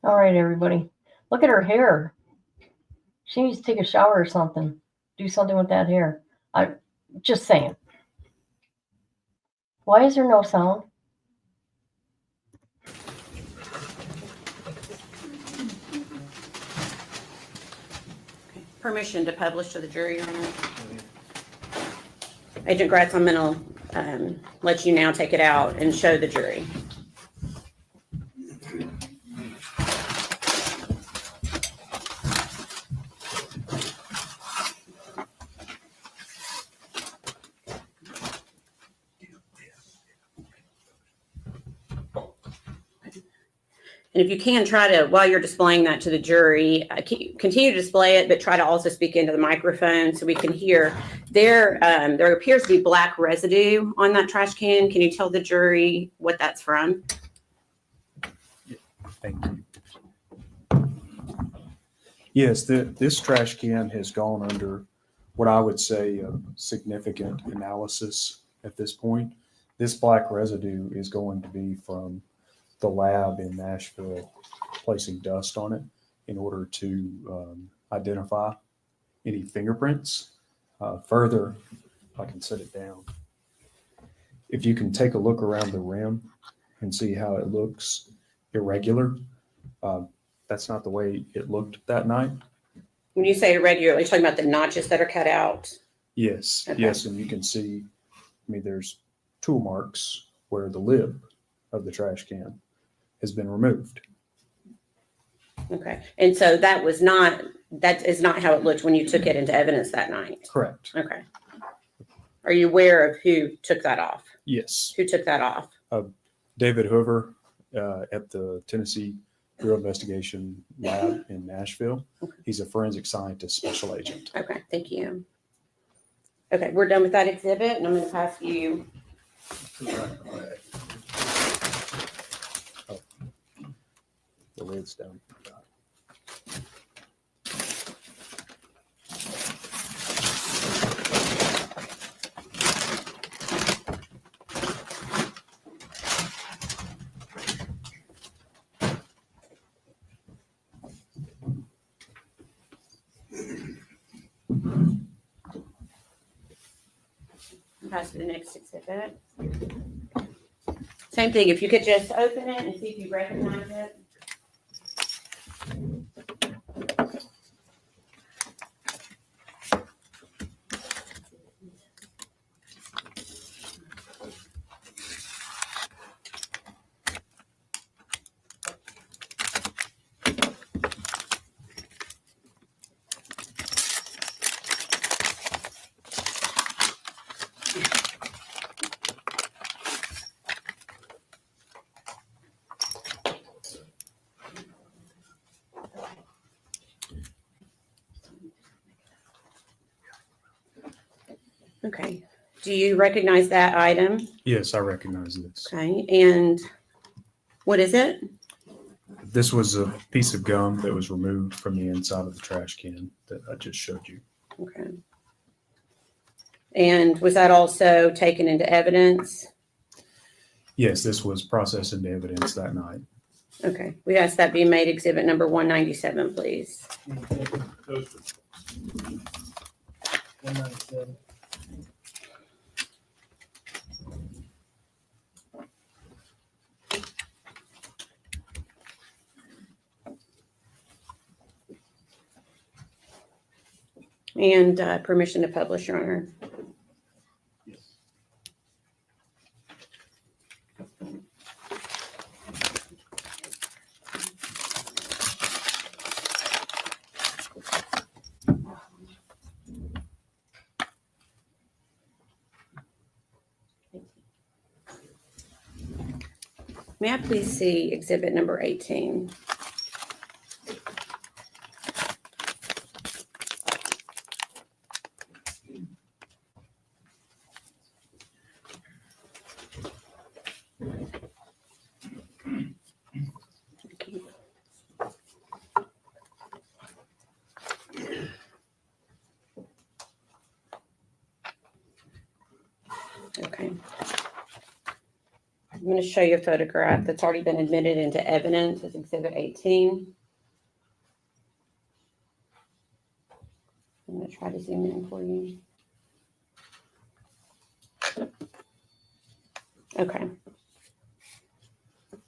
All right, everybody. Look at her hair. She needs to take a shower or something. Do something with that hair. I'm just saying. Why is there no sound? Permission to publish to the jury, Your Honor. Agent Gratz, I'm going to let you now take it out and show the jury. And if you can, try to, while you're displaying that to the jury, continue to display it, but try to also speak into the microphone so we can hear. There appears to be black residue on that trash can. Can you tell the jury what that's from? Thank you. Yes, this trash can has gone under what I would say a significant analysis at this point. This black residue is going to be from the lab in Nashville placing dust on it in order to identify any fingerprints. Further, if I can set it down, if you can take a look around the rim and see how it looks irregular, that's not the way it looked that night. When you say irregular, you're talking about the notches that are cut out? Yes, Okay. yes, and you can see, there's tool marks where the lid of the trash can has been removed. Okay. And so that is not how it looked when you took it into evidence that night? Correct. Okay. Are you aware of who took that off? Yes. Who took that off? David Hoover at the Tennessee Bureau of Investigation Lab in Nashville. Okay. He's a forensic scientist special agent. Okay, thank you. Okay, we're done with that exhibit, and I'm going to pass you. Oh, the lid's down. Pass to the next exhibit. Same thing, if you could just open it and see if you recognize it. Okay, do you recognize that item? Yes, I recognize this. Okay, and what is it? This was a piece of gum that was removed from the inside of the trash can that I just showed you. Okay. And was that also taken into evidence? Yes, this was processed into evidence that night. Okay, we asked that be made exhibit number 197, please. 197. And permission to publish, Your Honor. Yes. May I please see exhibit number 18? Thank you. Okay. I'm going to show you a photograph that's already been admitted into evidence as Exhibit 18. I'm going to try to zoom in for you. Okay.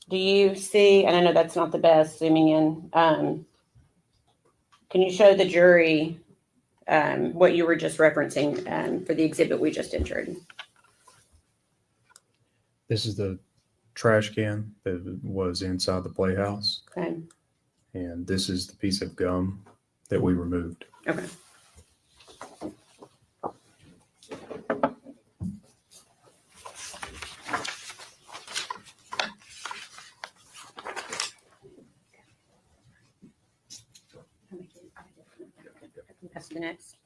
Do you see, and I know that's not the best zooming in, can you show the jury what you were just referencing for the exhibit we just entered? This is the trash can that was inside the playhouse, Okay. and this is the piece of gum that we removed. Okay. That's the next.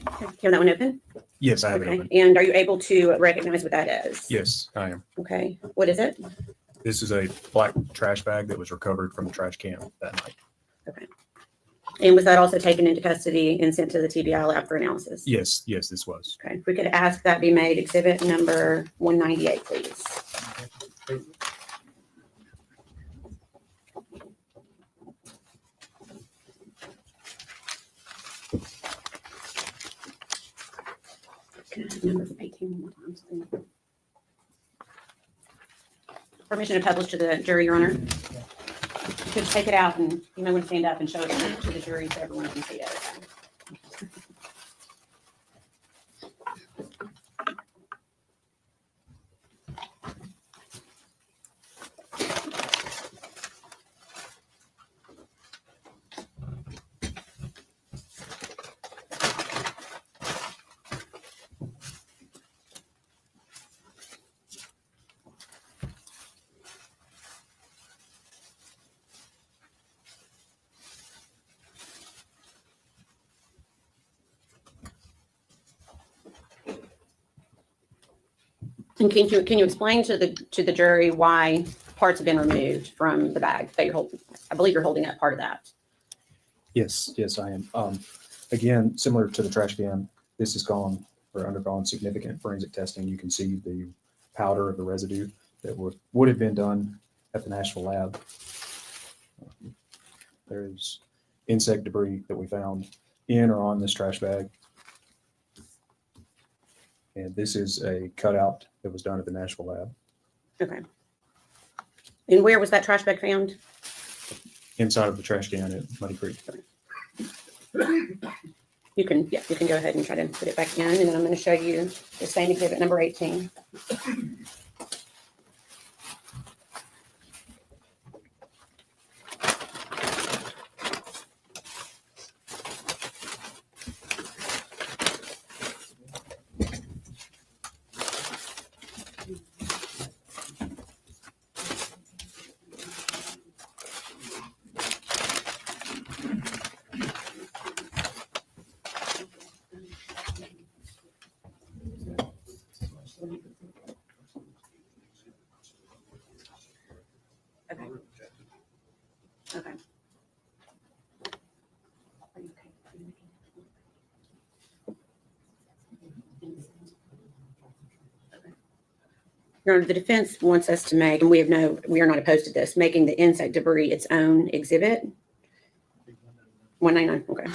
Okay. You have that one open? Yes, I have it Okay. open. And are you able to recognize what that is? Yes, I am. Okay. What is it? This is a black trash bag that was recovered from the trash can that night. And was that also taken into custody and sent to the TBI lab for analysis? Yes, this was. Okay. If we could ask that be made exhibit number 198, please. Can I have number 18 one more time? Sorry. Permission to publish to the jury, Your Honor. You could take it out and you may want to stand up and show it to the jury so everyone can see it. And can you explain to the jury why parts have been removed from the bag that you're holding? I believe you're holding up part of that. Yes, I am. Again, similar to the trash can, this has gone or undergone significant forensic testing. You can see the powder of the residue that would have been done at the Nashville lab. There's insect debris that we found in or on this trash bag. And this is a cutout that was done at the Nashville lab. Okay. And where was that trash bag found? Inside of the trash can at Muddy Creek. You can go ahead and try to put it back in, and then I'm going to show you the same exhibit number 18. Okay. Okay. Your Honor, the defense wants us to make, and we are not opposed to this, making the insect debris its own exhibit. 199, okay.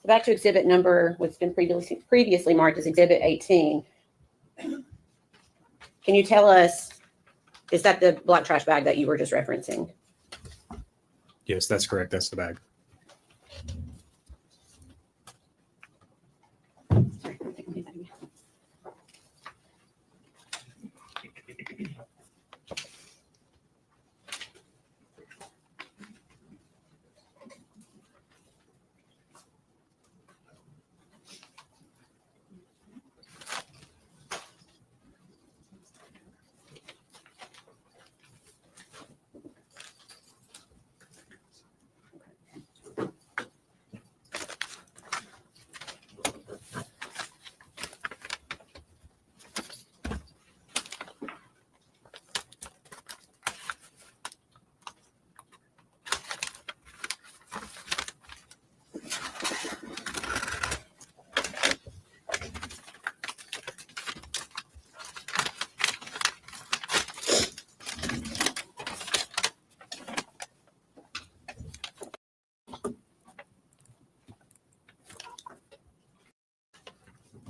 Back to exhibit number, what's been previously marked as exhibit 18. Can you tell us, is that the black trash bag that you were just referencing? Yes, that's correct. That's the bag. Sorry, I think I'll do that again.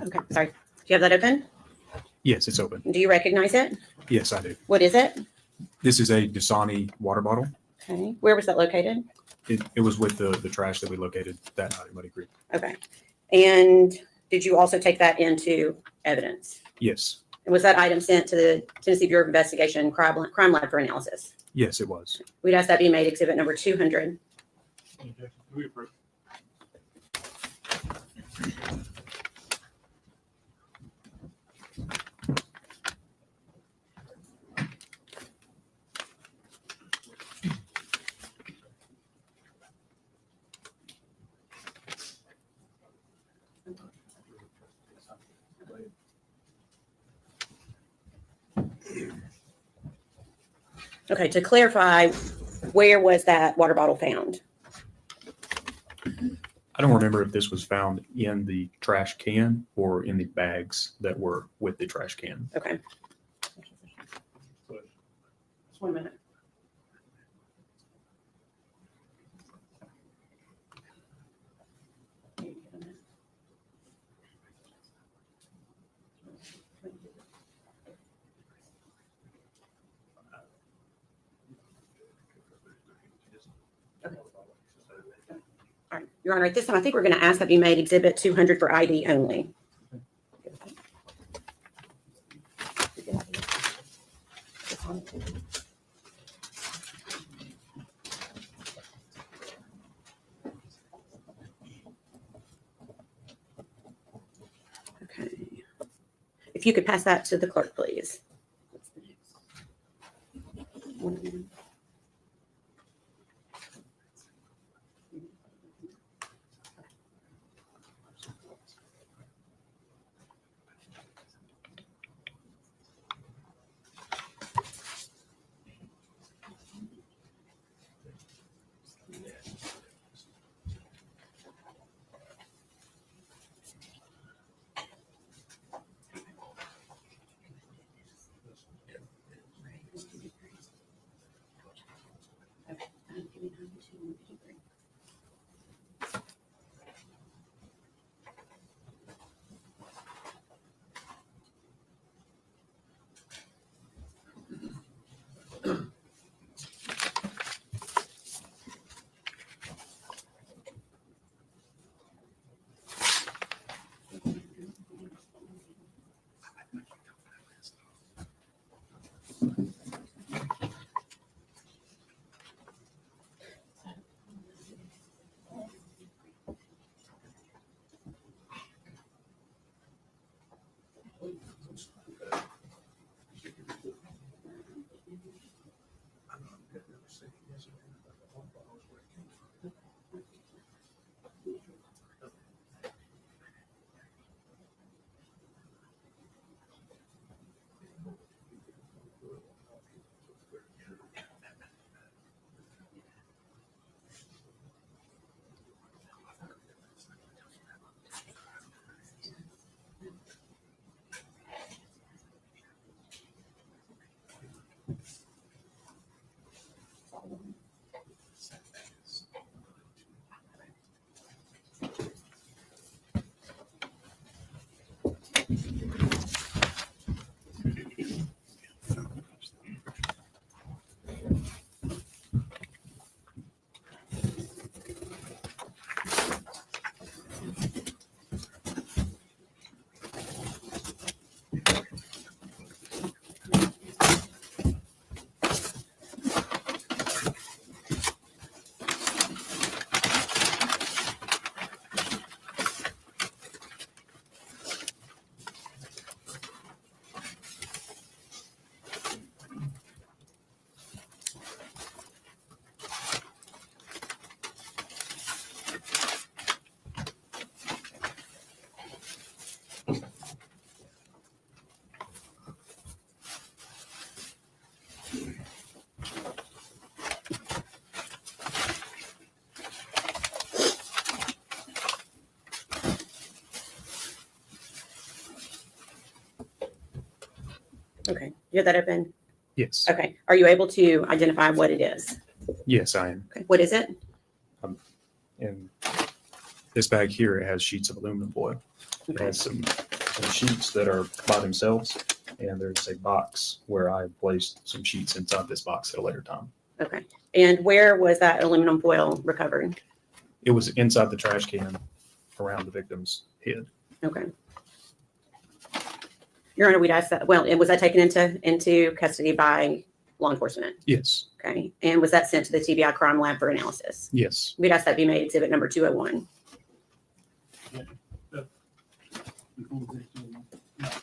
Okay, sorry. Do you have that open? Yes, it's open. Do you recognize it? Yes, I do. What is it? This is a Dasani water bottle. Okay. Where was that located? It was with the trash that we located that night at Muddy Creek. Okay. And did you also take that into evidence? Yes. And was that item sent to the Tennessee Bureau of Investigation Crime Lab for analysis? Yes, it was. We'd ask that be made exhibit number 200. We approve. Okay, to clarify, where was that water bottle found? I don't remember if this was found in the trash can or in the bags that were with the trash can. Okay. Just 1 minute. All right, Your Honor, at this time, I think we're going to ask that be made exhibit 200 for ID only. Okay. If you could pass that to the clerk, please. Okay. You have that open? Yes. Okay. Are you able to identify what it is? Yes, I am. Okay. What is it? In this bag here, it has sheets of aluminum foil. It Okay. has some sheets that are by themselves, and there's a box where I placed some sheets inside this box at a later time. Okay. And where was that aluminum foil recovered? It was inside the trash can around the victim's head. Okay. Your Honor, we'd ask that, well, and was that taken into custody by law enforcement? Yes. Okay. And was that sent to the TBI crime lab for analysis? Yes. We'd ask that be made exhibit number 201. Before we get to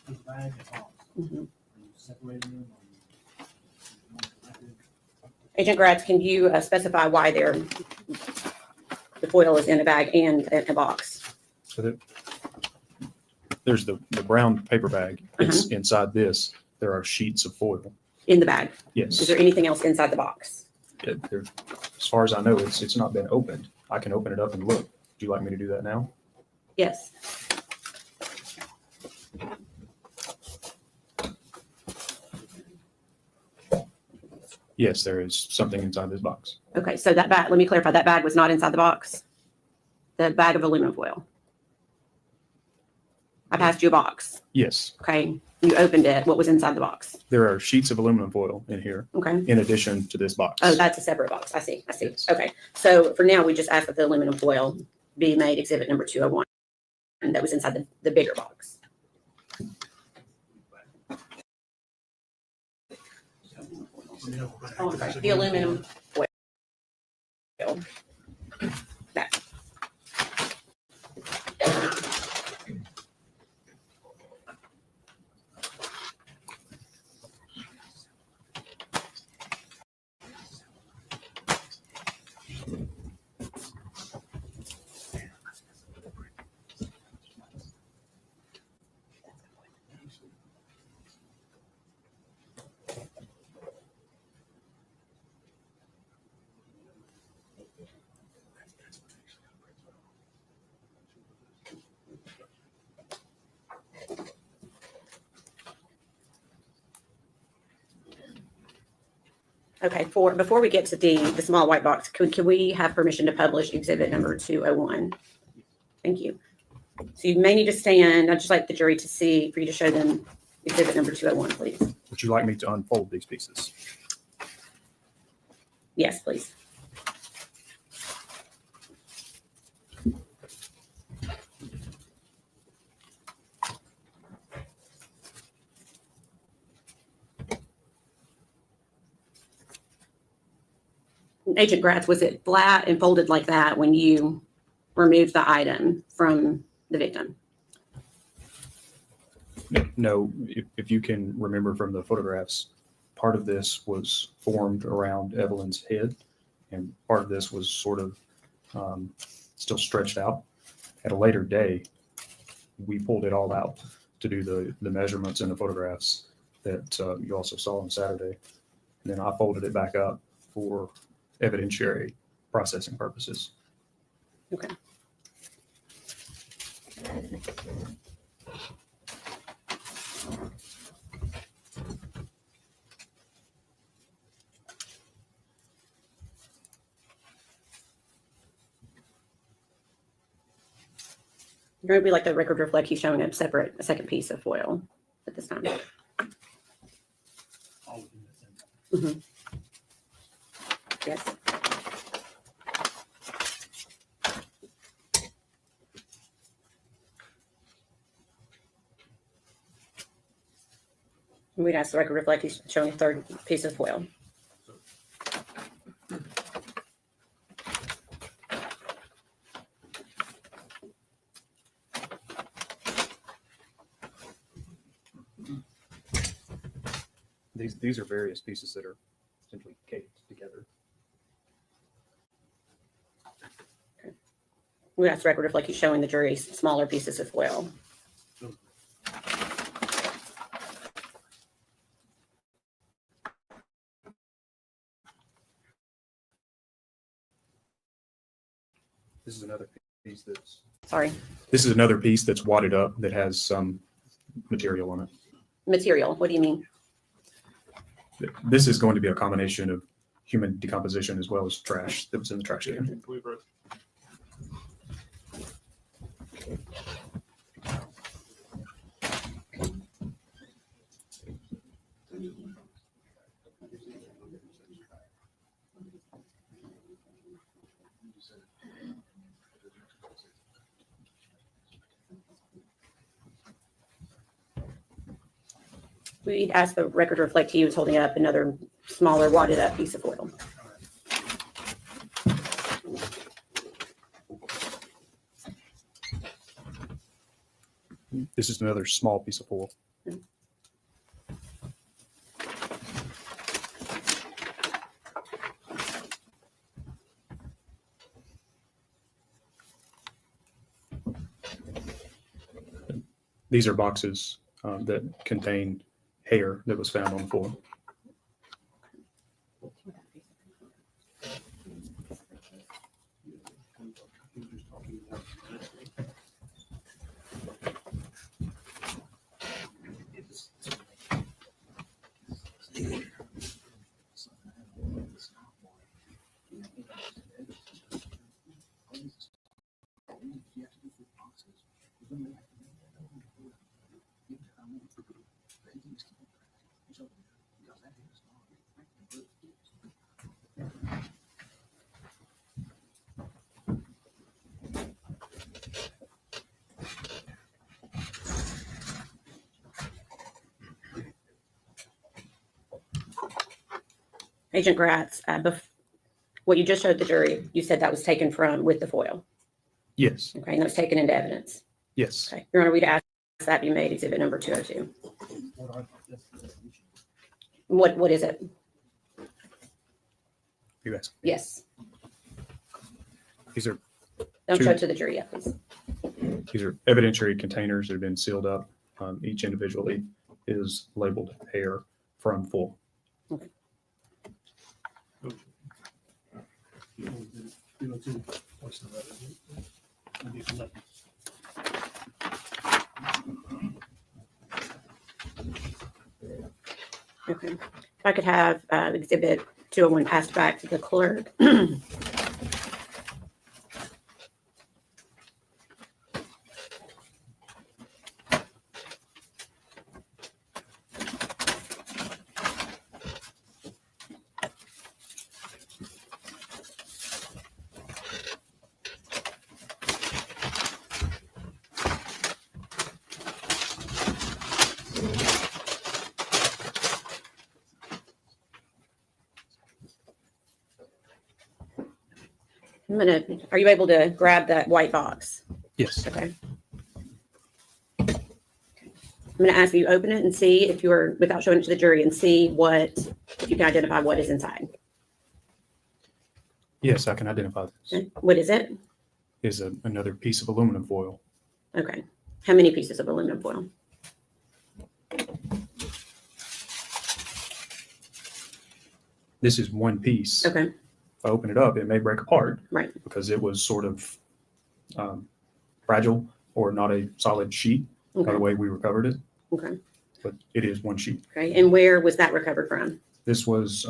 the bag and box, Mhm. are you separating them? Agent Gratz, can you specify why the foil is in a bag and a box? So there's the brown paper bag. It's inside this. There are sheets of foil. In the bag? Yes. Is there anything else inside the box? As far as I know, it's not been opened. I can open it up and look. Would you like me to do that now? Yes. Yes, there is something inside this box. Okay, so that bag, let me clarify, that bag was not inside the box? The bag of aluminum foil? I passed you a box, Yes, okay? You opened it, what was inside the box? there are sheets of aluminum foil in here Okay. in addition to this box. Oh, that's a separate box. I see. Yes. Okay. So for now, we just ask that the aluminum foil be made exhibit number 201. And that was inside the bigger box. Oh, I'm sorry. The aluminum foil. That. Okay, before we get to the small white box, can we have permission to publish exhibit number 201? Thank you. So you may need to stand. I'd just like the jury to see, for you to show them exhibit number 201, please. Would you like me to unfold these pieces? Yes, please. Agent Gratz, was it flat and folded like that when you removed the item from the victim? No, if you can remember from the photographs, part of this was formed around Evelyn's head, and part of this was sort of still stretched out. At a later day, we pulled it all out to do the measurements in the photographs that you also saw on Saturday. And then I folded it back up for evidentiary processing purposes. Okay. You're going to be like the record reflect, he's showing a second piece of foil at this time. All within the same. Mhm. Yes. We'd ask the record reflect, he's showing a third piece of foil. These are various pieces that are essentially caked together. We ask the record reflect, he's showing the jury smaller pieces of foil. This is another piece that's Sorry, This is another piece that's wadded up that has some material on it. material, what do you mean? This is going to be a combination of human decomposition as well as trash that was in the trash can. We'd ask the record to reflect he was holding up another smaller wadded up piece of foil. This is another small piece of foil. These are boxes that contain hair that was found on the floor. Agent Gratz, what you just showed the jury, you said that was taken from with the foil. Yes, Okay, and that was taken into evidence. yes. Okay, Your Honor, we'd ask that be made exhibit number 202. What is it? You asked. Yes. These are Don't Two. show it to the jury yet, please. evidentiary containers that have been sealed up. Each individually is labeled hair from foil. Okay. If I could have exhibit 201 passed back to the clerk. Are you able to grab that white box? Yes. Okay. I'm going to ask you open it and see if you're, without showing it to the jury, and see if you can identify what is inside. Yes, I can identify this. Okay. What is it? Is another piece of aluminum foil. Okay. How many pieces of aluminum foil? This is one piece. Okay. If I open it up, it may break apart. Right. Because it was sort of fragile or not a solid sheet by Okay. the way we recovered it. Okay. But it is one sheet. Okay. And where was that recovered from? This was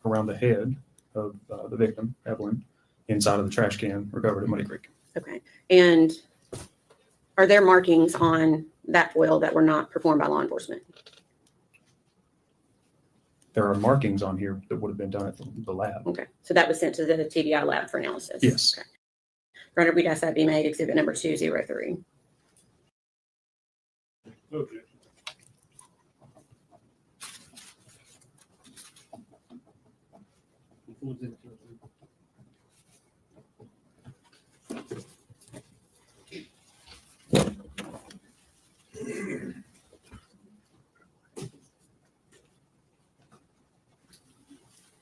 around the head of the victim, Evelyn, inside of the trash can recovered at Muddy Creek. Okay. And are there markings on that foil that were not performed by law enforcement? There are markings on here that would have been done at the lab. Okay. So that was sent to the TBI lab for analysis? Yes. Okay. Your Honor, we'd ask that be made exhibit number 203. Okay.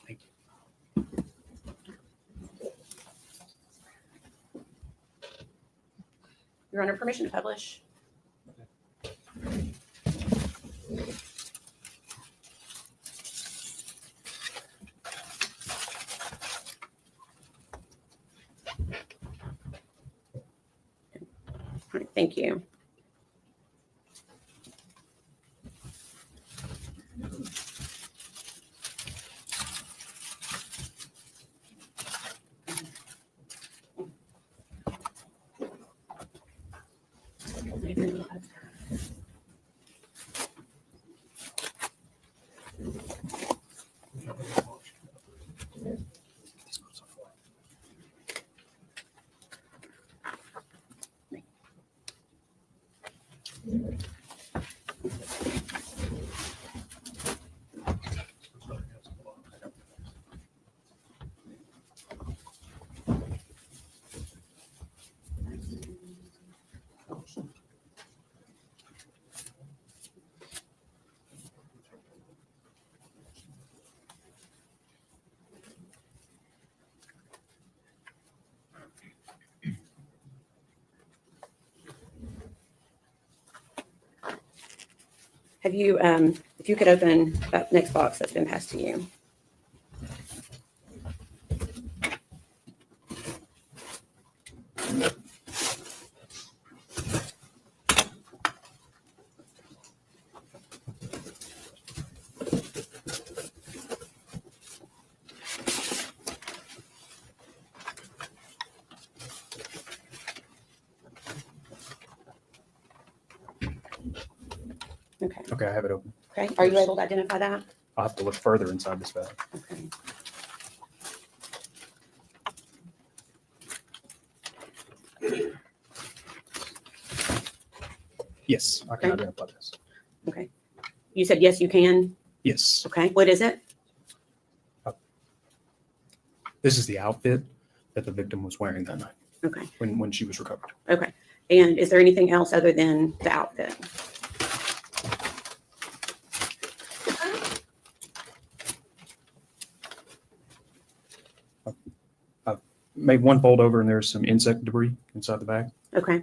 Thank you. Your Honor, permission to publish? All right, thank you. Have you, if you could open that next box that's been passed to you. Okay. Okay, I have it open. Okay. Are you able to identify that? I'll have to look further inside this bag. Okay. Yes, I can Okay. identify this. Okay. You said yes, you can. Yes, Okay. What is it? this is the outfit that the victim was wearing that night Okay. when she was recovered. Okay. And is there anything else other than the outfit? Made one fold over and there's some insect debris inside the bag. Okay.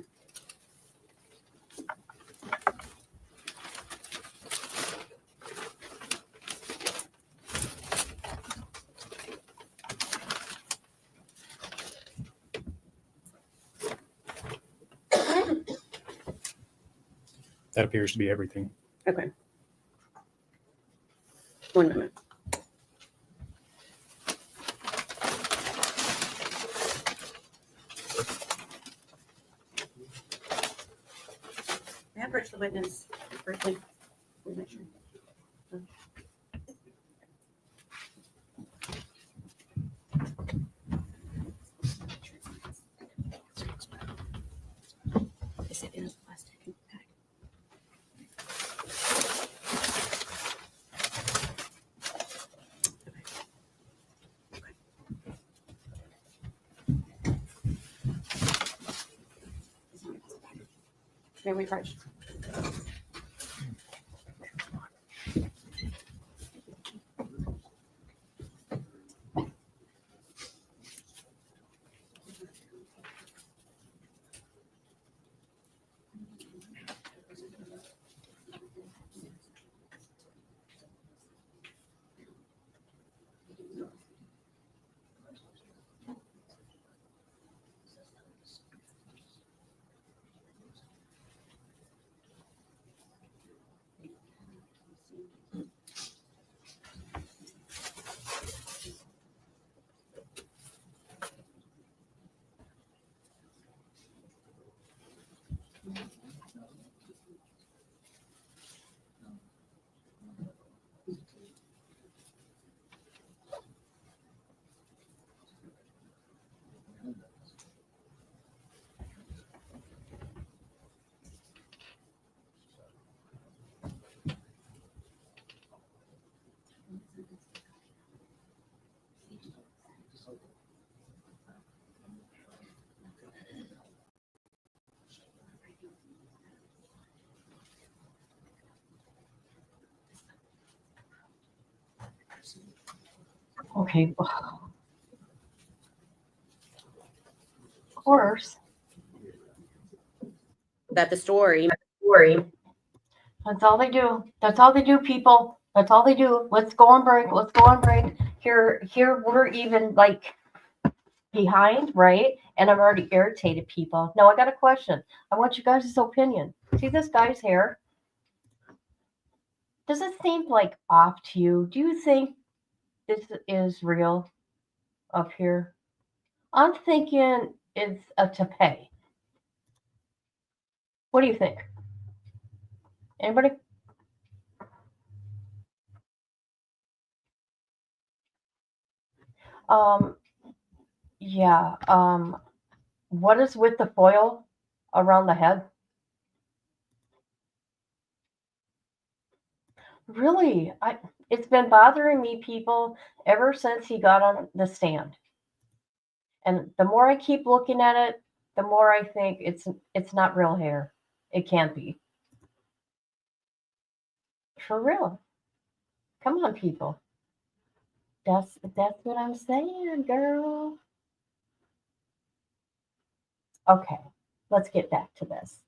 That appears to be everything. Okay. One moment. May I approach the witness briefly? Make sure. Is it in a plastic bag? May we approach? Okay. Of course. That the story. That's all they do. That's all they do, people. That's all they do. Let's go on break. Let's go on break. Here we're even like behind, right? And I'm already irritated, people. Now I got a question. I want you guys' opinion. See this guy's hair? Does it seem like off to you? Do you think this is real up here? I'm thinking it's a toupee. What do you think? Anybody? Um, yeah. What is with the foil around the head? Really? It's been bothering me, people, ever since he got on the stand. And the more I keep looking at it, the more I think it's not real hair. It can't be. For real. Come on, people. That's what I'm saying, girl. Okay, let's get back to this.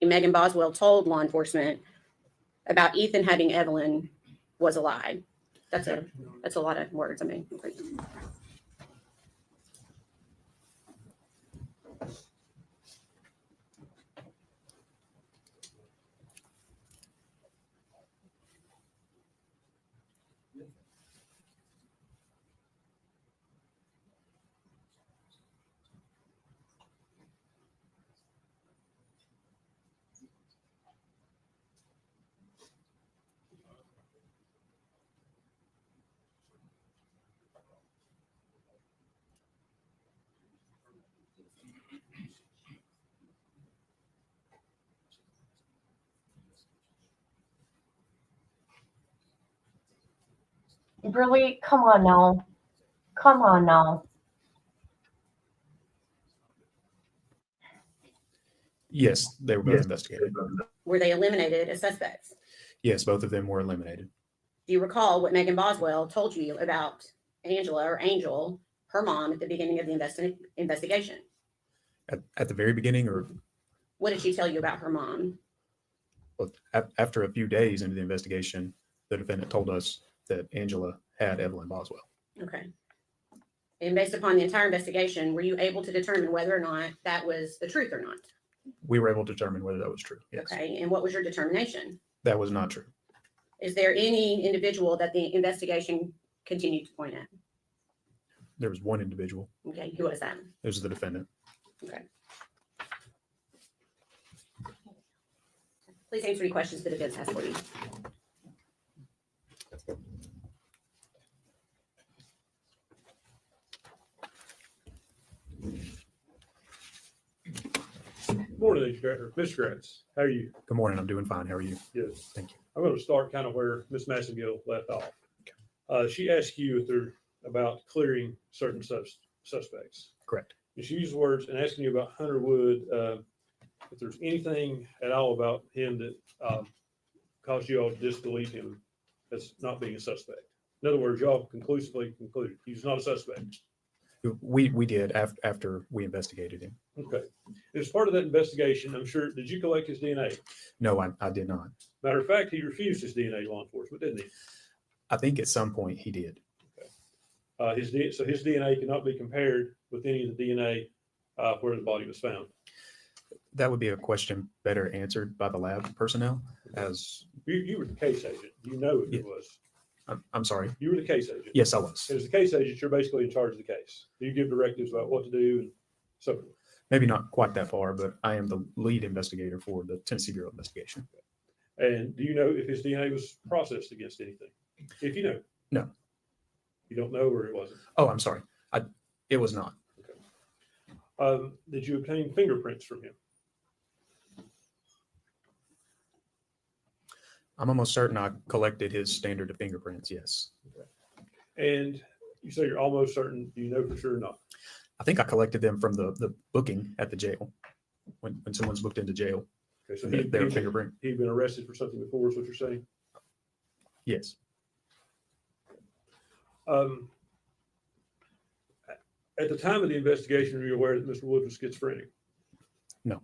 Megan Boswell told law enforcement about Ethan having Evelyn was a lie. That's a lot of words. I mean, Really? Come on now. Come on now. Yes, they were both investigated. were they eliminated as suspects? Yes, both of them were eliminated. Do you recall what Megan Boswell told you about Angela or Angel, her mom, at the beginning of the investigation? At the very beginning, or What did she tell you about her mom? well, after a few days into the investigation, the defendant told us that Angela had Evelyn Boswell. Okay. And based upon the entire investigation, were you able to determine whether or not that was the truth or not? We were able to determine whether that was true. Yes. Okay. And what was your determination? That was not true. Is there any individual that the investigation continued to point at? There was one individual. Okay. Who was that? It was the defendant. Okay. Please answer any questions the defense has for you. Morning, Mr. Director. Mr. Gratz, how are you? Good morning. I'm doing fine. How are you? Good. Thank you. I'm going to start kind of where Ms. Massengill left off. She asked you if they're about clearing certain suspects. Correct. And she used words and asking you about Hunter Wood, if there's anything at all about him that caused you all to disbelieve him as not being a suspect. In other words, y'all conclusively concluded he's not a suspect. We did after we investigated him. Okay. As part of that investigation, I'm sure, did you collect his DNA? No, I did not. Matter of fact, he refused his DNA to law enforcement, didn't he? I think at some point he did. So his DNA cannot be compared with any of the DNA where the body was found. That would be a question better answered by the lab personnel. As You were the case agent. You know it Yeah. was. I'm sorry. You were the case agent. Yes, I was. As the case agent, you're basically in charge of the case. You give directives about what to do and so forth. Maybe not quite that far, but I am the lead investigator for the Tennessee Bureau of Investigation. And do you know if his DNA was processed against anything? If you know. No. You don't know, or it wasn't. Oh, I'm sorry. It was not. Did you obtain fingerprints from him? I'm almost certain I collected his standard of fingerprints. Yes. And you say you're almost certain. Do you know for sure or not? I think I collected them from the booking at the jail when someone's booked into jail. Okay, so Their fingerprint. he'd been arrested for something before, is what you're saying? Yes. At the time of the investigation, were you aware that Mr. Wood was schizophrenic? No.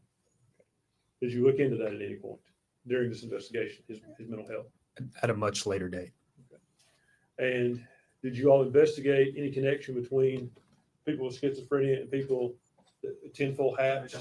Did you look into that at any point during this investigation, his mental health? At a much later date. And did you all investigate any connection between people with schizophrenia and people that tinfoil hats?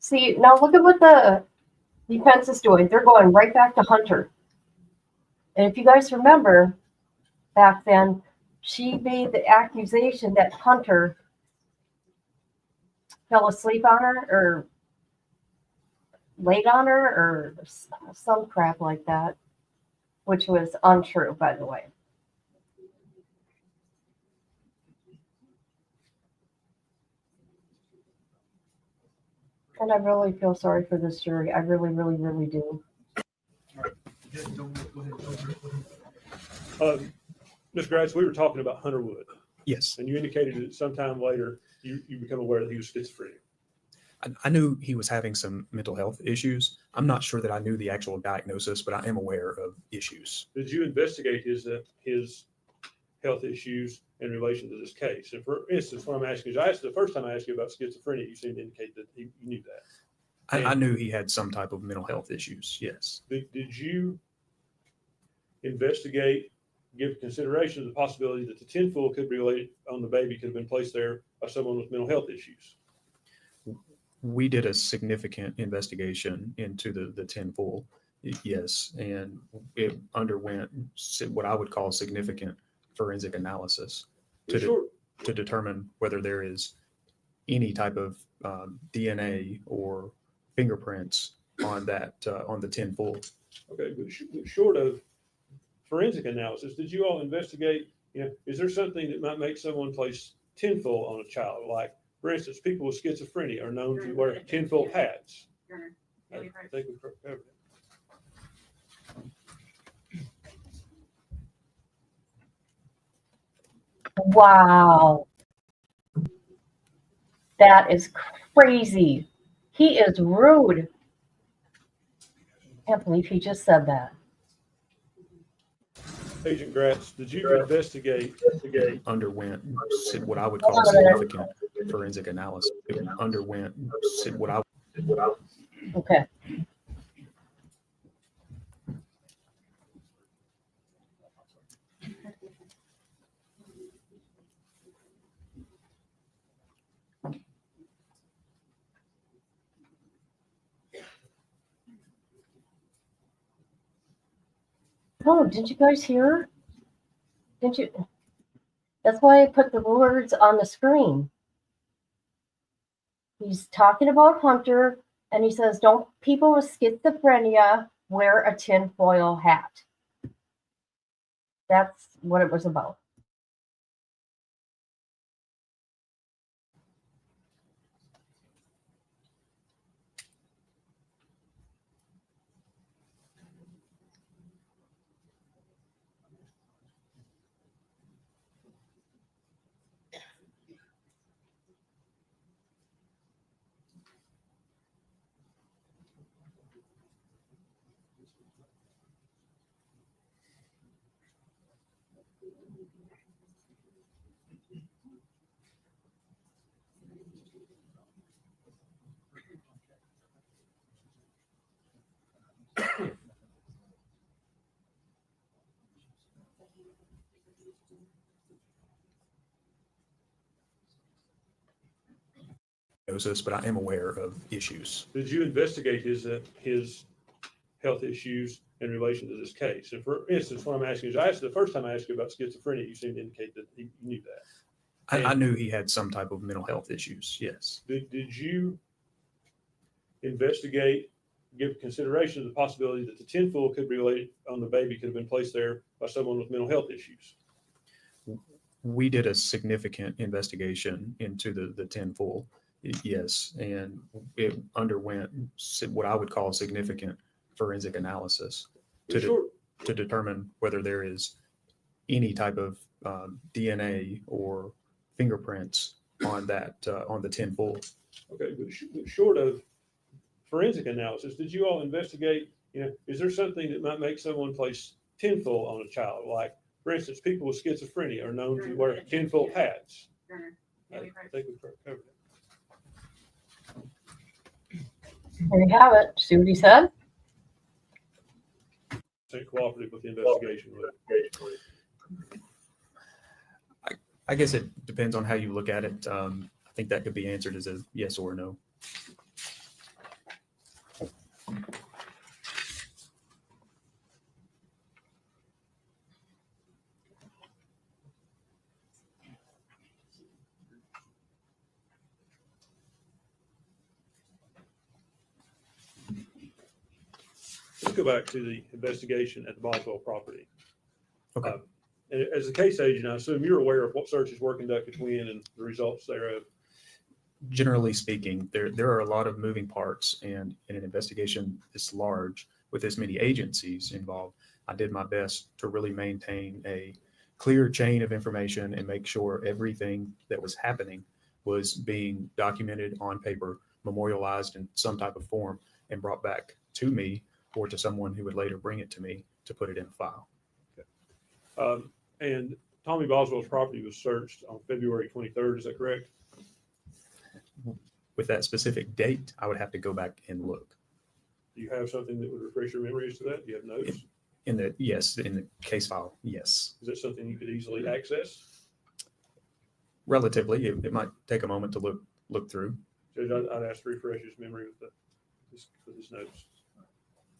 See, now look at what the defense is doing. They're going right back to Hunter. And if you guys remember back then, she made the accusation that Hunter fell asleep on her or laid on her or some crap like that, which was untrue, by the way. And I really feel sorry for this jury. I really, really, really do. Mr. Gratz, we were talking about Hunter Wood, Yes, and you indicated that sometime later you become aware that he was schizophrenic. I knew he was having some mental health issues. I'm not sure that I knew the actual diagnosis, but I am aware of issues. Did you investigate his health issues in relation to this case? And for instance, what I'm asking is, the first time I asked you about schizophrenia, you seemed to indicate that you knew that. I knew he had some type of mental health issues. Yes. Did you investigate, give consideration to the possibility that the tinfoil could be related on the baby, could have been placed there by someone with mental health issues? We did a significant investigation into the tinfoil. Yes. And it underwent what I would call significant forensic analysis to determine whether there is any type of DNA or fingerprints on the tinfoil. Okay, but short of forensic analysis, did you all investigate, is there something that might make someone place tinfoil on a child? Like, for instance, people with schizophrenia are known to wear tinfoil hats. I think we covered it. Wow. That is crazy. He is rude. Can't believe he just said that. Agent Gratz, did you investigate? Underwent what I would call significant forensic analysis. It underwent what I Okay. Oh, did you guys hear? Did you? That's why I put the words on the screen. He's talking about Hunter, and he says, don't people with schizophrenia wear a tinfoil hat? That's what it was about. diagnosis, but I am aware of issues. Did you investigate his health issues in relation to this case? And for instance, what I'm asking is, the first time I asked you about schizophrenia, you seemed to indicate that you knew that. I knew he had some type of mental health issues. Yes. Did you investigate, give consideration to the possibility that the tinfoil could be related on the baby, could have been placed there by someone with mental health issues? We did a significant investigation into the tinfoil. Yes. And it underwent what I would call significant forensic analysis to determine whether there is any type of DNA or fingerprints on the tinfoil. Okay, but short of forensic analysis, did you all investigate, is there something that might make someone place tinfoil on a child? Like, for instance, people with schizophrenia are known to wear tinfoil hats. I think we covered it. There you have it. See what he said? Cooperative with the investigation. I guess it depends on how you look at it. I think that could be answered as a yes or no. go back to the investigation at the Boswell property. Okay. And as a case agent, I assume you're aware of what searches were conducted when and the results thereof. Generally speaking, there are a lot of moving parts, and in an investigation this large with this many agencies involved, I did my best to really maintain a clear chain of information and make sure everything that was happening was being documented on paper, memorialized in some type of form, and brought back to me or to someone who would later bring it to me to put it in a file. And Tommy Boswell's property was searched on February 23rd, is that correct? With that specific date, I would have to go back and look. Do you have something that would refresh your memory as to that? Do you have notes? In the case file, yes. Is that something you could easily access? Relatively, it might take a moment to look through. Judge, I'd ask to refresh his memory with his notes.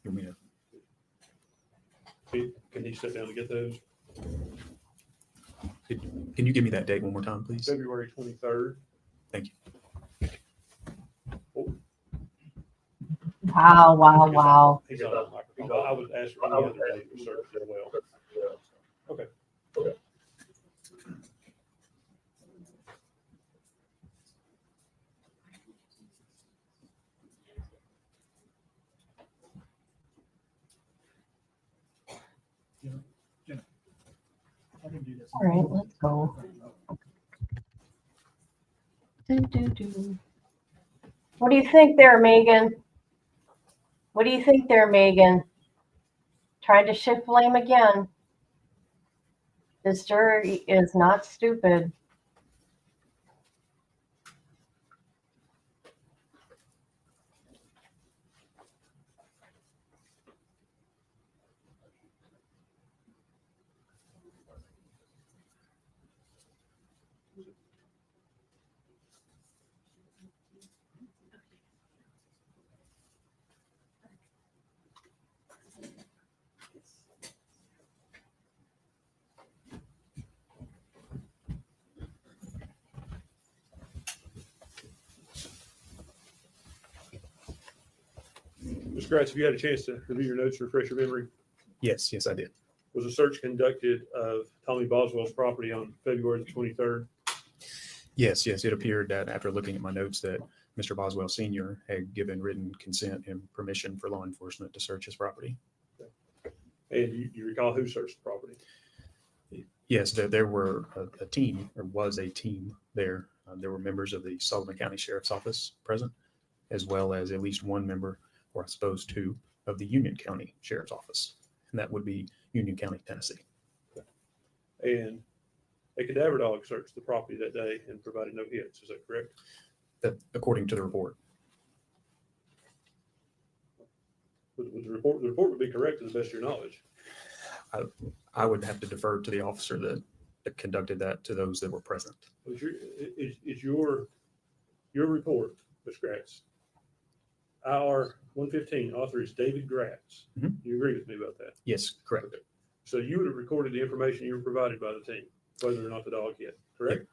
You want me to- Can he sit down to get those? Can you give me that date one more time, please? February 23rd. Thank you. Wow. He's on the microphone. I would ask for any other date was searched as well. Okay. I can do this. All right, let's go. Do. What do you think there, Megan? What do you think there, Megan? Trying to shift blame again. This jury is not stupid. Mr. Gratz, have you had a chance to review your notes, refresh your memory? Yes, I did. Was a search conducted of Tommy Boswell's property on February the 23rd? Yes. It appeared that after looking at my notes that Mr. Boswell Sr. had given written consent and permission for law enforcement to search his property. And you recall who searched the property? Yes, there were a team, or was a team there. There were members of the Sullivan County Sheriff's Office present, as well as at least one member, or I suppose two, of the Union County Sheriff's Office. And that would be Union County, Tennessee. And a cadaver dog searched the property that day and provided no hits. Is that correct? That, according to the report. Was the report would be correct to the best of your knowledge? I would have to defer to the officer that conducted that to those that were present. Is your report, Mr. Gratz? Our 115 author is David Gratz. Mhm. You agree with me about that? Yes, correct. Okay. So you would have recorded the information you were provided by the team, whether or not the dog hit, correct?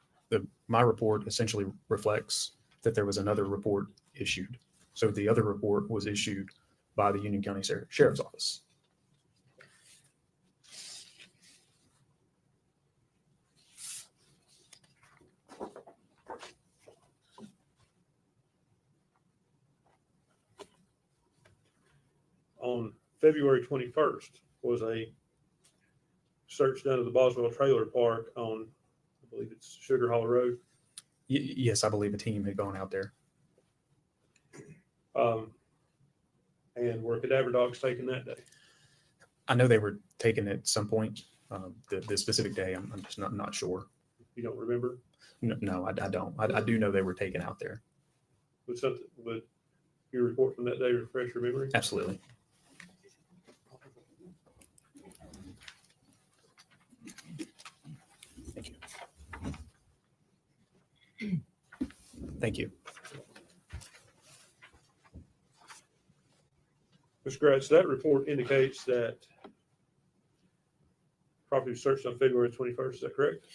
My report essentially reflects that there was another report issued. So the other report was issued by the Union County Sheriff's Office. On February 21st was a search done of the Boswell Trailer Park on, I believe it's Sugar Hollow Road. Yes, I believe a team had gone out there. And were cadaver dogs taken that day? I know they were taken at some point. The specific day, I'm just not sure. You don't remember? No, I don't. I do know they were taken out there. Would your report from that day refresh your memory? Absolutely. Thank you. Thank you. Mr. Gratz, that report indicates that property was searched on February 21st. Is that correct?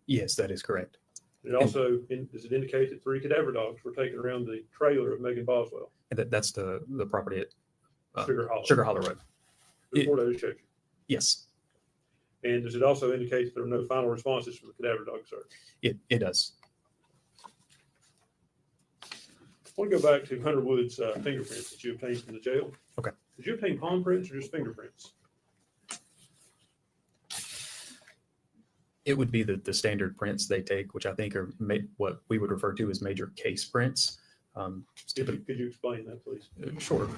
Yes, that is correct. It also, does it indicate that 3 cadaver dogs were taken around the trailer of Megan Boswell? And that's the property Sugar Hollow. Hollow Road. Report I just showed you. Yes, And does it also indicate that there are no final responses from the cadaver dog search? it does. I want to go back to Hunter Wood's fingerprints that you obtained from the jail. Okay. Did you obtain palm prints or just fingerprints? It would be the standard prints they take, which I think are what we would refer to as major case prints. Could you explain that, please? Sure.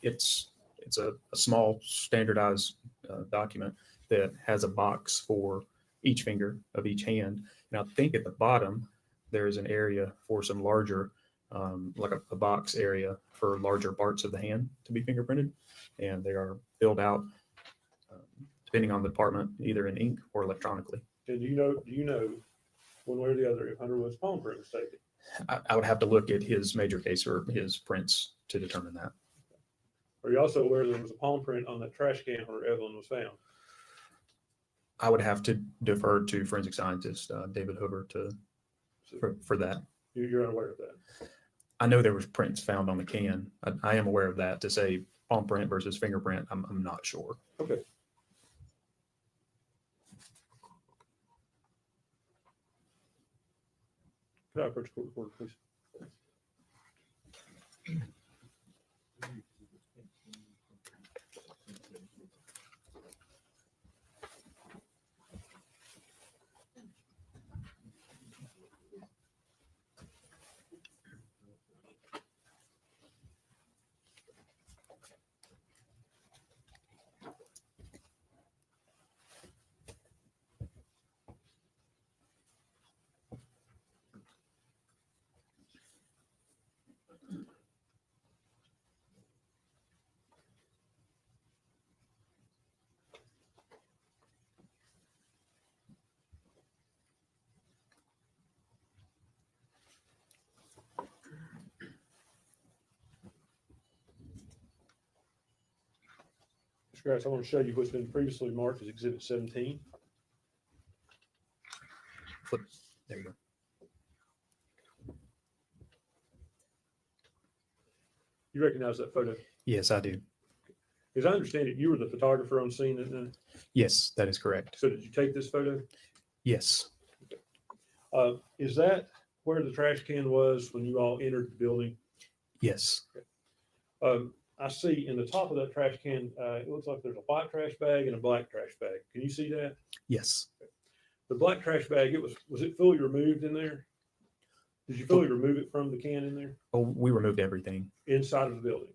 It's a small standardized document that has a box for each finger of each hand. And I think at the bottom, there is an area for some larger, like a box area for larger parts of the hand to be fingerprinted. And they are filled out, depending on the department, either in ink or electronically. And do you know one way or the other if Hunter Wood's palm print was taken? I would have to look at his major case or his prints to determine that. Are you also aware there was a palm print on that trash can where Evelyn was found? I would have to defer to forensic scientist David Hoover for that. You're unaware of that? I know there was prints found on the can. I am aware of that. To say palm print versus fingerprint, I'm not sure. Okay. Could I approach the court reporter, please? Mr. Grass, I want to show you what's been previously marked as Exhibit 17. Flip. There you go. You recognize that photo? Yes, I do. As I understand it, you were the photographer on scene, Yes, that is correct. so did you take this photo? Yes. Is that where the trash can was when you all entered the building? Yes. I see in the top of that trash can, it looks like there's a white trash bag and a black trash bag. Can you see that? Yes. The black trash bag, was it fully removed in there? Did you fully remove it from the can in there? Oh, we removed everything. Inside of the building?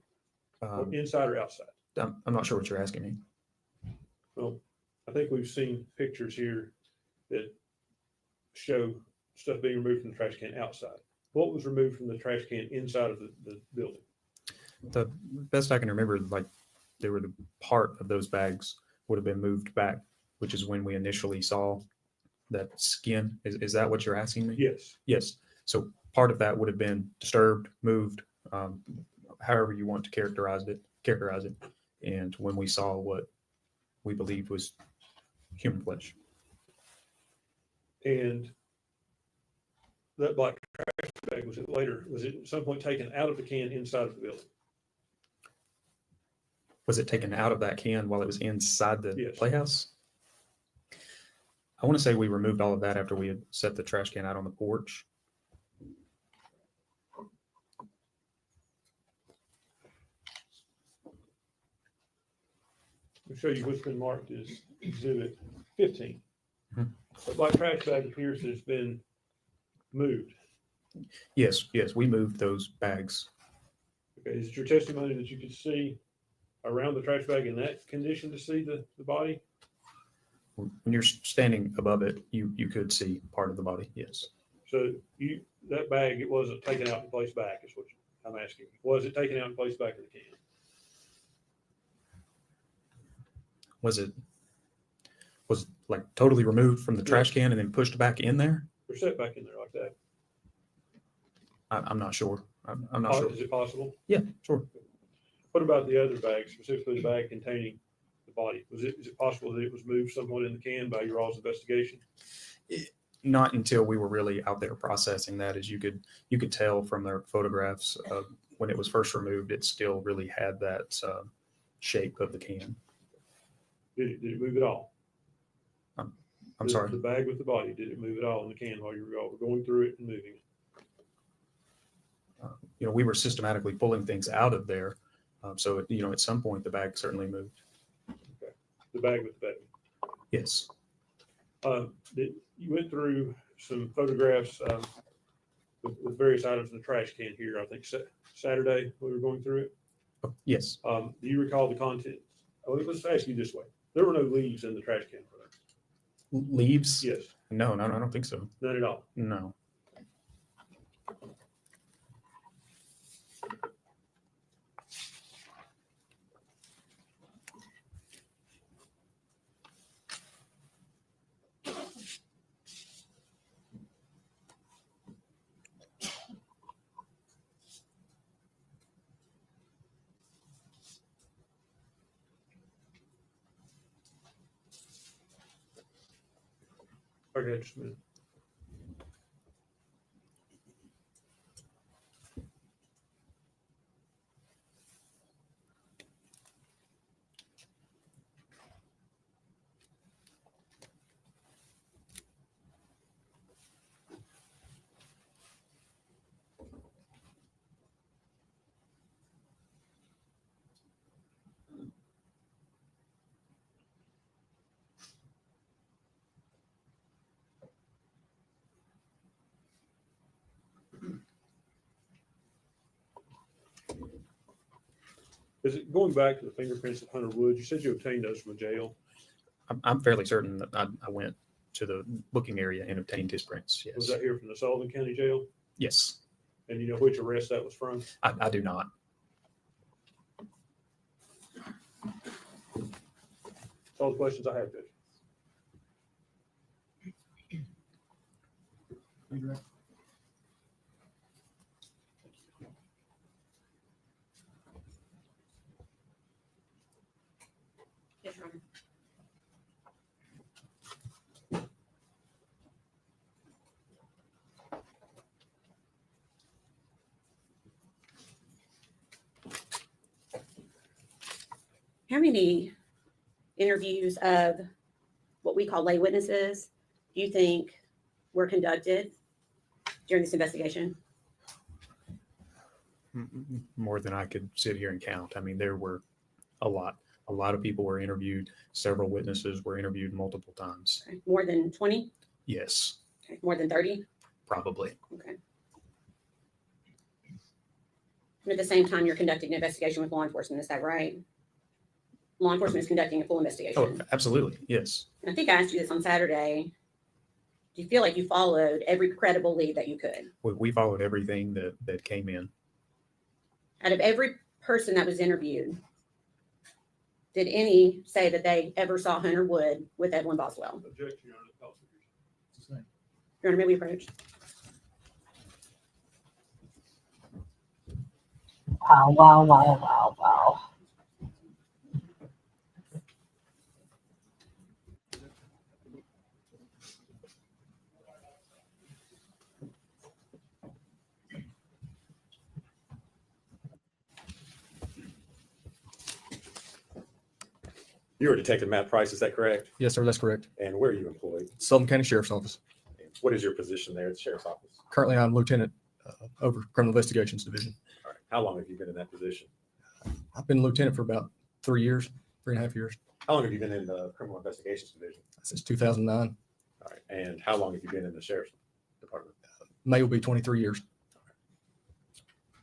Inside or outside? I'm not sure what you're asking me. Well, I think we've seen pictures here that show stuff being removed from the trash can outside. What was removed from the trash can inside of the building? The best I can remember, like there were the part of those bags would have been moved back, which is when we initially saw that skin. Is that what you're asking me? Yes. Yes. So part of that would have been disturbed, moved, however you want to characterize it. And when we saw what we believed was human flesh. And that black trash bag, was it at some point taken out of the can inside of the building? Was it taken out of that can while it was inside the Yes. playhouse? I want to say we removed all of that after we had set the trash can out on the porch. I'll show you what's been marked as Exhibit 15. Mhm. The black trash bag appears to have been moved. Yes, we moved those bags. Okay, is it your testimony that you could see around the trash bag in that condition to see the body? When you're standing above it, you could see part of the body. Yes. So that bag, it wasn't taken out and placed back, is what I'm asking. Was it taken out and placed back in the can? Was it like totally removed from the trash can and then pushed back in there? Or set back in there like that? I'm not sure. I'm not sure. Is it possible? Yeah, sure. What about the other bag, specifically the bag containing the body? Is it possible that it was moved somewhat in the can by your all's investigation? Not until we were really out there processing that, as you could tell from their photographs. when it was first removed, it still really had that shape of the can. Did it move at all? I'm sorry. The bag with the body, did it move at all in the can while you were going through it and moving it? We were systematically pulling things out of there. So, at some point, the bag certainly moved. The bag with the baby. Yes. You went through some photographs with various items in the trash can here, I think Saturday, we were going through it. Yes. Do you recall the contents? Oh, let's ask you this way. There were no leaves in the trash can for that. Leaves? Yes, No, I don't think so. none at all. No. Okay, just a minute. Is it going back to the fingerprints of Hunter Woods? You said you obtained those from a jail. I'm fairly certain that I went to the booking area and obtained his prints. Was Yes. that here from the Sullivan County Jail? Yes. And you know which arrest that was from? I do not. That's all the questions I have, Judge. Yes, Your Honor. How many interviews of what we call lay witnesses do you think were conducted during this investigation? More than I could sit here and count. I mean, there were a lot. A lot of people were interviewed. Several witnesses were interviewed multiple times. Okay. More than 20? Yes, Okay. More than 30? probably. Okay. And at the same time, you're conducting an investigation with law enforcement, is that right? Law enforcement is conducting a full Oh, investigation. absolutely. Yes. And I think I asked you this on Saturday. Do you feel like you followed every credible lead that you could? We followed everything that came in. Out of every person that was interviewed, did any say that they ever saw Hunter Wood with Evelyn Boswell? Objection, Your Honor. The officers. It's the same. Your Honor, may we approach? Wow, wow, wow, wow, wow. You are Detective Matt Price, is that correct? Yes, sir, that's correct. And where are you employed? Sullivan County Sheriff's Office. And what is your position there at the Sheriff's Office? Currently, I'm Lieutenant over Criminal Investigations Division. All right. How long have you been in that position? I've been lieutenant for about 3 years, 3.5 years, How long have you been in the Criminal Investigations Division? since 2009. All right. And how long have you been in the Sheriff's Department? May will be 23 years.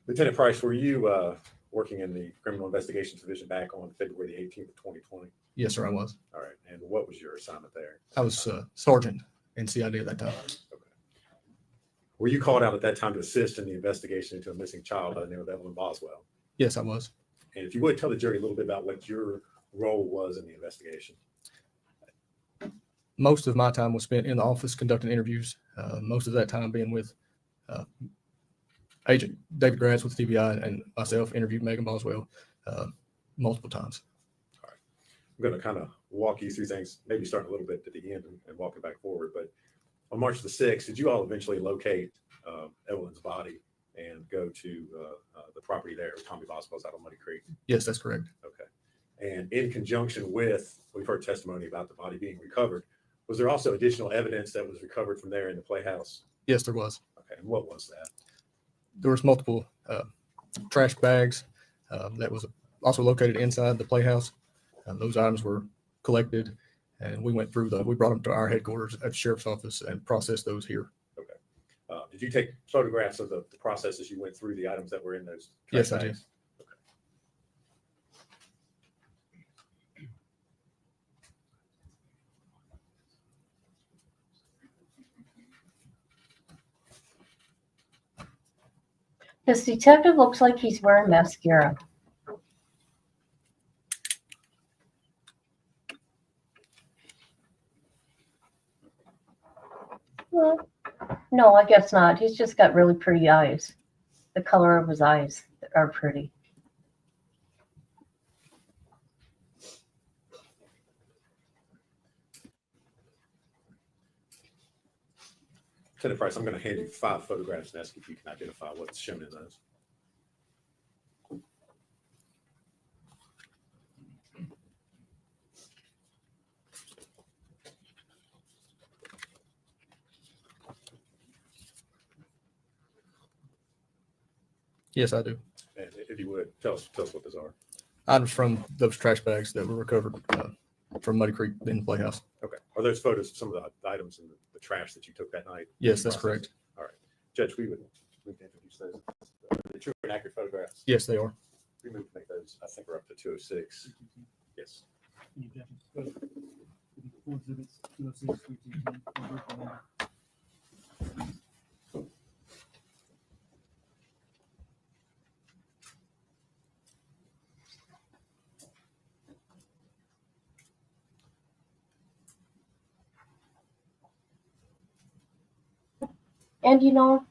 Lieutenant Price, were you working in the Criminal Investigations Division back on February the 18th of 2020? Yes, sir, I was. All right. And what was your assignment there? I was sergeant in CID at that time. Okay. Were you called out at that time to assist in the investigation into a missing child by the name of Evelyn Boswell? Yes, I was. And if you would tell the jury a little bit about what your role was in the investigation. Most of my time was spent in the office conducting interviews, most of that time being with Agent David Gratz with TBI, and myself interviewed Megan Boswell multiple times. I'm going to kind of walk you through things, maybe starting a little bit at the end and walking back forward. But on March the 6th, did you all eventually locate Evelyn's body and go to the property there, Tommy Boswell's out on Muddy Creek. Yes, that's correct. Okay. And in conjunction with, we've heard testimony about the body being recovered. Was there also additional evidence that was recovered from there in the playhouse? Yes, there was. Okay. And what was that? There was multiple trash bags that was also located inside the playhouse. Those items were collected, and we brought them to our headquarters at the sheriff's office and processed those here. Did you take photographs of the process as you went through the items that were in those trash Yes, I did. bags? This detective looks like he's wearing mascara. Well, no, I guess not. He's just got really pretty eyes. The color of his eyes are pretty. Lieutenant Price, I'm going to hand you 5 photographs and ask if you can identify what's shown in those. Yes, I do. And if you would, tell us what those are. Items from those trash bags that were recovered from Muddy Creek in the playhouse. Okay. Are those photos of some of the items in the trash that you took that night? Yes, that's correct. All right. Judge, we can introduce those. The true and accurate photographs. Yes, they are. We moved to make those, I think we're up to 206. Yes. Can you definitely put full exhibits 206, 322, And you know,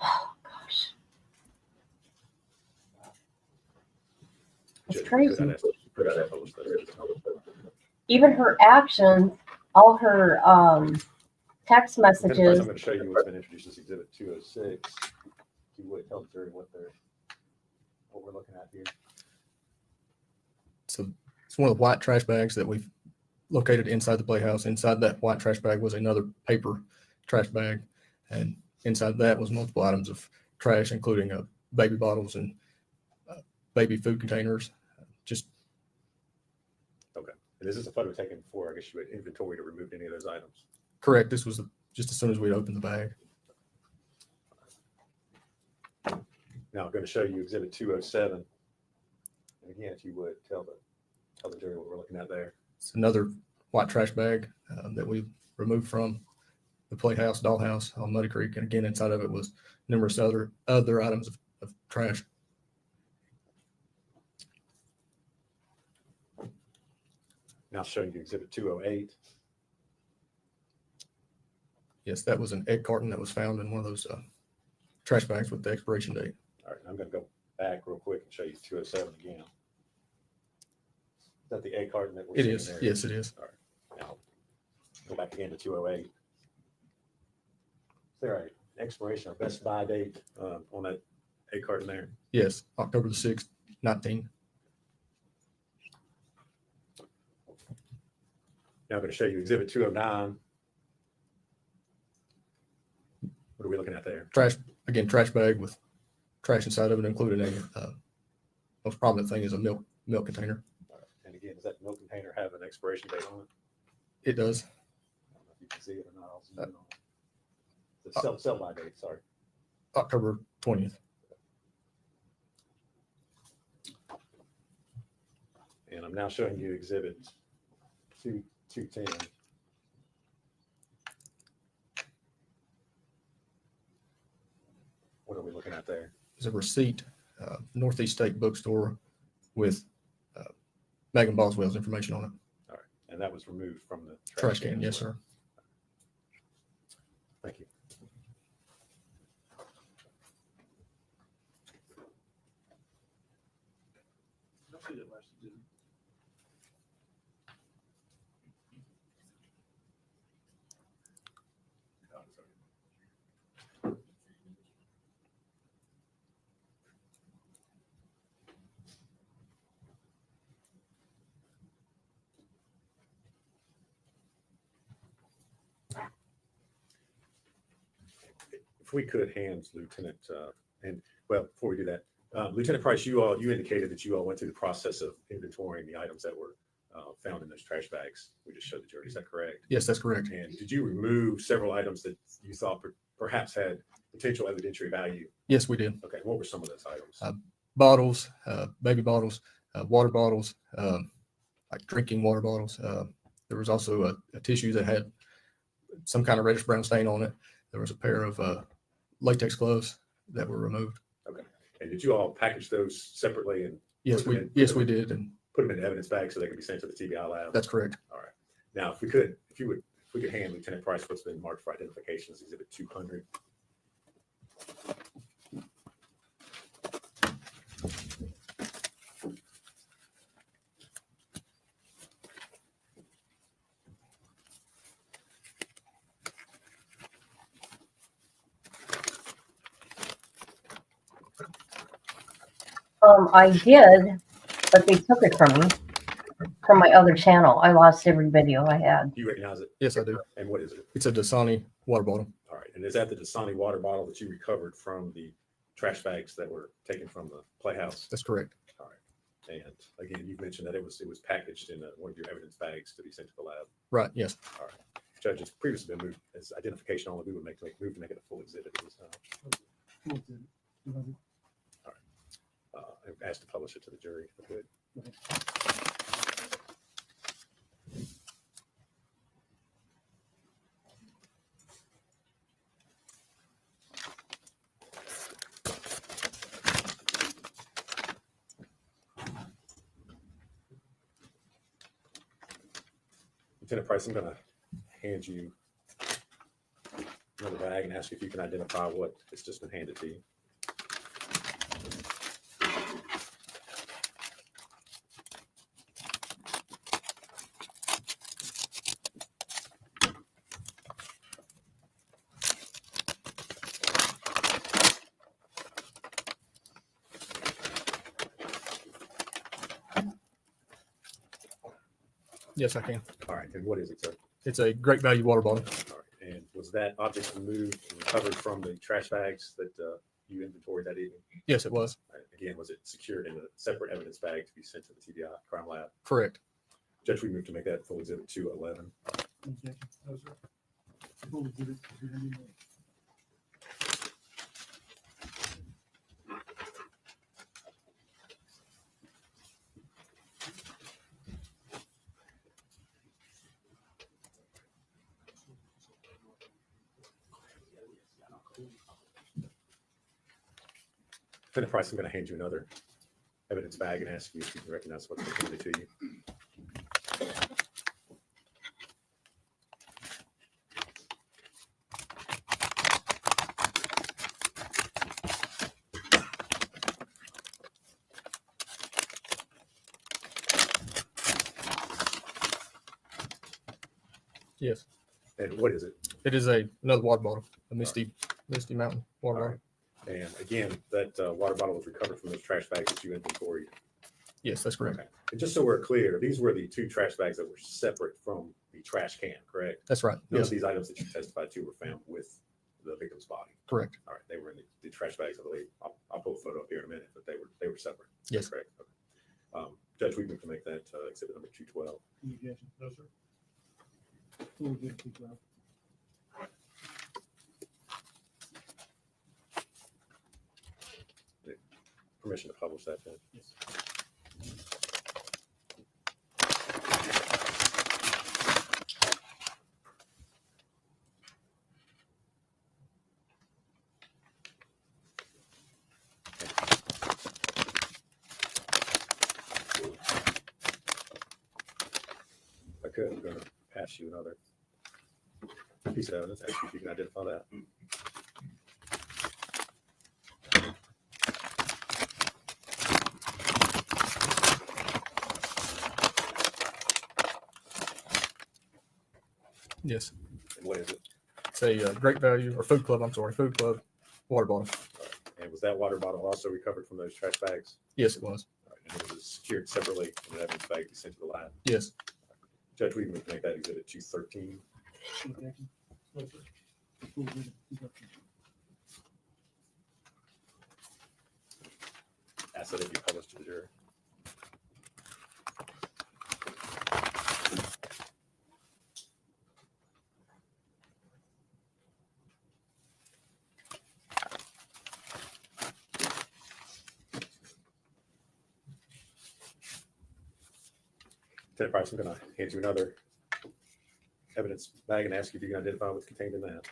oh gosh, it's Judge, crazy. could I ask you to publish those? Even her actions, all her text Lieutenant Price, messages. I'm going to show you what's been introduced as exhibit 206. If you would tell the jury what we're looking at here. So it's one of the white trash bags that we've located inside the playhouse. Inside that white trash bag was another paper trash bag. And inside that was multiple items of trash, including baby bottles and baby food containers. Just Okay. And this is a photo taken before, I guess you had inventory to remove any of those items. correct. This was just as soon as we opened the bag. Now I'm going to show you exhibit 207. And again, if you would tell the jury what we're looking at there. It's another white trash bag that we removed from the playhouse, dollhouse on Muddy Creek. And again, inside of it was numerous other items of trash. Now showing you exhibit 208. Yes, that was an egg carton that was found in one of those trash bags with the expiration date. All right, I'm going to go back real quick and show you 207 again. Is that the egg carton that we're It seeing is. there? Yes, it is. All right. Now go back again to 208. Is there an expiration or best buy date on that egg carton there? Yes, October the 6th, 19. Now I'm going to show you exhibit 209. What are we looking at there? Trash, again, trash bag with trash inside of it, including a most prominent thing is a milk container. All right. And again, does that milk container have an expiration date on it? It does. I don't know if you can see it or not. I'll zoom in on it. The sell by date, sorry. October 20th. And I'm now showing you exhibit 210. What are we looking at there? Is a receipt, Northeast State Bookstore with Megan Boswell's information on it. All right. And that was removed from the Trash can, yes, sir. Thank you. I'll see that last exhibit. if we could hand Lieutenant, and well, before we do that, Lieutenant Price, you indicated that you all went through the process of inventorying the items that were found in those trash bags we just showed the jury. Is that correct? Yes, that's correct. And did you remove several items that you thought perhaps had potential evidentiary value? Yes, we did. Okay, what were some of those items? Bottles, baby bottles, water bottles, like drinking water bottles. There was also a tissue that had some kind of reddish brown stain on it. There was a pair of latex gloves that were removed. Okay, and did you all package those separately and Yes, we did, and put them in evidence bags so they could be sent to the TBI lab? that's correct. All right. Now, if we could hand Lieutenant Price what's been marked for identification as Exhibit 200. I did, but they took it from me, from my other channel. I lost every video I had. Do you recognize it? Yes, I do. And what is it? It's a Dasani water bottle. All right. And is that the Dasani water bottle that you recovered from the trash bags that were taken from the playhouse? That's correct. All right. And again, you've mentioned that it was packaged in one of your evidence bags to be sent to the lab. Right. Yes. All right. Judge, it's previously been moved as identification only. We would move to make it a full exhibit at this time. Full exhibit, 200. I've asked to publish it to the jury. If we could. Lieutenant Price, I'm going to hand you another bag and ask you if you can identify what has just been handed to you. Yes, I can. All right. And what is it, sir? It's a great value water bottle. All right. And was that object removed and recovered from the trash bags that you inventoried that evening? Yes, it was. Again, was it secured in a separate evidence bag to be sent to the TBI crime lab? Correct. Judge, we move to make that full exhibit 211. Objection. No, sir. Full exhibit, 200. Lieutenant Price, I'm going to hand you another evidence bag and ask you if you can recognize what's been handed to you. Yes. And what is it? It is another water bottle, a Misty Mountain water All bottle. right. And again, that water bottle was recovered from those trash bags that you inventoried. Yes, that's correct. Okay. And just so we're clear, these were the two trash bags that were separate from the trash can, correct? That's right. None Yes, of these items that you testified to were found with the victim's body. correct. All right, they were in the trash bags, I believe. I'll pull a photo up here in a minute, but they were separate. Yes. Correct. Okay. Judge, we move to make that exhibit number 212. Any objection? No, sir. Full exhibit, 212. Permission to publish that, Judge? Yes. If I could, I'm going to pass you another piece of evidence. Ask you if you can identify that. Yes. And what is it? It's a great value, or food club, I'm sorry, food club water bottle. And was that water bottle also recovered from those trash bags? Yes, it was. All right, and it was secured separately in an evidence bag to be sent to the lab. Yes. Judge, we move to make that exhibit 213. Objection? No, sir. Full exhibit, 213. so that you publish to the jury. Lieutenant Price, I'm going to hand you another evidence bag and ask you if you can identify what's contained in that.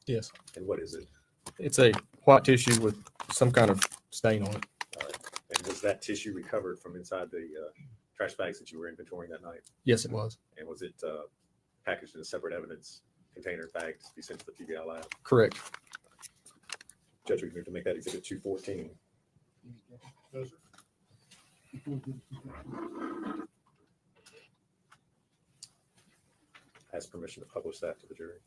Yes. And what is it? It's a white tissue with some kind of stain on it. All right. And was that tissue recovered from inside the trash bags that you were inventorying that night? Yes, it was. And was it packaged in a separate evidence container bag to be sent to the PBI lab? Correct. Judge, we move to make that exhibit 214. Yes, sir. Ask permission to publish that to the jury.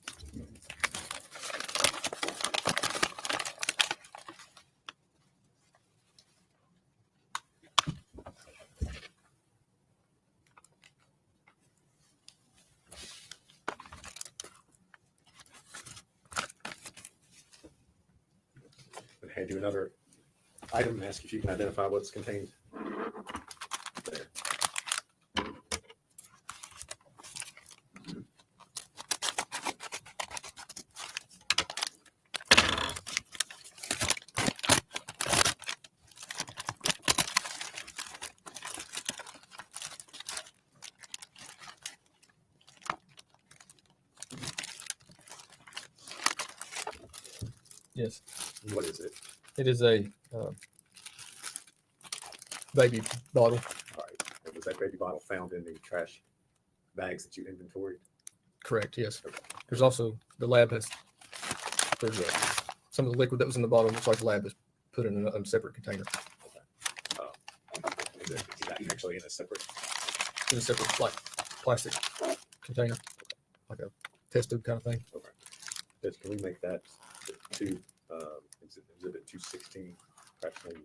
And hand you another item and ask if you can identify what's contained there. Yes. What is it? It is a baby bottle. All right. And was that baby bottle found in the trash bags that you inventoried? Correct. Yes. There's also the lab has there's some of the liquid that was in the bottle. Looks like the lab has put in a separate container. Is that actually in a separate? In a separate like plastic container, like a test tube kind of thing. Okay. Judge, can we make that to exhibit 216? Perhaps maybe,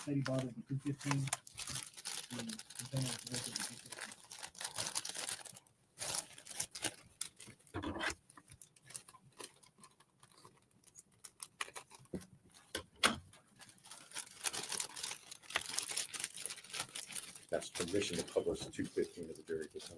Baby bottle would be 215. The container is listed at 215. that's permission to publish 215 of the jury this time.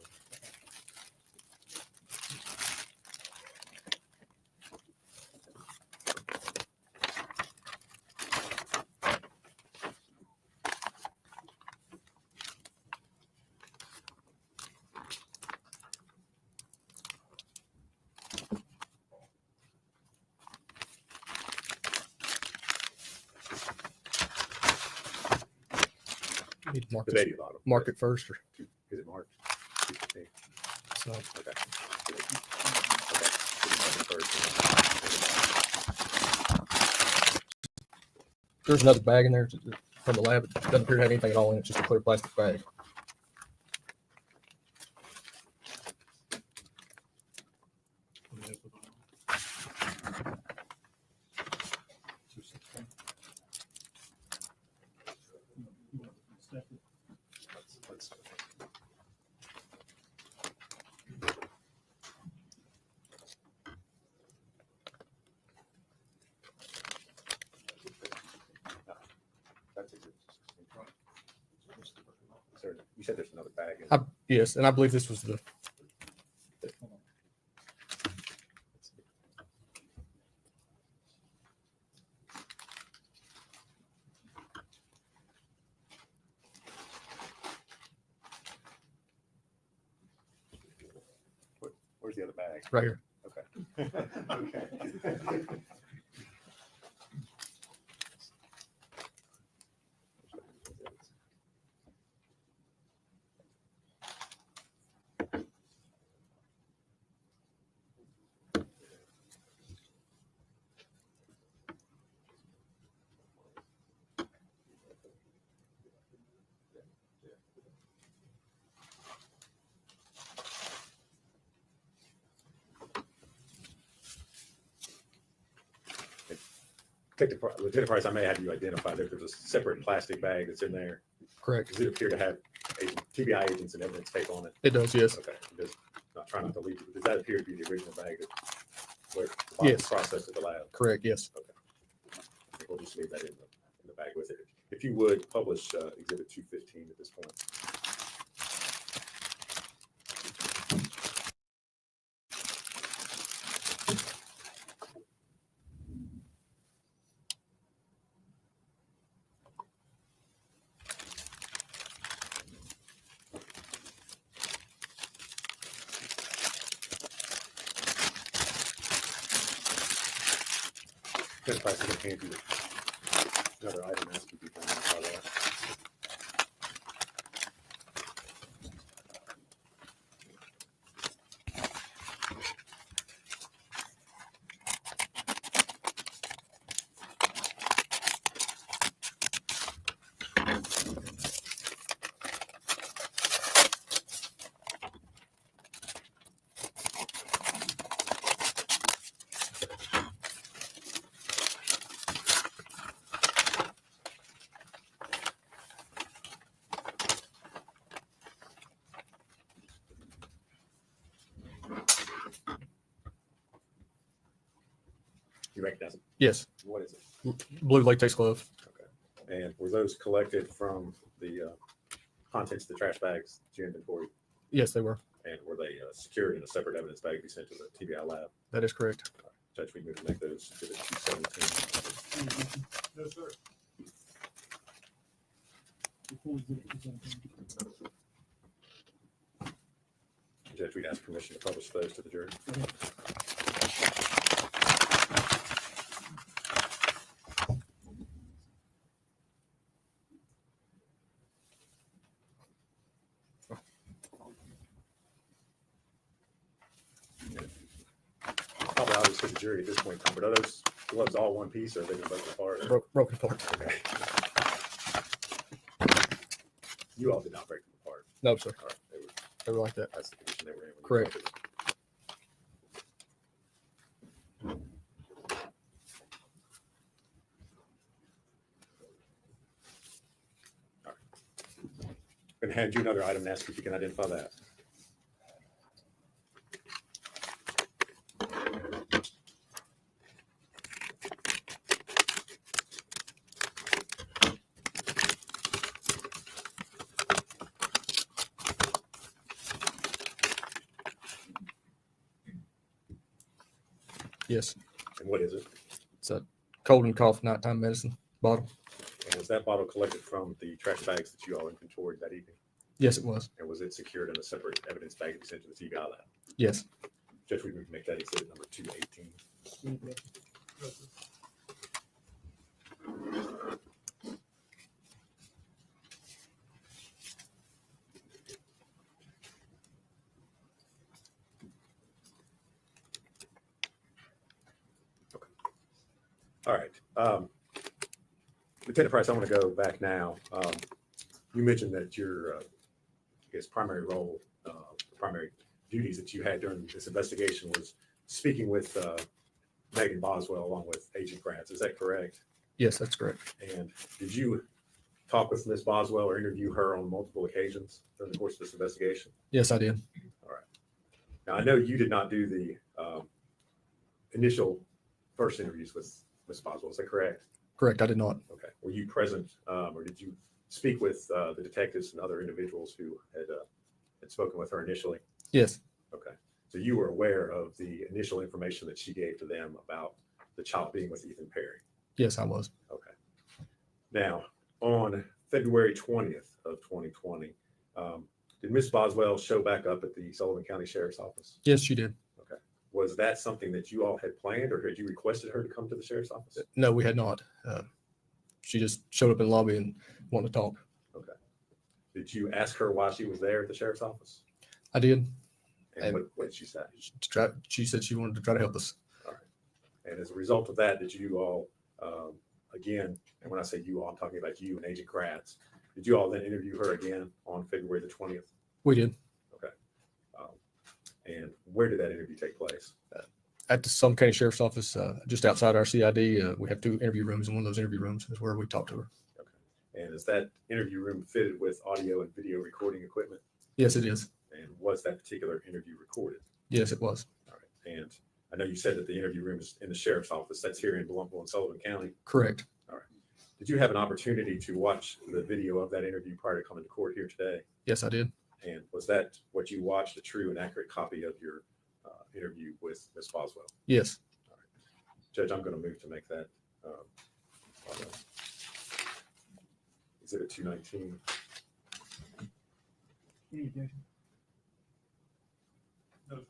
You need to mark, The this, baby bottle. mark it first. Or, Is it marked? 215. so Okay. Okay. First. there's another bag in there from the lab. It doesn't appear to have anything at all in it. Just a clear plastic bag. Let's- That's a good. Sir, you said there's another bag. Yes, and I believe this was the. Where's the other bag? Right here. Okay. Okay. Lieutenant Price, I may have you identify that there's a separate plastic bag that's in there. Correct. Does it appear to have TBI agents and evidence tape on it? It does, yes. Okay, not trying not to leave it, but does that appear to be the original bag that where the Yes. process at the lab? Correct, yes. We'll just leave that in the bag with it. If you would publish exhibit 215 at this point. Lieutenant Price, I'm going to hand you another item, ask if you can identify that. You recognize it? Yes. What is it? Blue latex glove. Okay. And were those collected from the contents of the trash bags that you inventoried? Yes, they were. And were they secured in a separate evidence bag to be sent to the TBI lab? That is correct. Judge, we move to make those to the 217. No, sir. Before exhibit 217. Judge, we'd ask permission to publish those to the jury. Probably obvious to the jury at this point in time, but are those gloves all one piece or are they both apart? Broken apart. Okay. You all did not break them apart. No, sir. All right. They were like that. That's the condition they were in. when you Correct. collected them. All right. Going to hand you another item and ask if you can identify that. Yes. And what is it? It's a cold and cough nighttime medicine bottle. And was that bottle collected from the trash bags that you all inventoried that evening? Yes, it was. And was it secured in a separate evidence bag to be sent to the TBI lab? Yes. Judge, we would make that exhibit number 218. Okay. All right. Lieutenant Price, I want to go back now. You mentioned that your, I guess, primary role, primary duties that you had during this investigation was speaking with Megan Boswell along with Agent Grants. Is that correct? Yes, that's correct. And did you talk with Ms. Boswell or interview her on multiple occasions during the course of this investigation? Yes, I did. All right. Now, I know you did not do the initial first interviews with Ms. Boswell. Is that correct? Correct. I did not. Okay. Were you present or did you speak with the detectives and other individuals who had spoken with her initially? Yes. Okay. So you were aware of the initial information that she gave to them about the child being with Ethan Perry? Yes, I was. Okay. Now, on February 20th of 2020, did Ms. Boswell show back up at the Sullivan County Sheriff's Office? Yes, she did. Okay. Was that something that you all had planned or had you requested her to come to the Sheriff's Office? No, we had not. She just showed up in the lobby and wanted to talk. Okay. Did you ask her why she was there at the Sheriff's Office? I did. And what did she say? She said she wanted to try to help us. All right. And as a result of that, did you all, again, and when I say you all, I'm talking about you and Agent Kratz, did you all then interview her again on February the 20th? We did. Okay. And where did that interview take place? at the Sullivan County Sheriff's Office, just outside our CID. We have 2 interview rooms, and one of those interview rooms is where we talk to her. And is that interview room fitted with audio and video recording equipment? Yes, it is. And was that particular interview recorded? Yes, it was. All right. And I know you said that the interview room is in the sheriff's office. That's here in Bluntville and Sullivan County. Correct. Did you have an opportunity to watch the video of that interview prior to coming to court here today? Yes, I did. And was that what you watched, a true and accurate copy of your interview with Ms. Boswell? Yes. Judge, I'm going to move to make that Exhibit 219. Any objection? No.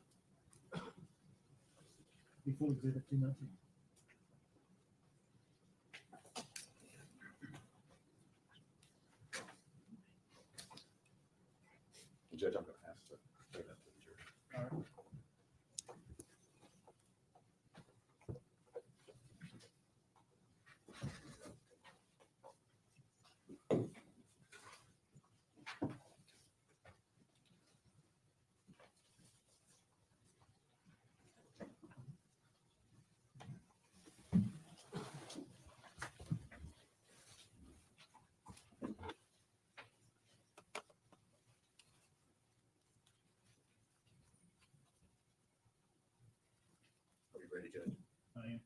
Before exhibit 219. Judge, I'm going to ask to bring that to the jury. All right. Are you ready, Judge? I am.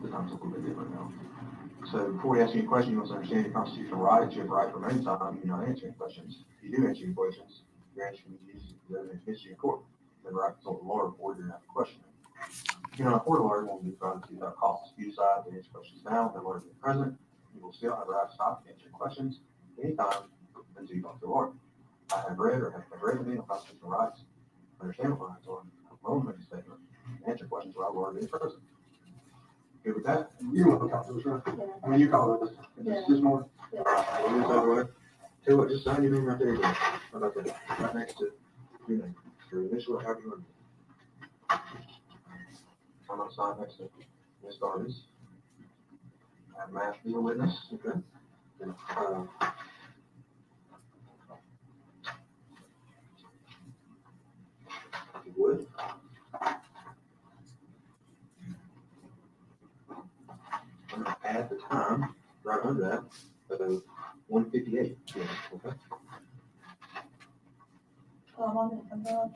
The time's a little bit different now. So before we ask you any questions, you must understand your constitutional rights. You have a right to remain silent. You're not answering questions. If you do answer any questions, you're answering the evidence against you in court. You have a right to consult the lawyer before you're going to have a question. If you're not a court lawyer, won't be provided to you without cost. If you decide to answer questions now, the lawyer will be present. You will still have a right to stop and answer questions anytime until you talk to the lawyer. I have read or have read the legal constitutional rights. Understand what rights are. Alone make a statement. Answer questions without lawyer being present. Good with that? You want to talk to us, right? Yeah. I mean, you call it this morning. Yeah. Well, this other way. Tell you what, just sign your name right there. How about that? Right next to your name. Your initial, however you want. I'm gonna sign next to Ms. Darby's. I have Matt be a witness. Okay. And, if you would. I'm gonna add the time right under that, 1:58. Yeah, okay. I'm gonna come down.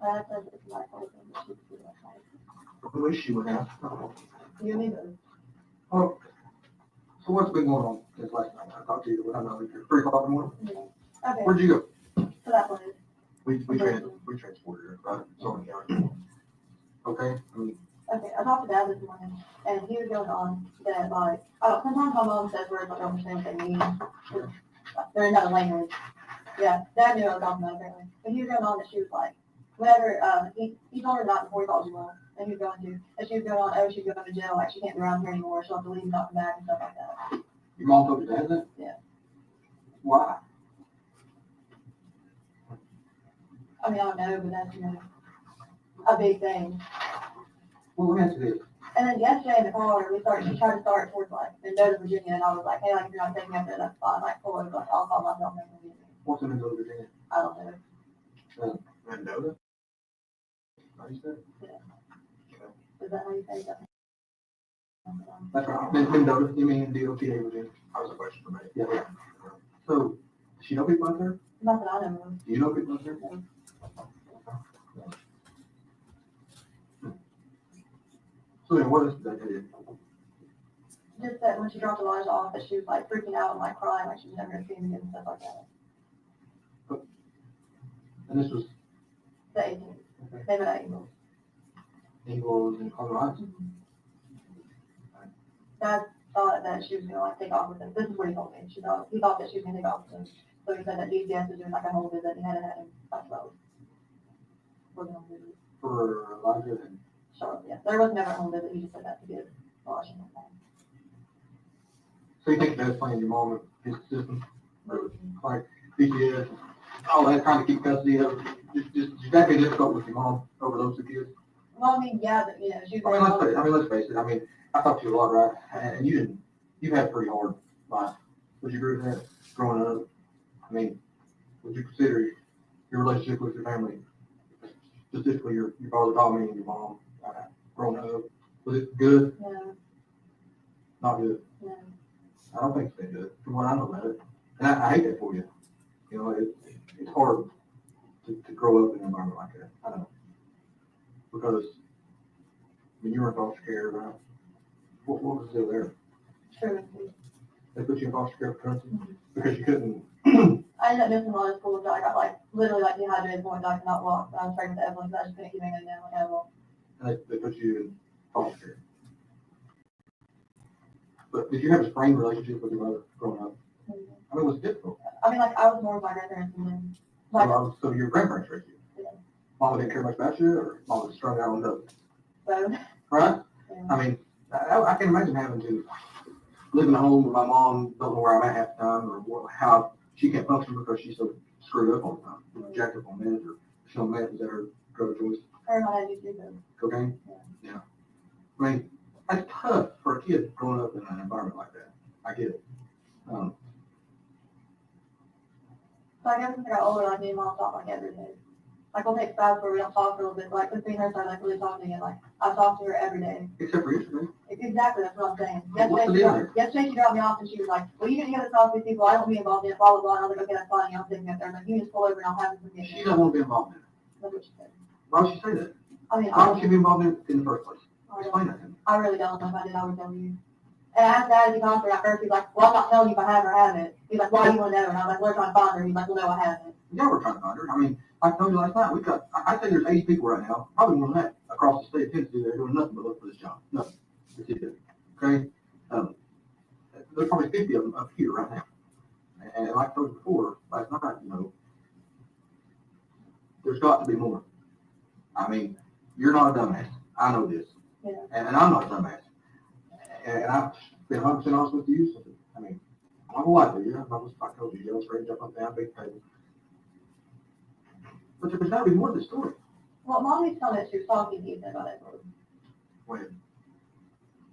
That does it like open, but she could do that. I wish you would have. You need to. Oh, so what's been going on since last night? I talked to you when I'm out here, 3 o'clock in the morning. Yeah. Okay, Where'd you go? so that one is, We transported her, right? Sullivan County. Okay, I mean, okay, I talked to Dad this morning, and he was going on that like, sometimes my mom says words I don't understand what they mean. They're in another language. Yeah, Dad knew I was talking about apparently. But he was going on that she was like, whenever, he told her not before he called you mom, and he was going to, and she was going on, oh, she's going to jail, like she can't be around here anymore, she'll have to leave and not come back and stuff like that. your mom told your dad that? Yeah. Why? I mean, I don't know, but that's, a big thing. Well, let me ask you this. And then yesterday in the car, she tried to start towards like Mendota, Virginia, and I was like, hey, like, if you're not taking me up there, that's fine, like, pull over, like, I'll call myself in Virginia. What's in Mendota, Virginia? I don't know. Mendota? How do you say it? Is that how you say that? That's right. Mendota, you mean DOTA, Virginia? That was a question for me. Yeah, yeah. So, does she know people out there? Not that I know of. Do you know people out there? No. So then what is that they did? Just that when she dropped Elijah off, that she was like freaking out and like crying, like she was never gonna see him again and stuff like that. And this was, The 18th. okay, They met at Eagles. Eagles in Colorado. Dad thought that she was gonna like take off with him. This is what he told me. He thought that she was gonna take off with him. So he said that DCS was doing like a home visit and he had him by 12. Was a home visit. For Elijah and, Charlotte, yeah. There was never a home visit. He just said that to give Washington time. so you think that's playing your mom in his system? Or like DCS, all that, trying to keep custody of, just exactly difficult with your mom over those 2 kids? Well, I mean, yeah, but, she I mean, was. let's face it. I mean, I talked to you a lot, right? And you've had a pretty hard life. Would you agree with that, growing up? I mean, would you consider your relationship with your family specifically your father taught me and your mom, growing up, was it good? No, Not good? no. I don't think it's been good, from what I know about it. And I hate that for you. You know, it's hard to grow up in an environment like that. I know. Because when you were in foster care, right? What was the deal there? True. They put you in foster care for because you couldn't. I ended up missing a lot of school, so I got like literally like dehydrated point, I could not walk. I was pregnant with Evelyn, so I just couldn't keep anything down like Evelyn. And they put you in foster care. But did you have a strained relationship with your mother growing up? I mean, was it difficult? I mean, like I was more of my grandparents than them. Like, So your grandparents raised you? Yeah. Mama didn't care much about you, or mama was strung out on drugs? so, Right? yeah. I mean, I can imagine having to live in a home with my mom, don't know where I'm at half the time, or how she can't function because she's so screwed up all the time. You know, jacked up on meds, or she's on meds, is that her drug choice? Her and my dad used to do that. Cocaine? Yeah. I mean, that's tough for a kid growing up in an environment like that. I get it. So I guess as I got older, like me and mom talk like every day. Like we'll take spouts where we don't talk for a little bit. Like between her side, like really talking again. Like I talk to her every day. Except for yesterday. Exactly, that's what I'm saying. What's the deal there? Yesterday she dropped me off and she was like, well, you gotta talk to these people. I don't be involved in it, blah, blah, blah. And I was like, okay, that's fine. I'm sitting up there. I'm like, you just pull over and I'll have them forget She me. doesn't want to be involved in it. That's what she said. Why would she say that? I mean, Why would she be involved in it in the first place? I Explain that to me. really don't know if I did, I would tell you. And I asked Dad if he talked to her at first. He's like, well, I'm not telling you if I have or haven't. He's like, why do you want to know? And I was like, we're trying to find her. He's like, well, no, I haven't. Yeah, we're trying to find her. I mean, I told you last night, we've got, I think there's 80 people right now, probably more than that, across the state of Tennessee that are doing nothing but look for this job. Nothing. That's it. Okay? There's probably 50 of them up here right now. And like I told you before, last night, you know, there's got to be more. I mean, you're not a dumbass. I know this. Yeah. And I'm not a dumbass. And I've been 100% honest with you. So, I mean, I'm not gonna lie to you. I told you, yell straight, jump up, down, big table. But there's got to be more to the story. Well, Mom used to tell me that she was talking to Ethan about it. When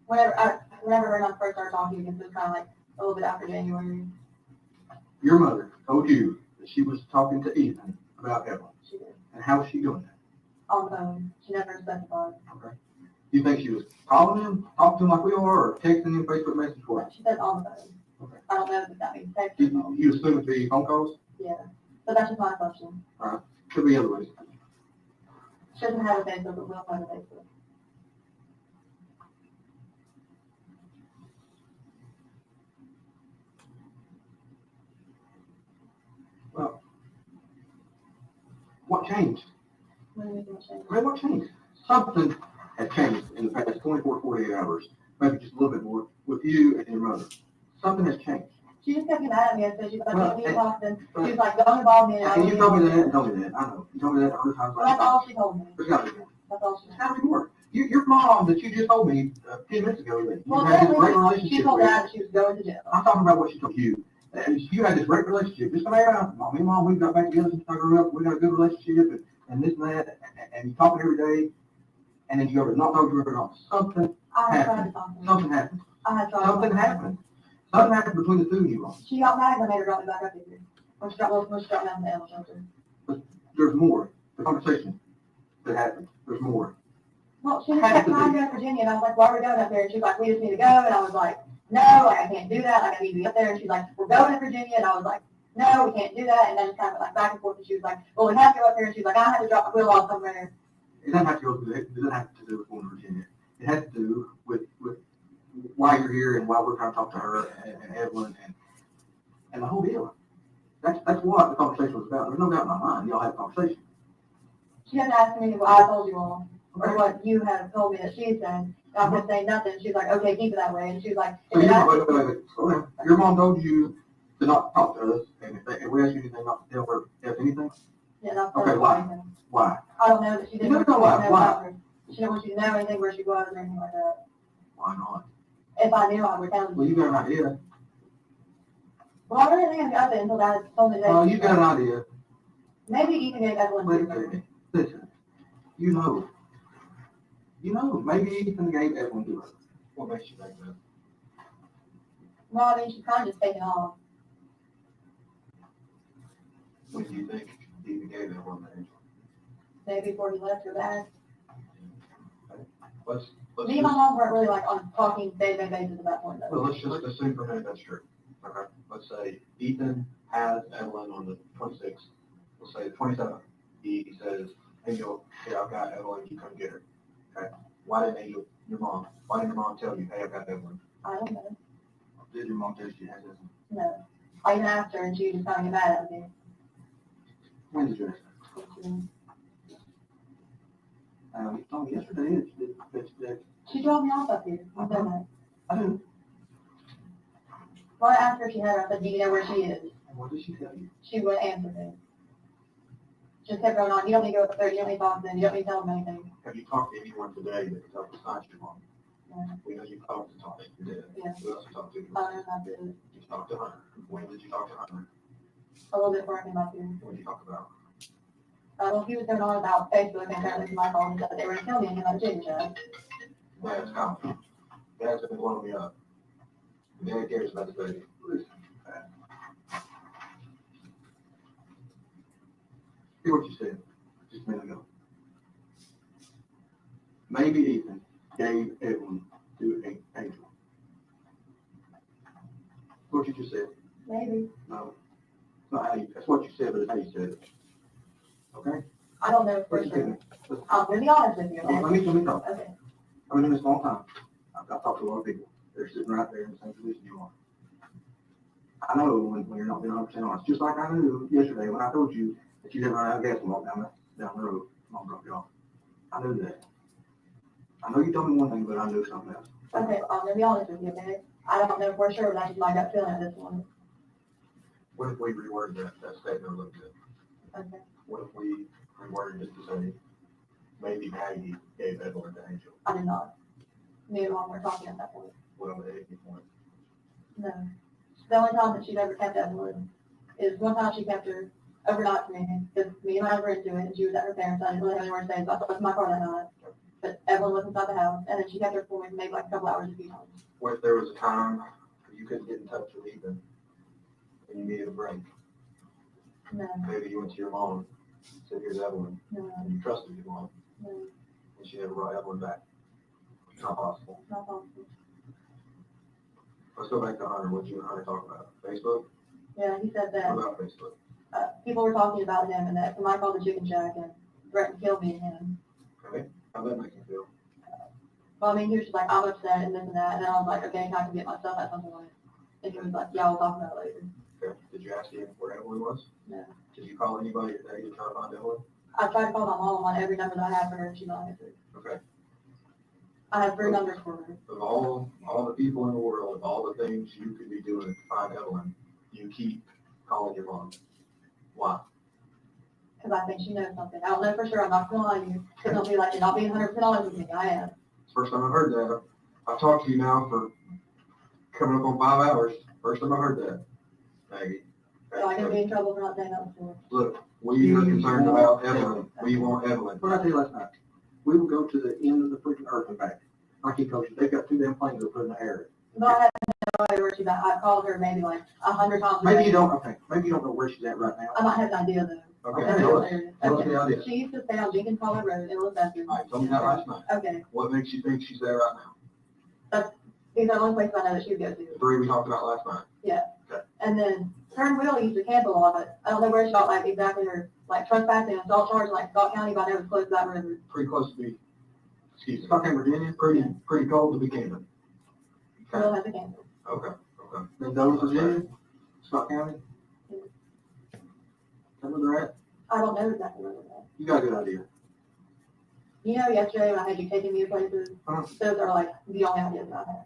Whenever her and I first started talking, because it was kind of like a little bit after January. your mother told you that she was talking to Ethan about Evelyn. She did. And how was she doing that? On the phone. She never specified. Okay. Do you think she was calling him, talking to him like we are, or texting him Facebook message for She said on the phone. Okay. I don't know if that means text or phone. You assume it to be phone calls? Yeah. But that's just my assumption. Could be other ways. She doesn't have a Facebook, but we'll have a Facebook. Well, what changed? What do you think she I mean, what changed? Something had changed in the past 24, 48 hours, maybe just a little bit more, with you and your mother. Something has changed. She just kept getting mad at me and said she was like, Well, me talking. She was like, don't involve me in it. And you told me that and told me that. I know. You told me that 100 times. Well, that's all she told me. There's got to be more. That's all she There's told got me. to be more. Your mom that you just told me 10 minutes ago that you Well, had this great apparently, she relationship told with. Dad that she was going to jail. I'm talking about what she told you. You had this great relationship. Just come around. Me and Mom, we got back together since I grew up. We got a good relationship and this and that. And you talking every day. And then you go to not talk to her at all. Something I had tried to happened. talk to her. Something happened. I had tried. Something happened. Something happened between the two of you all. She got mad and I made her drop me back up here. When she dropped me down in the animal shelter. There's more. The conversation that happened. There's more. Well, she just kept trying to go to Virginia, and I was like, why are we going up there? And she's like, we just need to go. And I was like, no, like, I can't do that. Like, I need to be up there. And she's like, we're going to Virginia. And I was like, no, we can't do that. And then it's kind of like back and forth. And she was like, well, we have to go up there. And she's like, I have to drop my wheel off somewhere. It doesn't have to go through. It doesn't have to do with going to Virginia. It has to do with why you're here and why we're trying to talk to her and Evelyn and the whole deal. That's what the conversation was about. There's no doubt in my mind. Y'all had a conversation. She had to ask me what I told you all, or what you have told me that she said. And I was saying nothing. She's like, okay, keep it that way. And she was like, So wait. Slow down. Your mom told you to not talk to us, and if we ask you anything, not to tell her if anything. yeah, that's Okay, why? Why? I don't know that she didn't You don't know why. about her. She didn't want you to know anything where she was or anything like that. Why not? If I knew, I would tell Well, you. you got an idea. Well, I really didn't have it until Dad told me that. Oh, you got an idea. Maybe Ethan gave Evelyn Wait a to her. minute. Listen. You know, maybe Ethan gave Evelyn to her. What makes you think that? Well, I mean, she's kind of just taking off. When do you think Ethan gave Evelyn to Angela? maybe before he left or back. Let's Me and my just, mom weren't really like on talking day-to-day basis at that point though. well, let's just assume for a minute that's true. Okay, let's say Ethan has Evelyn on the 26th. Let's say the 27th. He says, Angel, hey, I've got Evelyn, you come get her. Okay, why didn't Angel, why didn't your mom tell you, hey, I've got Evelyn? I don't know. Did your mom tell you she has Evelyn? No. I even asked her and she was kind of mad at me. When did you ask her? You told me yesterday that She dropped me off up here. I said that. I do. Well, I asked her if she had her. I said, do you know where she is? And what did she tell you? She wouldn't answer me. Just kept going on. You don't need to go up there. You don't need to talk to them. You don't need to tell them anything. Have you talked to anyone today that could help besides your mom? Yeah. We know you called to talk. You did. Yeah. Who else you talked to? I don't know if I did. You talked to Hunter. When did you talk to Hunter? A little bit before I came up here. What did you talk about? Well, he was going on about Facebook and apparently to my phone and said that they were going to kill me and him at a chicken shack. Dad's coming. Dad's been blowing me up. Dad cares about the baby. Listen, Dad. Hear what you said just a minute ago. Maybe Ethan gave Evelyn to Angel. What you just said. Maybe. No. It's not how you, that's what you said, but it's how you said it. Okay? I don't know for What you sure. said. Listen, I'm going to be honest with you. Let me talk. Okay. I've been in this a long time. I've talked to a lot of people. They're sitting right there in the same position you are. I know when you're not being 100% honest. Just like I knew yesterday when I told you that you didn't run out of gas and walk down the road. Mom dropped you off. I knew that. I know you told me one thing, but I knew something else. Okay, I'm going to be honest with you, okay? I don't know for sure, but that's just my gut feeling at this one. What if we reworded that statement a little bit? Okay. What if we reworded it to say, maybe Maggie gave Evelyn to Angel? I did not. Me and mom were talking at that point. Well, at any point. No. The only time that she's ever kept Evelyn is one time she kept her overnight for me, because me and I were into it, and she was at her parents' house. I didn't really have anywhere to stay, so I left my car that night. But Evelyn was inside the house, and then she kept her for me for maybe like a couple hours a few times. What if there was a time you couldn't get in touch with Ethan and you needed a break? No, Maybe you went to your mom, said, here's Evelyn, no, and you trusted your mom, no, and she never brought Evelyn back. It's not possible. not possible. Let's go back to Hunter. What you and Hunter talk about? Facebook? Yeah, he said What that about Facebook? people were talking about him and that somebody called the chicken shack and threatened to kill me and him. Okay, how'd that make you feel? Well, I mean, he was just like, I'm upset and this and that. And then I was like, okay, I can get my stuff at some point. And he was like, yeah, we'll talk about it later. Okay, did you ask him where Evelyn was? No. Did you call anybody today to try to find Evelyn? I tried to call my mom on every number that I have for her and she's not answered. Okay, I have 3 numbers for her. of all the people in the world, of all the things you could be doing to find Evelyn, you keep calling your mom. Why? Because I think she knows something. I don't know for sure. I'm not going to lie to you. Because don't be like, you're not being 100% honest with me. I am. It's the first time I've heard that. I've talked to you now for coming up on 5 hours. First time I heard that, Maggie. So I can be in trouble for not saying that before. Look, we are concerned about Evelyn. We want Evelyn. What did I tell you last night? We will go to the end of the freaking earth and back. Like he told you, they've got 2 damn planes that put in the air. But I have no idea where she's at. I called her maybe like 100 times. a Maybe day. you don't, okay, maybe you don't know where she's at right now. I might have an idea though. Okay, Okay, tell us the okay. idea. She used to stay on Jenkins Hollow Road in Leicester. All right, tell me that last night. Okay, What makes you think she's there right now? these are the only places I know that she would go to. The 3 we talked about last night. And then her and Will used to camp a lot. I don't know where she got like exactly her like trespassing and assault charge like Scott County, but I know it's close to that river. Pretty close to be, excuse me, Stockton, Virginia, pretty cold to be camping. Will Okay, has a camp. okay. Mendoza, Virginia, Scott County? Yeah. Tell me where they're at. I don't know exactly where they're at. You got a good idea. You know, yesterday when I had you taking me to places, Uh-huh. those are like the only ideas that I have.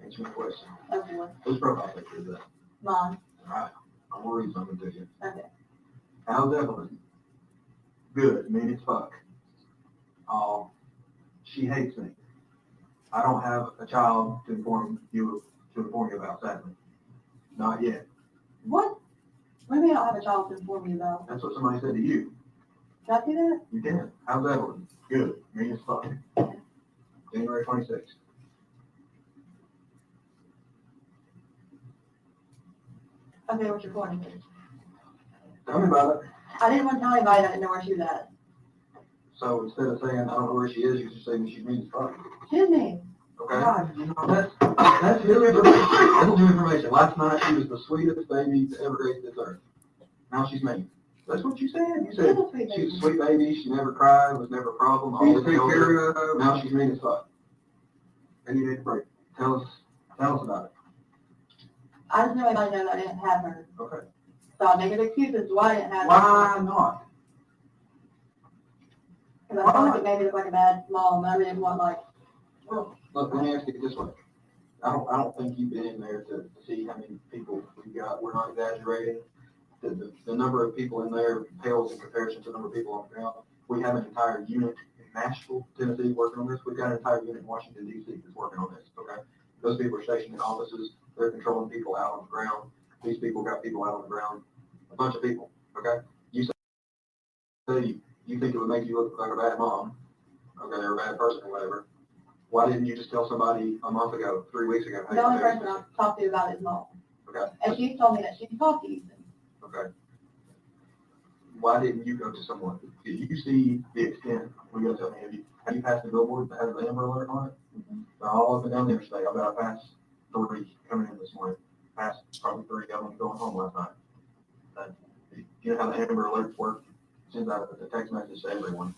Answer my question. Okay, well, Whose profile picture is that? mine. All right, I'm gonna read something to you. Okay. How's Evelyn? Good, mean as fuck. She hates me. I don't have a child to inform you about, sadly. Not yet. What? What do you mean I don't have a child to inform you about? That's what somebody said to you. Did I see that? You can. How's Evelyn? Good, mean as fuck. January 26th. Okay, what's your point? Tell me about it. I didn't want to tell anybody that I didn't know where she was at. So instead of saying, I don't know where she is, you just saying she's mean as fuck. She is mean. Okay? God. You know, that's new information. That's new information. Last night, she was the sweetest baby to ever grace this earth. Now she's mean. That's what you said. You She's said a sweet she's a baby. sweet baby. She never cried. Was never a problem. Always held her. Now she's mean as fuck. And you need a break. Tell us about it. I just knew anybody know that I didn't have her. Okay. So I'm making excuses why I didn't have her. Why not? Because I felt like it made me look like a bad mom. I didn't want like, Well, look, let me ask you this way. I don't think you've been in there to see how many people we got. We're not exaggerating. The number of people in there pales in comparison to the number of people on the ground. We have an entire unit in Nashville, Tennessee working on this. We've got an entire unit in Washington, D.C. that's working on this, okay? Those people are stationed in offices. They're controlling people out on the ground. These people got people out on the ground. A bunch of people, okay? You say you think it would make you look like a bad mom, okay, or a bad person or whatever. Why didn't you just tell somebody a month ago, 3 weeks ago? hey, the only hey, person I've talked to about it is mom. Okay, And she told me that she can talk to you. okay. Why didn't you go to someone? Did you see the extent? We got to tell me, have you passed the billboard that has an Amber Alert on it? They're all up and down the interstate. I bet I passed 3 coming in this morning. Passed probably 3 going home last night. You know how the Amber Alerts work? Sends out a text message to everyone.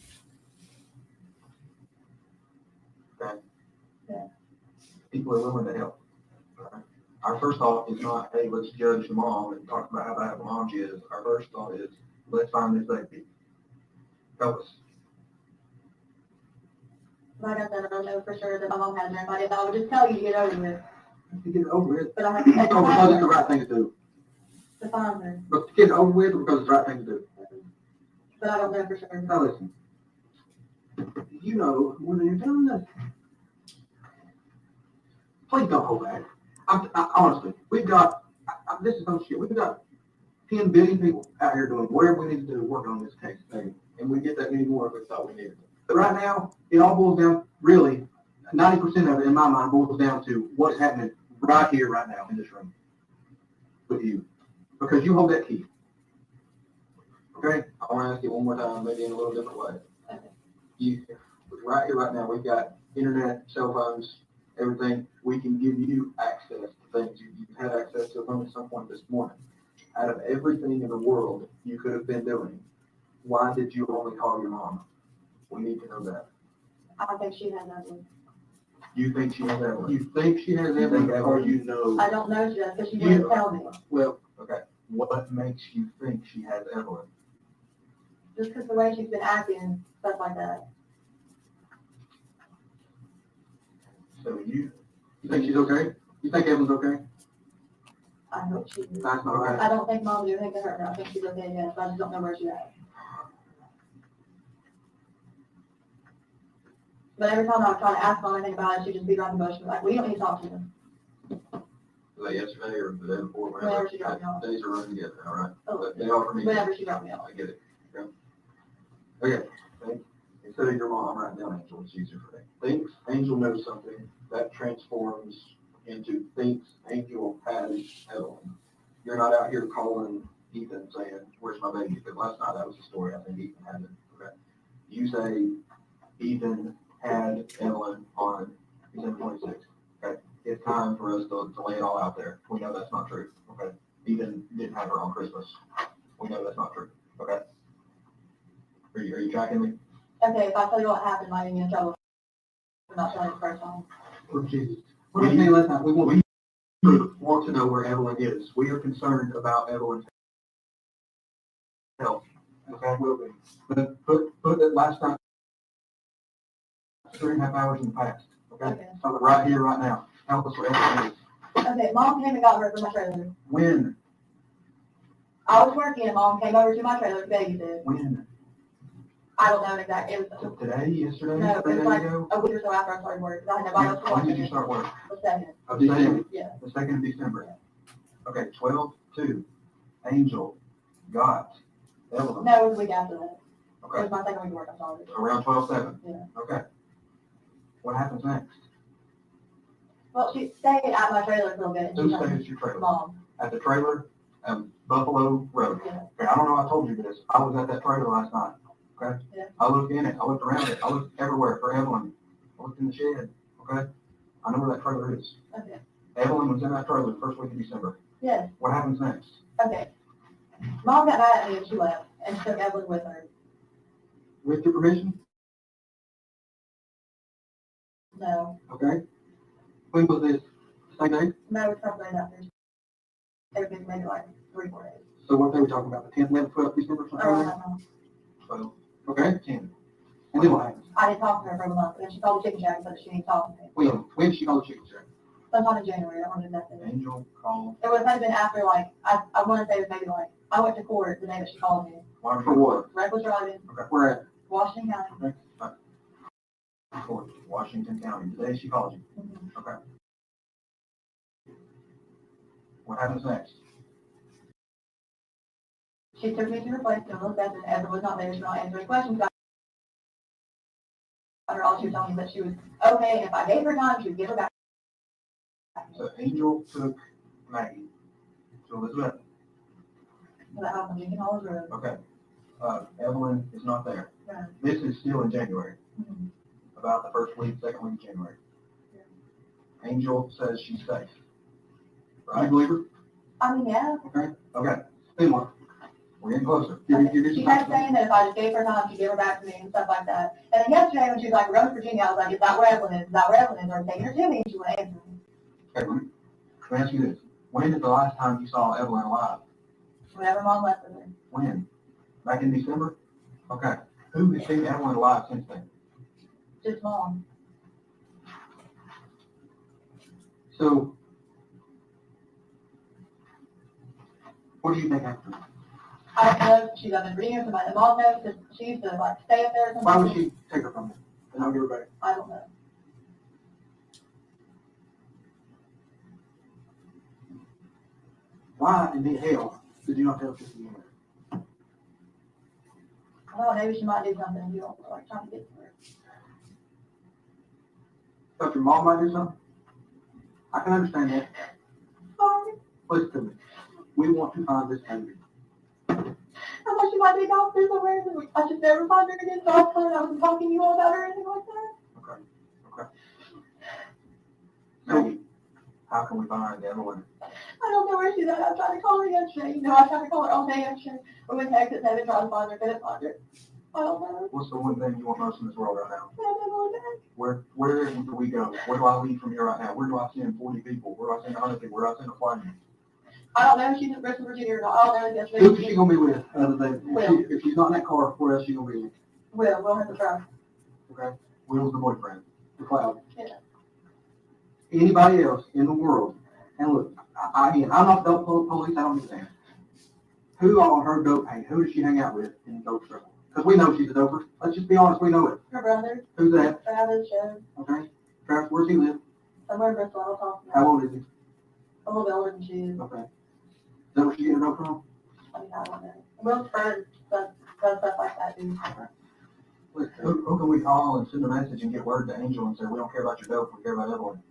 Okay? Yeah. People are willing to help. Okay? Our first thought is not, hey, let's judge the mom and talk about how bad of a mom she is. Our first thought is, let's find this baby. Help us. Like I said, I don't know for sure that my mom has anybody. I would just tell you to get over with. To get it over with. But I have to take Because it's the right thing to do. to find her. But to get it over with because it's the right thing to do. But I don't know for sure. Now listen. You know, when you're telling us, please don't hold back. Honestly, we've got, this is no shit, we've got 10 billion people out here doing whatever we need to do, working on this case thing. And we get that many more if we thought we needed. But right now, it all boils down, really, 90% of it in my mind boils down to what's happening right here, right now in this room with you. Because you hold that key. Okay? I want to ask you one more time, maybe in a little different way. You, right here, right now, we've got internet, cell phones, everything. We can give you access to things. You had access to a phone at some point this morning. Out of everything in the world you could have been doing, why did you only call your mom? We need to know that. I think she has that one. You think she has Evelyn? You think she has Evelyn, or you know? I don't know just because she didn't tell me. Well, okay. What makes you think she has Evelyn? Just because the way she's been acting, stuff like that. So you think she's okay? You think Evelyn's okay? I hope she is. That's not right. I don't think mom do anything to hurt her. I think she's okay, yes, but I just don't know where she's at. But every time I would try to ask mom anything about it, she'd just be around the bush and be like, we don't need to talk to them. Was that yesterday or the day before? Whenever she dropped me off. Days are running together, all right? Oh, But they are for me. whenever she dropped me off. I get it. Okay. Instead of your mom, write down Angel. It's easier for me. Thinks Angel knows something that transforms into thinks Angel has Evelyn. You're not out here calling Ethan saying, where's my baby? Because last night that was the story. I think Ethan had it. Okay. You say Ethan had Evelyn on December 26th. Okay. It's time for us to lay it all out there. We know that's not true. Okay. Ethan didn't have her on Christmas. We know that's not true. Okay. Are you tracking me? Okay, if I tell you what happened, am I gonna get in trouble for not telling you the first time? Oh, Jesus. What did you say last time? We want to know where Evelyn is. We are concerned about Evelyn's health. Okay, will be. But put that last time, 3.5 hours in the past. Okay? Okay. So right here, right now. Help us where Evelyn is. Okay, mom came and got her from my trailer. When? I was working and mom came over to my trailer to babysit. When? I don't know exactly. It So was today, yesterday, No, 3 it days was like ago? a week or so after I started work. 'Cause I had nobody else to watch When did you it. start work? The second. Of December? Yeah. The 2nd of December. Okay, 12/2. Angel got Evelyn. No, it was a week after that. It Okay, was my second week of work. I'm sorry. around 12/7. Yeah. Okay. What happens next? Well, she stayed at my trailer for a bit. Who stays at your trailer? Mom. At the trailer, Buffalo Road. Yeah. Okay, I don't know told you this. I was at that trailer last night, okay? Yeah. I looked in it, I looked around it, I looked everywhere for Evelyn. I looked in the shed, okay? I know where that trailer is. Okay, Evelyn was in that trailer the first week of December. yes, What happens next? okay. Mom got mad at me and she left and took Evelyn with her. With your permission, No, okay? When was this? Same day? no, it's something after. Everything maybe like 3-4 days. So what they were talking about, the 10th, 11th, 12th December, I something don't like that? know. So, okay, 10. And then what happens? I didn't talk to her for a month, and then she called the chicken shack and said that she didn't talk to me. When did she call the chicken shack? Sometime in January, I don't know nothing. Angel called. It would have been after, like, I want to say it was maybe like, I went to court the day that she called me. For what? Reckless driving, Okay, where at? Washington County. Court, Washington County. The day she called you. Mhm. Okay. What happens next? She took me to her place to look at it, and Evan was not there, she was not answering questions. I her all she was telling me that she was okay, and if I gave her time, she would give her back. So Angel took Maggie to Elizabeth. So that house on Lincoln Halls Road. Okay. Evelyn is not there. Right. This is still in January, Mhm. about the first week, second week of January. Angel says she's safe. Right, you believe her? I mean, yeah. Okay. Then what? We're getting closer. Give me She some kept time. saying that if I just gave her time, she'd give her back to me and stuff like that. And then yesterday when she was like, we're going to Virginia, I was like, is that where Evelyn is? Is that where Evelyn is? Or I'm taking her to me, and she wouldn't answer me. Okay, let me ask you this. When is the last time you saw Evelyn alive? Whenever Mom left with her. When? Back in December? Okay. Who has seen Evelyn alive since then? Just Mom. So, what do you think happened? I don't know if she's up in Virginia or somebody that Mom knows, because she used to like stay up there or something. Why would she take her from you and not give her back? I don't know. Why in the hell did you not tell us this again? I thought maybe she might do something, you don't like trying to get to her. Thought your mom might do something? I can understand that. Sorry. Listen to me. We want to find this baby. I thought she might be gone through somewhere, and I should never find her again, so I wasn't talking to you all about her or anything like that. Okay. Maggie, how can we find Evelyn? I don't know where she's at. I tried to call her yesterday. I tried to call her all day yesterday. We went to exit 7 trying to find her, couldn't find her. I don't know. What's the one thing you want most in this world right now? I don't know that. Where do we go? Where do I leave from here right now? Where do I send 40 people? Where do I send 100 people? Where do I send a flight? I don't know if she's in Bristol, Virginia or not. I don't know if Who's yesterday. she gonna be with other than, Will. if she's not in that car, where else she gonna be with? We'll have to try. Okay? Will's the boyfriend, the cloud. Yeah. Anybody else in the world, and look, again, I'm not the dope police, I don't understand. Who on her dope hang? Who does she hang out with in the dope circle? Because we know she's a doper. Let's just be honest, we know it. Her brother, Who's that? Travis, Joe, Okay? Travis, where's he live? somewhere in Bristol. I don't talk to How her. old is he? A little bit older than she is. Okay. Is that where she getting her dope from? I mean, I don't know. Will's friend does stuff like that, dude. Who can we call and send a message and get word to Angel and say, we don't care about your dope, we care about Evelyn?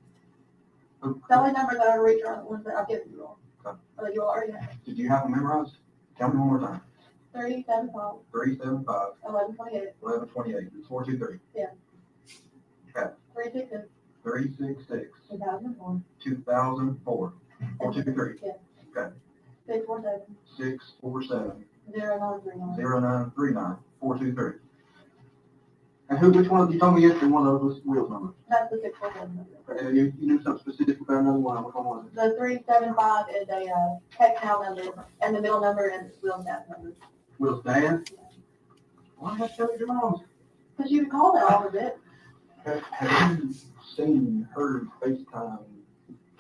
The only numbers that I reach are the ones that I've given you all. Okay. Or that you already have. Did you have them memorized? Tell me one more time. 375, 375 1128, 1128 423 366, 366 2004, 2004 423 yeah. Okay. 647, 647 0939. 0939 423. And which one, you told me yesterday one of those was Will's number. That's the 647 number. Okay, and you knew something specific about another one, which one was it? The 375 is a text now number, and the middle number is Will's dad's number. Will's dad? Why did I tell you your mom's? Because you can call that all of it. Have you seen, heard, FaceTime,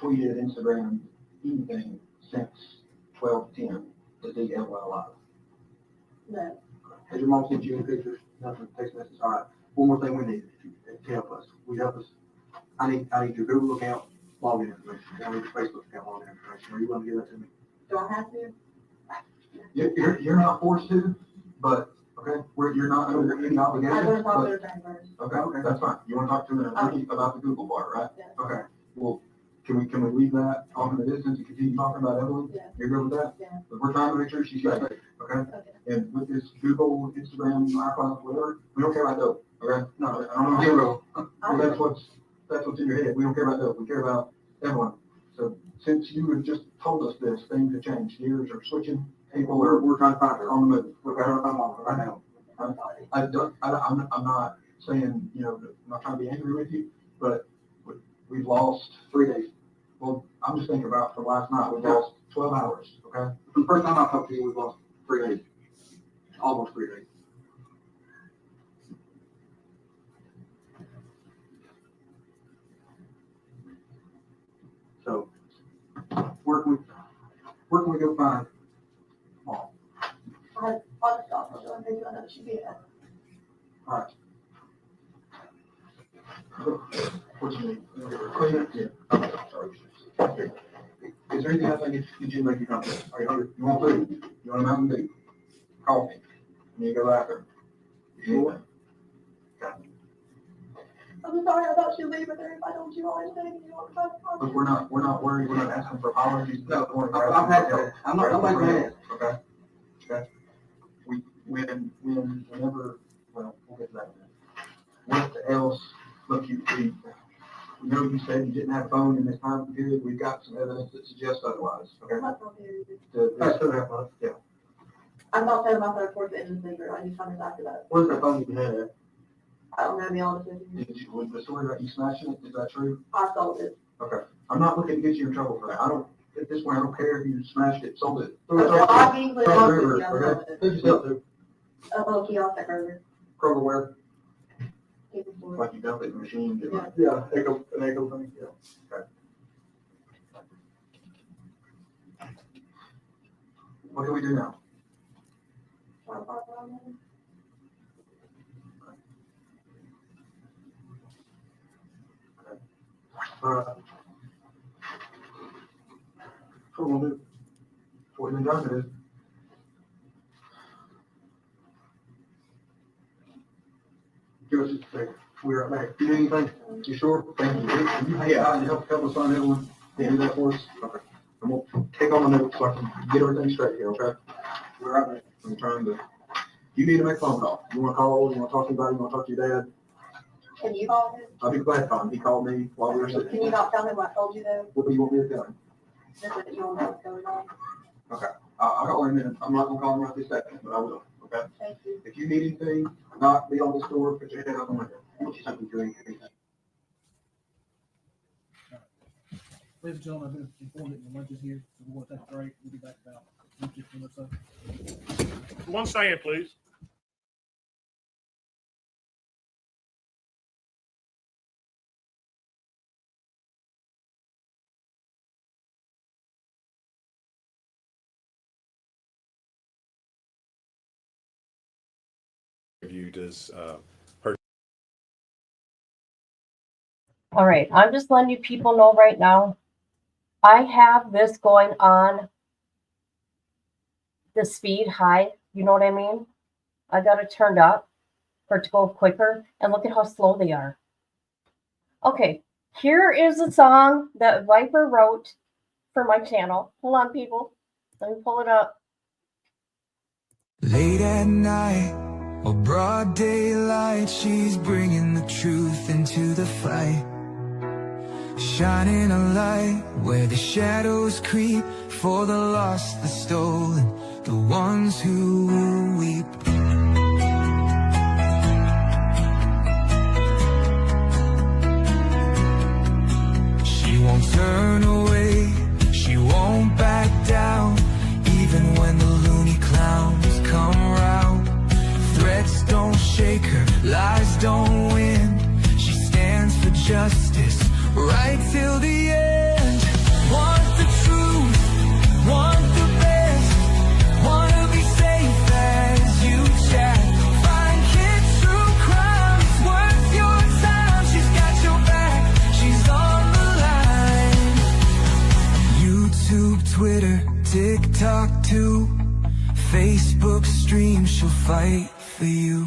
tweeted, Instagram, anything since 12/10 to see Evelyn alive? No. Has your mom sent you any pictures? Nothing, text message? All right. One more thing we need to help us. Will you help us? I need your Google account login information. I need your Facebook account login information. Are you willing to give that to me? Do I have to? You're not forced to, but, okay, you're not under any I'm obligation. going to talk to but- her friend first. Okay, that's fine. You want to talk to me about the Google part, right? Yeah. Okay, well, can we leave that off in the distance and continue talking about Evelyn? Yeah. You're good with that? Yeah. But we're trying to make sure she's safe, okay? Okay. And with this Google, Instagram, iCloud, whatever, we don't care about dope, okay? No, I don't know zero. Well, that's what's in your head. We don't care about dope. We care about everyone. So since you have just told us this, things have changed. Gears are switching. People we're trying to find her on the move. We're I'm on right now. I'm not saying, you know, I'm not trying to be angry with you, but we've lost 3 days. Well, I'm just thinking about from last night, we've lost 12 hours, okay? From the first time I talked to you, we've lost 3 days. Almost 3 days. So, where can we go find Mom? I'll just stop for doing video and that should be it. All right. What you need? Clean it? Yeah. Okay, sorry. Here. Is there anything else I can get you to make you comfortable? Are you hungry? You want food? You want a Mountain Dew? Coffee? You need to go after? Sure. I'm sorry, I thought you'd leave it there if I told you all anything. You want to talk about But we're not worried. We're not asking for apologies. No, I've had that. I'm not mad. Okay. Okay. Whenever, well, we'll get to that in a minute. What else? Look, we know you said you didn't have a phone in this time period. We've got some evidence that suggests otherwise. Okay. Yeah. I'm not saying my third, fourth, and secret. I just found out after that. Where's that phone you had at? I don't know, to be honest with you. Was the story about you smashing it? Is that true? I sold it. Okay. I'm not looking to get you in trouble for that. At this point, I don't care if you smashed it, sold it. Well, I'll be with Kroger, you. okay? Who'd you sell it to? A little kiosk at Kroger. Kroger where? Keep store. Like you dump it in the machine? Yeah. Yeah, an echo thing, yeah. Okay. What can we do now? Try to park around there. What we'll do. What we've been done is. Give us just a second. We're right back. You need anything? You sure? Thank you. Can you hang out and help us find everyone? Can you do that for us? Okay. I'm gonna take all my notes so I can get everything straight here, okay? We're right back. I'm trying to, you need to make a phone call. You wanna call, you wanna talk to anybody, you wanna talk to your dad? Can you call him? I'll be glad to call him. He called me while we were sitting. Can you not tell him what I told you though? What do you want me to tell him? Just that you don't know what's going on. Okay. I got 1 minute. I'm not gonna call him right this second, but I will, okay? Thank you. If you need anything, knock, be on this door, put your head up on my head. Something to drink, anything. Ladies and gentlemen, I've been informed that your lunch is here, so we're going to take a break. We'll be back about 15 or so. One second, please. Viewed as All right, I'm just letting you people know right now. I have this going on the speed high. You know what I mean? I got it turned up for it to go quicker. And look at how slow they are. Okay, here is a song that Viper wrote for my channel. Hold on, people. Let me pull it up. Late at night or broad daylight, she's bringing the truth into the fight, shining a light where the shadows creep, for the lost, the stolen, the ones who will weep. She won't turn away, she won't back down, even when the loony clowns come round. Threats don't shake her, lies don't win. She stands for justice right till the end. Want the truth, want the best, wanna be safe as you chat. Find kids true crimes, worth your time. She's got your back, she's on the line. YouTube, Twitter, TikTok too, Facebook stream, she'll fight for you.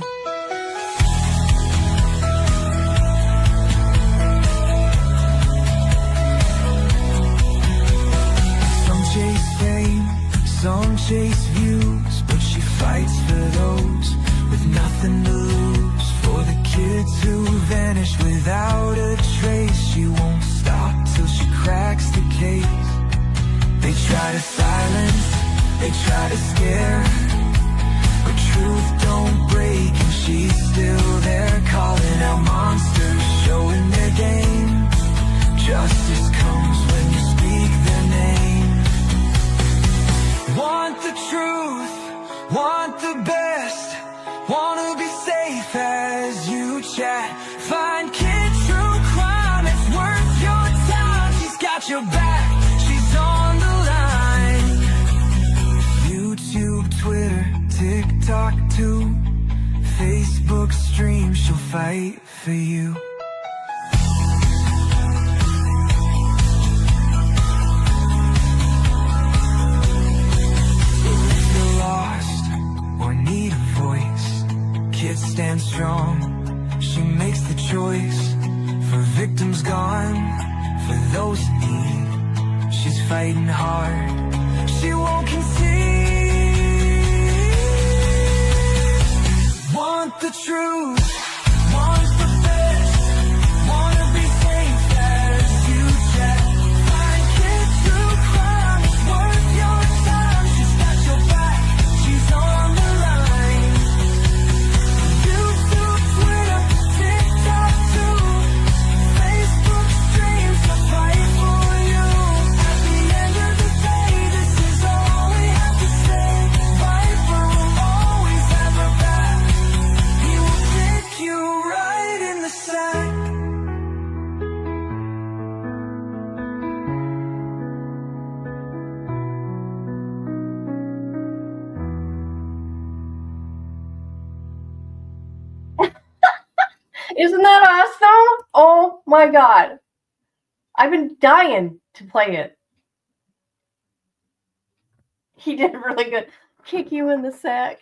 Some chase fame, some chase views, but she fights They try to scare, but truth don't break, and she's still there, calling out monsters, showing their game. Justice comes when you speak their name. Want the truth, want the best, wanna be safe as you chat. Find Kid True Crime, it's worth your time. She's got your back, she's on the line. YouTube, Twitter, TikTok too, Facebook stream, she'll fight for you. If you're lost or need a voice, Kid stands strong, she makes the choice. For victims gone, for those in need, she's fighting hard, she won't concede. Want the truth, want the best, wanna be safe as you chat. Find Kid True Crime, it's worth your time. She's got your back, she's on the line. YouTube, Twitter, TikTok too, Facebook streams, she'll fight for you. At the end of the day, this is all we have to say. Viper will always have her back. He will pick you right in the sack. Isn't that awesome? Oh my God. I've been dying to play it. He did really good. Kick you in the sack.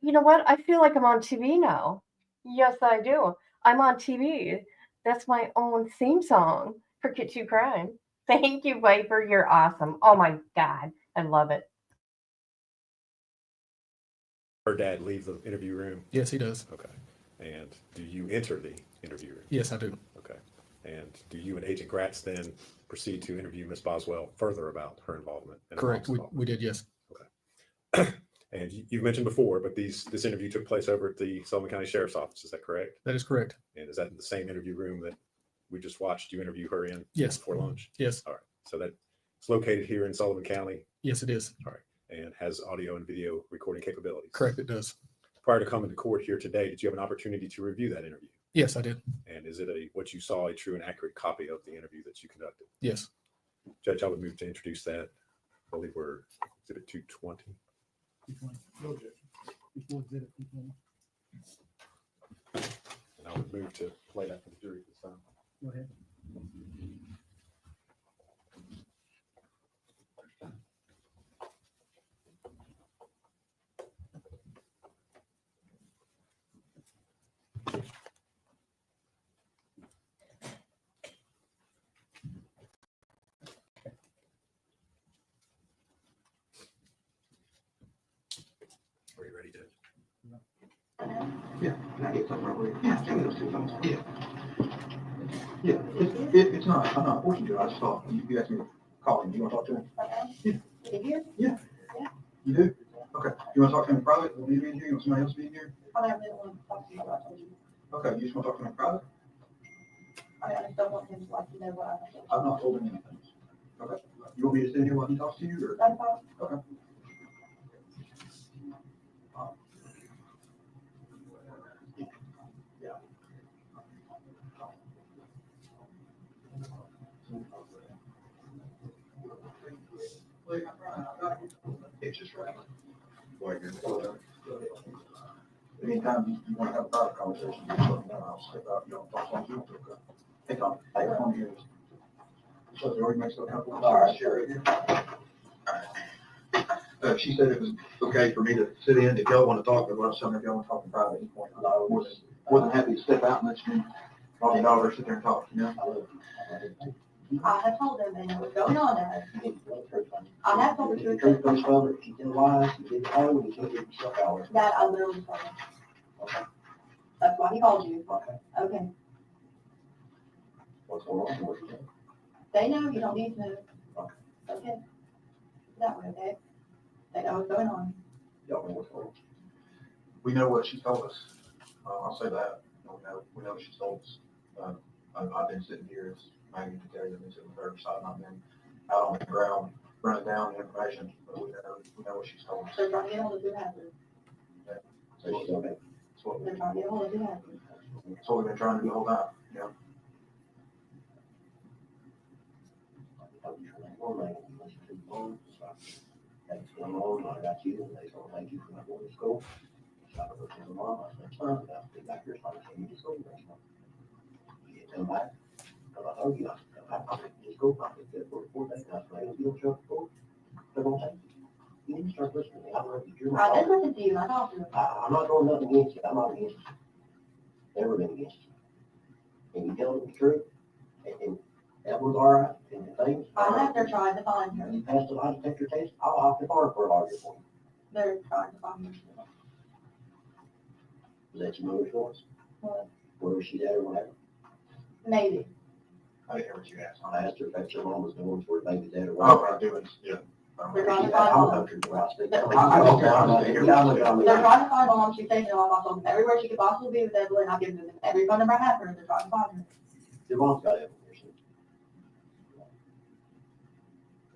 You know what? I feel like I'm on TV now. Yes, I do. I'm on TV. That's my own theme song for Kid True Crime. Thank you, Viper. You're awesome. Oh my God. I love it. Her dad leave the interview room? Yes, he does. Okay. And do you enter the interview room? Yes, I do. Okay. And do you and Agent Gratz then proceed to interview Ms. Boswell further about her involvement? And her Correct. mom's We did, yes. involvement? And you've mentioned before, but this interview took place over at the Sullivan County Sheriff's Office. Is that correct? That is correct. And is that the same interview room that we just watched you interview her in? Yes. Before lunch? Yes. All right. So that's located here in Sullivan County? Yes, it is. All right. And has audio and video recording capabilities? Correct, it does. Prior to coming to court here today, did you have an opportunity to review that interview? Yes, I did. And is it what you saw, a true and accurate copy of the interview that you conducted? Yes. Judge, I would move to introduce that. I believe we're exhibit 220. No objection. Before exhibit 220. And I would move to play that for the jury this time. Go ahead. Are you ready, Judge? Yeah, can I get something real quick? Yeah, give me those two thumbs. Yeah. Yeah, it's not, I'm not forcing you, I just thought, you asked me to call him, you wanna talk to him? In here? Yeah. Yeah. You do? Okay, you wanna talk to him in private, will you be in here, you want somebody else to be in here? I mean, I really want to talk to you about it. Okay, you just wanna talk to him in private? I mean, I just don't want him to like, you know what I think. I've not told him anything. Okay, you want me to sit here while he talks to you, or? That's fine. Okay. Yeah. It's just right. Like, anytime you want to have a private conversation, you just let me know, I'll step out, you know, talk on Zoom. Hey, Tom, hey, come here. So the already makes a couple of. All right, sure. She said it was okay for me to sit in if y'all want to talk, but what I was telling her, if y'all want to talk in private at any point, I'm more than happy to step out and let you, all the dollars sit there and talk, you know? I have told them, and what's going on there. I have told the truth. Truth comes from it, if you can lie, you did lie, when you can't give yourself hours. That I literally told him. Okay. That's why he called you. Okay. Okay. What's going on? What's going on? They know, you don't need to know. Okay. that way, okay? They know what's going on. Y'all know what's going on. We know what she told us. I'll say that. We know what she told us. I've been sitting here as Maggie can tell you, I've been sitting with her side, and I've been out on the ground running down the information, but we know what she's told us. They're trying to get hold of who happened. So she's okay. They're trying to get hold of who happened. That's what we've been trying to do the whole time, you know? Thanks for going on, I got you, and they told thank you for not going to school. So I looked at the mom, I said, next time, I'll be back here, so I can you to school next month. You didn't come back, because I told you, I said, I'll take you to school, I'll take you for 4 days, I said, if you don't show up for 4, they're gonna take you. You need to start listening to me, I'm ready, you're my I did father. listen to you, I talked to them. I'm not doing nothing against you, I'm not against you. Never been against you. And you tell them the truth, and that was all right, and the things. I left her trying to find her. You passed the lie detector test, I'll hop the bar for a lawyer for you. They're trying to find her. Is that your mother's voice? What? Where is she at or whatever? Maybe. I didn't hear what you asked. I asked her if that's your mama's doing where baby's at or Oh, whatever. I'm doing, yeah. They're trying to I'm find a mom. country boy, I speak. They're Okay, I trying to find mom, she's taking off, I told them everywhere she could possibly be with Evelyn, I've given them every phone number I have for her, they're trying to find her. Your mom's got it.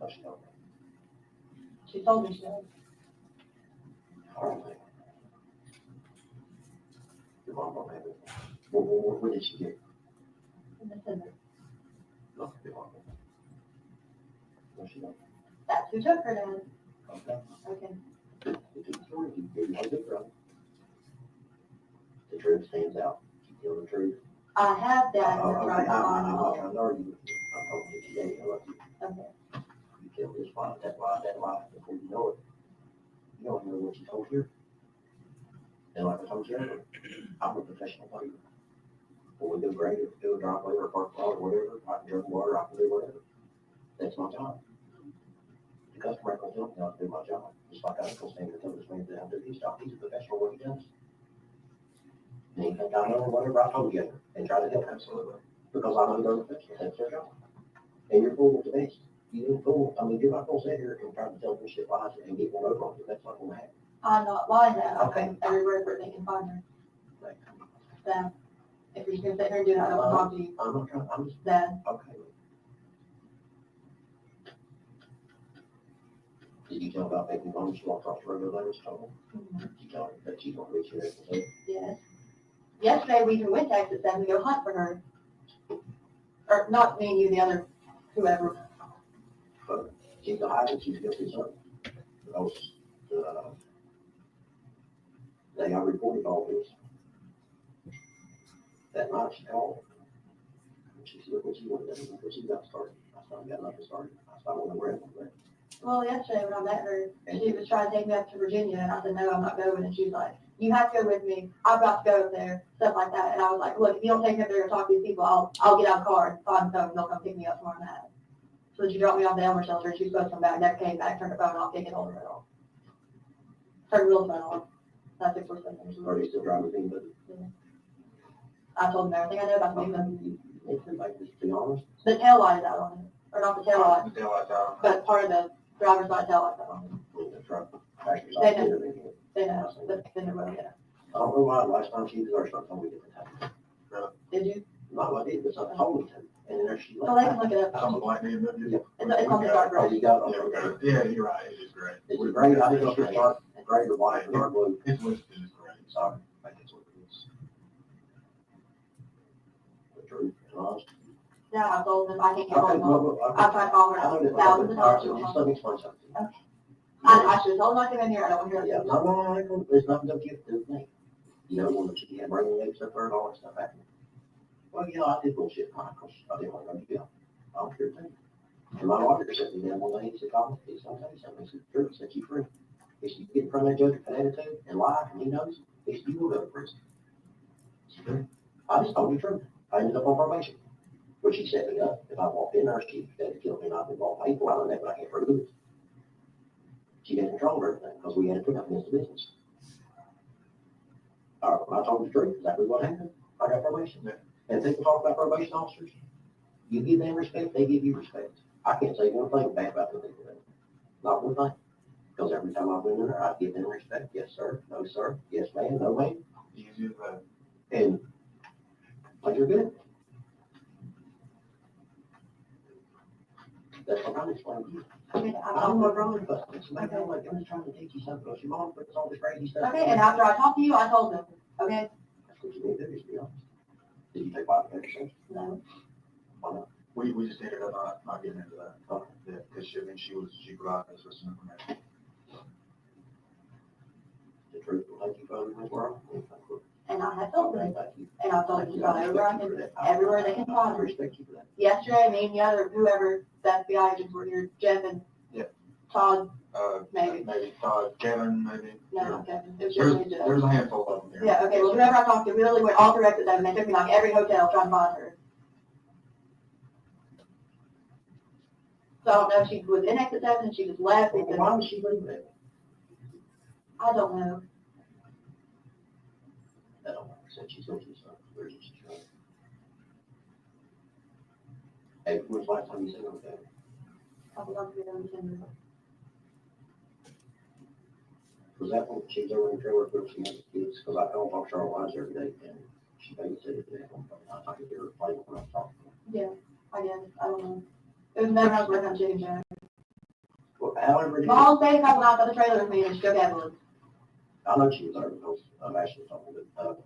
Oh, she don't. She told me she does. All right. Your mom don't have it. What did she get? In December. No, your mom. No, she don't. That's who took her then. Okay. Okay. It's a story. You know the truth. The truth stands out. You tell the truth. I have that, Okay, they're trying to I'm find not mom. trying to argue with you. I'm talking to you today. I love you. Okay. You tell this lie, that lie, before you know it. You don't know what you told her. And like I told you, I'm a professional player. When we do grade, do a driveway or park lot or whatever, I can drink water, I can do whatever. That's my job. The customer can tell me how to do my job. Just like I can stand here and tell this man that I do his job. He's a professional what he does. And you think I know whatever I told you and try to help him. Absolutely. Because I know they're professional. That's their job. And you're fooling with the best. You ain't fooling. I mean, you're not gonna sit here and try to tell them shit lies and get one over on you. That's not gonna happen. I'm not lying that, Okay. I'm everywhere where they can find her. That, if you're gonna sit here and do that, I don't want to talk to you. I'm not trying, I'm just, That, okay. Did you tell about making money? She walked off the road, letters told her. Did you tell her that she's gonna reach here and say, yes. Yesterday, we even went to Texas and we go hunt for her. Or not me and you, the other, whoever. she's a hiding, she's guilty of something? Because, day I reported all this. That night she called. And she said, what you want to do? What you got started? I said, I got nothing started. I said, I want to grab one. Well, yesterday when I met her, she was trying to take me up to Virginia and I said, no, I'm not going. And she's like, you have to go with me. I've got to go up there, stuff like that. And I was like, look, if you don't take me up there and talk to these people, I'll get out of the car and find them and they'll come pick me up tomorrow night. So she dropped me off the Elmer shelter and she was supposed to come back, never came back, turned her phone off, can't get hold of her at all. Turned the wheels phone off. That's it for a second. Are you still driving me? But I told them everything I know about the vehicle. it's like, just to be honest, The tail light is out on it, or not the tail light, The taillight's out. but part of the driver's side tail light's out on in the truck, passenger They side, know. everything. it. They know, but they know, yeah. I don't know why, last time she was there, something told me different time. Did you? Not what I did, but something told me to, and then there she So they can left. look it Some up. black man, but Yeah. It's on the dark Oh, red. you got Yeah, it, okay. yeah, you're right, it is great. Is it gray? I didn't know if it's dark, gray or white, or dark blue. It's listed as great. Sorry, I think that's what it is. The truth and honesty. Yeah, I told them I can't get Okay, hold of them. well, I tried to call her I know that, thousands of all right, times. so just let me explain something. I should have told them I came in here, I don't want to hear Yeah, that. no, there's nothing to give to me. You know, when she had brain waves up there and all that stuff happened. Well, yeah, I did bullshit, because I didn't want to go to jail. I don't care too. And my lawyer said to me, one day, he said, "Call me, he's gonna tell you something." He said, "Sure," he said, "You free." He said, "You get in front of that judge with an attitude and lie, and he knows, he said, you will go to prison." I said, I just told you the truth. I ended up on probation, which he set me up. If I walked in there, she had to kill me, and I've been involved in I know that, but I can't prove it. She had control of everything, because we had to put up against the business. I told you the truth, exactly what happened. I got probation. And people talk about probation officers. You give them respect, they give you respect. I can't say one thing bad about the people. not one thing. Because every time I went in there, I'd give them respect. Yes, sir. No, sir. Yes, ma'am. No, ma'am. Easy as that. And like you're good. That's what I'm explaining to you. Okay, I don't know what's wrong with us. It's like, I'm just trying to teach you something. Because your mom puts all this crazy stuff. Okay, and after I talked to you, I told them, okay? That's what you need to do, is be honest. Did you take 5 minutes? No. Why not? We just ended up not getting into that. Okay. Yeah, because she provided us with some information. The truth will take you further in this world. And I had told them, Thank you. and I told them to go everywhere they can I find. respect you for that. Yesterday, me and the other, whoever, the FBI agents were here, Jeff and Yeah. Todd, Maybe Todd, Kevin, maybe. no, not Kevin, it was There's, just me and Jeff. there's a handful of them here. Yeah, okay, well, whoever I talked to, we literally went all through exit 7, they took me like every hotel trying to find her. So I don't know if she was in exit 7 and she just left, Well, because why would she leave it? I don't know. I don't know. Said she's going to do something. Where's she from? Hey, when's the last time you seen her with that? I think I'll be on the camera. Was that when she was over in the trailer when she had the kids? Because I called off Charlotte Wise every day and she babysitted it. I could hear her playing when I was talking to her. Yeah, I guess, I don't know. It was never I was working on Chicken Shack. Well, however it is, Mom stayed a couple nights at the trailer with me and she go Evelyn. I know she was there because I'm actually talking, but,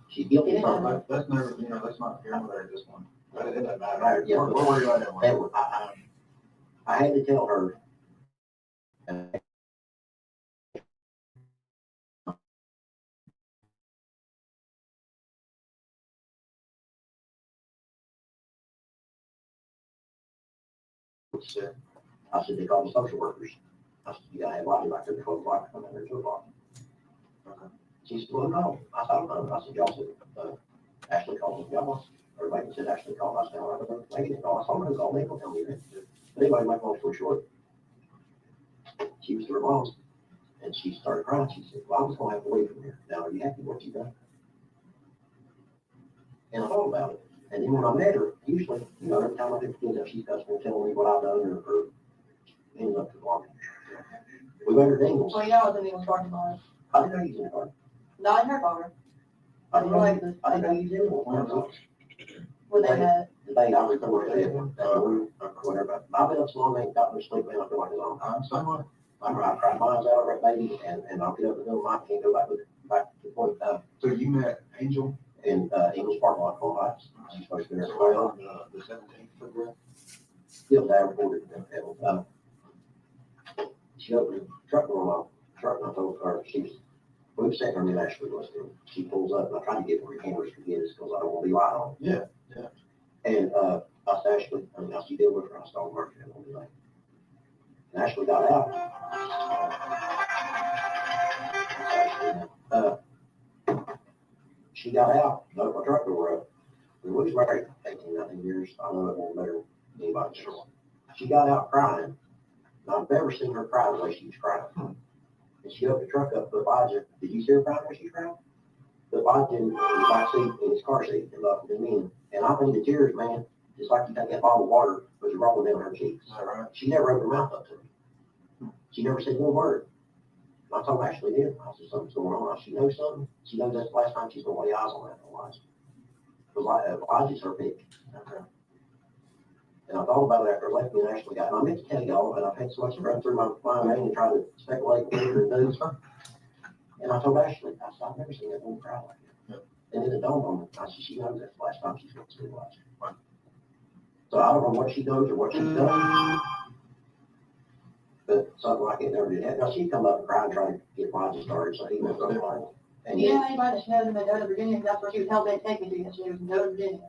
she's guilty of something. That's never, that's not here nor there at this point. But it doesn't matter. Right, yeah. We're worried about that And one. I had to tell her. I said, they call the social workers. I said, you gotta have lobby back there at 12 o'clock, come in there at 2 o'clock. Okay. She said, well, no. I thought, no. I said, y'all said, Ashley called me. Y'all, or Megan said Ashley called. I said, all right, Megan didn't call. I saw her call me. They'll tell me that. But anyway, my long story short, she was to her mom's and she started crying. She said, well, I was gonna have to leave from here. Now, are you happy with what you done? And I thought about it. And then when I met her, usually, every time I do things that she's going to tell me what I've done or ends up to the law. We went to Dingles. Well, you know, I was in the parking lot. I didn't know you was in the car. Not in her car. I didn't know you was in the car. When they met. The day I recorded that, whatever. I've been up so long, I ain't got no sleep, man. I feel like it's on. I'm somewhat. I cried my eyes out over that baby, and I'll get up in the middle of the night, can't go back to the point, So you met Angel? in Eagles parking lot, Full Heights. She's supposed to be there So for on the 17th of February? still I reported that. She opened the truck door on my truck, and I told her, we were sitting there, Ashley was, and she pulls up, and I tried to get where your cameras could get us, because I don't want to be lied on. Yeah. And, I said, Ashley, I see deal with her, I saw her working on the night. And Ashley got out. She got out, let my truck door up. We was married 18, 19 years, I know it won't better than anybody sure. She got out crying. I've never seen her cry the way she was crying. And she opened the truck up, put Elijah. Did you see her crying when she was crying? Put Elijah in the back seat, in his car seat, and left him in. And I mean, the tears, man, just like you think that bottle of water was rolling down her cheeks. Is that right? She never opened her mouth up to me. She never said one word. I told Ashley then, I said, something's going on. She knows something. She knows that's the last time she's going to lay eyes on that Elijah. Because Elijah's her pick. Okay. And I thought about it after I left, me and Ashley got, and I meant to tell y'all, and I've had so much run through my mind and try to speculate what her and do. And I told Ashley, I said, I've never seen that woman cry like that. Yep. And then it dawned on me, I said, she knows that's the last time she's going to see Elijah. Right. So I don't know what she knows or what she's done. But something like it never did happen. Now, she'd come up and cry and try to get Elijah started, so he was so fine. And Do you then, know anybody that she knows in Mendota, Virginia? That's where she was hell bent to take me to yesterday, was Mendota, Virginia.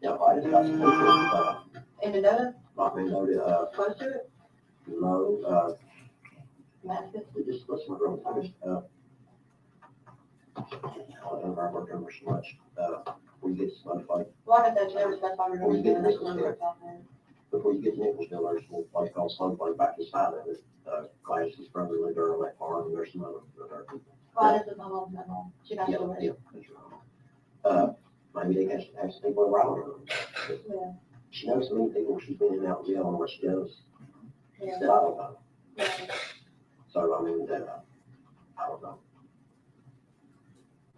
I just got some people, In Mendota, like Mendota, close to it, no, Damascus. just listen to real fast. I don't know, I worked over so much, when you get to some like, Like I said, she never specified her Well, you get name, that's this where there. it's out there. before you get to Nicholsville, there's a little place called Snowflake back to the side of it. Gladys's brother lived there on that farm, and there's some other people. Well, this is my mom's at home. She got Yeah, away. yeah, that's right. Maybe they have some people around her. Yeah. She knows so many people, she's been in and out of jail and what she does, Yeah. that I don't know. Yeah. So, I mean, I don't know.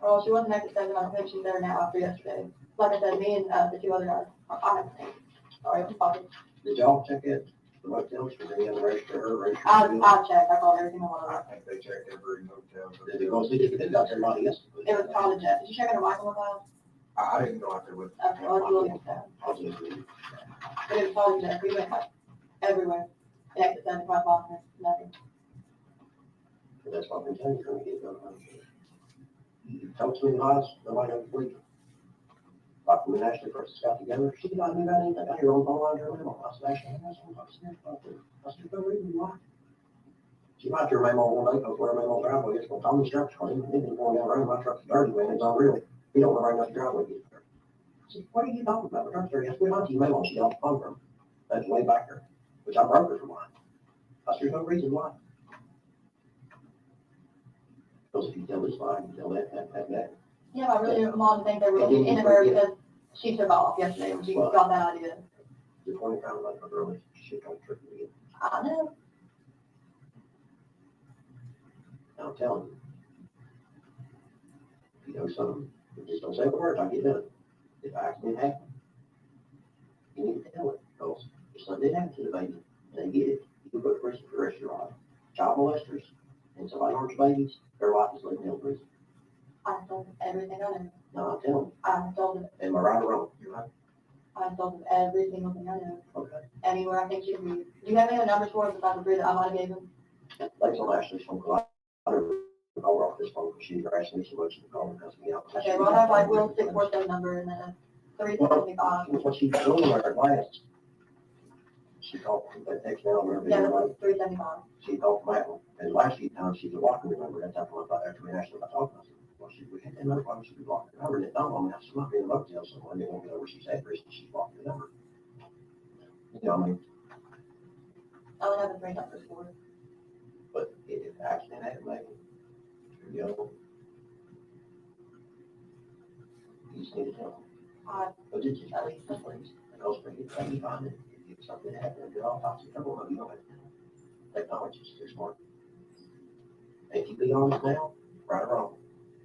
Well, she wasn't next to 7, I think she's there now after yesterday. Like I said, me and, the 2 other guys, I haven't seen. Sorry, I'm sorry. Did y'all check it, the motels, was any other register, her register? I've checked, I called every single one of I them. think they checked every motel. Did it go, see if they got somebody else? It was probably Jeff. Did you check under Michael McLeod? I didn't go out there with. Okay, well, let's look at that. I'll just leave it. But it was probably Jeff. We went everywhere. The exit 75 Boston, nothing. That's what I'm telling you, you're gonna get done. You come to me last, nobody knows believe you. Like when Ashley first got together, she did not do anything, I got your own phone line, her memo, I said, Ashley, that's what I'm saying about this. I said, no reason why. She might your memo one day, goes where memo driveway is, well, Tommy's truck's clean, and then going down the road, my truck's dirty, man, it's unreal. You don't know right enough driveway gets dirty. I said, what are you talking about, my truck's dirty, I said, we might your memo, she got the phone from, that's way back there, which I broke her for mine. I said, there's no reason why. Because if you tell this lie, you tell that. Yeah, I really didn't want to think they were looking into her because she took off yesterday when she got that idea. The 20 pound like a girl, she don't trick me. I know. I'm telling you. If you know something, you just don't say the word, I get done. If accident happens, you need to tell it, because if something did happen to the baby, and they get it, you can go to prison for the rest of your life. Child molesters, and somebody harms babies, their life is living in prison. I told them everything I knew. No, I'm telling you, I told them, am I right or wrong? You're right. I told them every single thing I knew. Okay. Anywhere I think she'd be. Do you have any other numbers for us besides the 3 that I might have gave them? Thanks on Ashley's phone call. I never called her off this phone, because she harassed me so much, she called me, cussed me out. Okay, well, I have like Will's 647 number and then a 375. What she doing at her last, she called, that text now, remember, Yeah, everybody? 375. She called from that one, and last few times she's a walking remember, that's how I thought after we actually got talking, I said, well, we had that number, why would she be walking the number, and it dawned on me, I said, she might be in a motel somewhere, and they won't know where she's at, or she's walking the number. You know, I mean, I only have the 3 numbers for her. but if accident happened, maybe, you know, you just need to tell them. But it's just, at least, because when you try to find it, if something happened, you're all types of trouble, you don't have to tell them. Technology's too smart. And if you be honest now, right or wrong,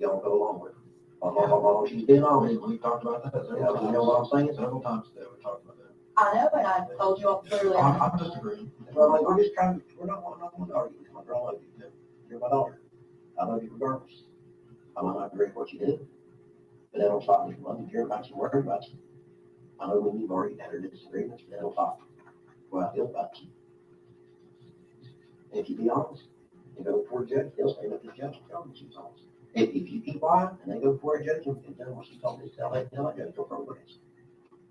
you don't go along with it. Oh, she's been honest. We talked about that You know what I'm saying? several times today, we talked about that. I know, and I told you all clearly. I'm just agreeing. Well, like, we're just trying, we're not one to argue with you, my girl, I love you, you're my daughter. I love you regardless. I might not agree with what you do, but that don't stop me from loving you, care about you, worrying about you. I know when you've already had our disagreements, but that don't stop what I feel about you. And if you be honest, and go before a judge, they'll stand up to the judge and tell them she's honest. If you keep quiet and they go before a judge and tell them what she told me to tell that judge, don't throw away.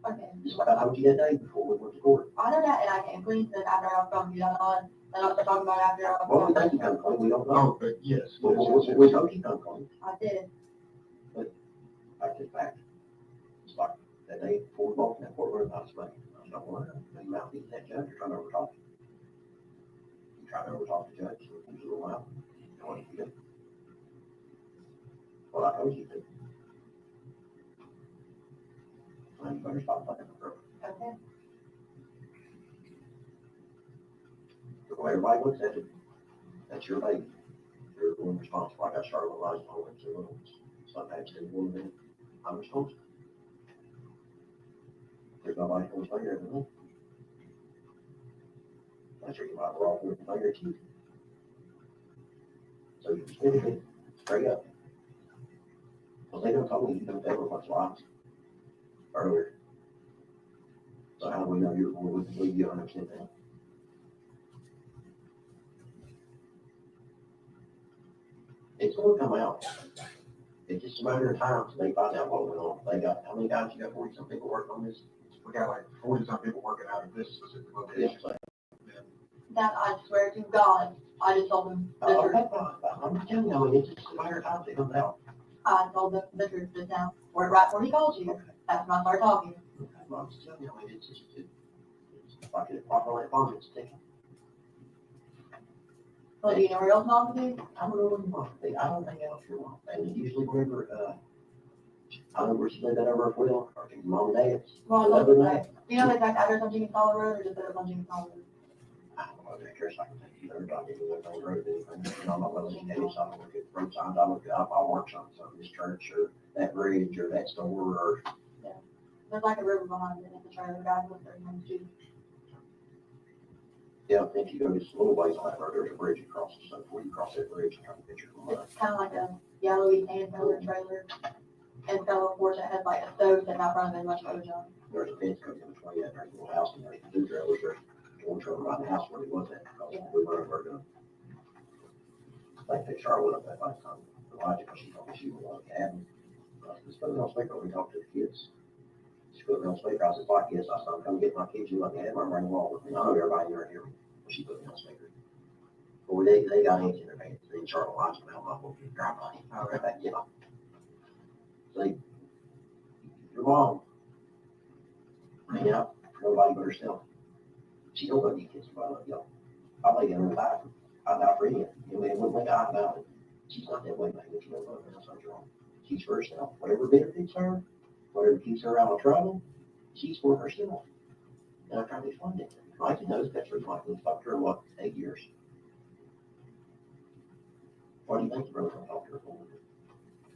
Okay. Just like I told you that day before we went to court. I know that, and I can't please that after I was talking to you on, and I was talking about after I Well, we was. think you come clean, we don't know. Oh, but yes. We hope you come clean, I did. back to the fact. It's like that day before we walked in that courtroom, I was like, I don't want to, you mouth that judge, you're trying to overtalk him. You try to overtalk the judge, so he's a little loud. You know what you do? Well, I told you to. And you better stop playing with her. Okay. The way everybody looks at it, that's your baby. You're the one responsible. I got Charlotte Lies home and 2 little ones. Something happens to the woman, I'm responsible. There's nobody who's bigger than me. That's your might we're all working bigger too. So you just need to be straight up. Well, they don't tell me you don't tell them what's lies earlier. So how do we know you're going to believe you 100% now? It's going to come out. It's just a matter of time till they find out what went on. They got, how many guys you got, 40 some people working on this? We got like 40-some people working out of this specific location. Yes, That I swear to God, I just told them the truth. I'm just telling you, I mean, it's just a matter of time till it comes out. I told them the truth just now. Right before he called you. That's when I started talking. Well, I'm just telling you, I mean, it's just, it's like a proper like bomb, it's ticking. Well, do you know where else mom would be? I don't know what you want. I don't think else you want. And usually whenever, I don't know where she lived that over for Will, or your mom and dad's. Well, Other I'll than look that, at, do you know the exact address on Jenkins Hollow Road, or just that it's on Jenkins Hollow Road? I don't know, that address, I can take you there, but I didn't live on the road, anything, you know, I'm not really engaged, so I don't look at road signs, I look up, I watch on this church, or that bridge, or that store, or. There's like a river behind it, and the trailer guy lives there, and too. Yeah, if you go just a little ways on that road, there's a bridge across, so before you cross that bridge, you have a picture from It's kind of like a yellowy tan color trailer. And fellow porch that has like a stove sitting out front of it, much further down. there's a fence coming in between that, there's a little house, and there's two trailers, there's one trailer behind the house where he was at, because we went over to. I think they Charlotte up that last time, Elijah, because she told me she would want to have him. Just put it on speaker, we talked to the kids. She put it on speaker, I said, like, yes, I said, come get my kids, you let me have them, I'm running along with me, I know everybody here hear me, but she put it on speaker. Well, they got into their hands, then Charlotte Elijah, now I'm going to drive by him, I read that, yeah. See, your mom, hang out, nobody but herself. She don't love you kids, but I love y'all. I lay down and die. I die for you. You know, when we die about it, she's not that way, man. If you don't love her, that's not wrong. She's for herself. Whatever benefits her, whatever keeps her out of trouble, she's for herself. And I try to explain it. Mikey knows that's her. Mikey's talked to her, what, 8 years? Why do you think the brother don't talk to her for?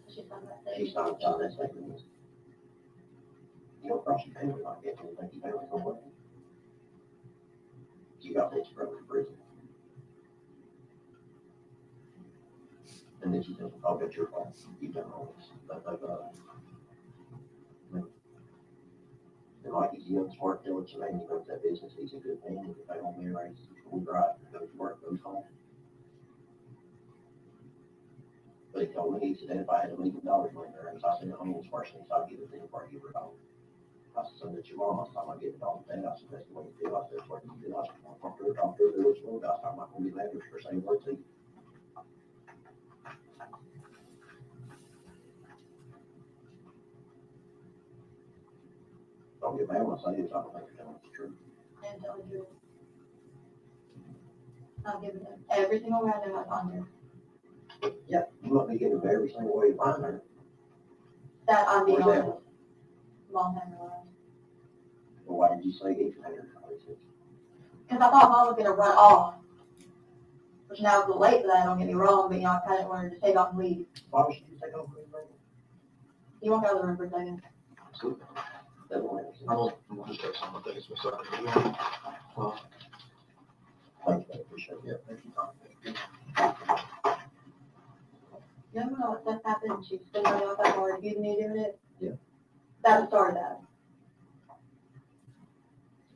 She's on that day. She's not on that statement. You don't cross your family like that, you think your family's gonna work. You got this brother in prison. And then she says, I'll bet your fault, you've done all this, and like he's young, smart, diligent, man, he runs that business, he's a good man, if they don't marry, he's going right, goes to work, goes home. But he told me, he said, if I had $1 million when there, I said, the homeless person, he said, I'll give it to him before I give her all. I said, so that's your mom, I said, I'm gonna give it all to that, I said, that's the way you feel, I said, that's what you feel, I said, I'll talk to her, there was one guy, I'm not gonna be mad for saying words to you. Don't get mad when I say this, I don't think you're telling the truth. And tell the truth. I'll give it every single way I know on there. Yeah, you might be getting it every single way you find her. That I'm being Where's that? honest. Long time ago. Well, why did you say he had her? Because I thought mom was gonna run off. Which now it's a little late for that, don't get me wrong, but you know, I kind of wanted to take off and leave. Why would she take over the room? You walk out of the room for a second. Absolutely. That won't make sense. I'm gonna just take some of the things for a second. Well, Thank you, I appreciate it. yeah, thank you, Tom. You know when all that stuff happened, she spent money off that card, you me doing it? Yeah. That started that.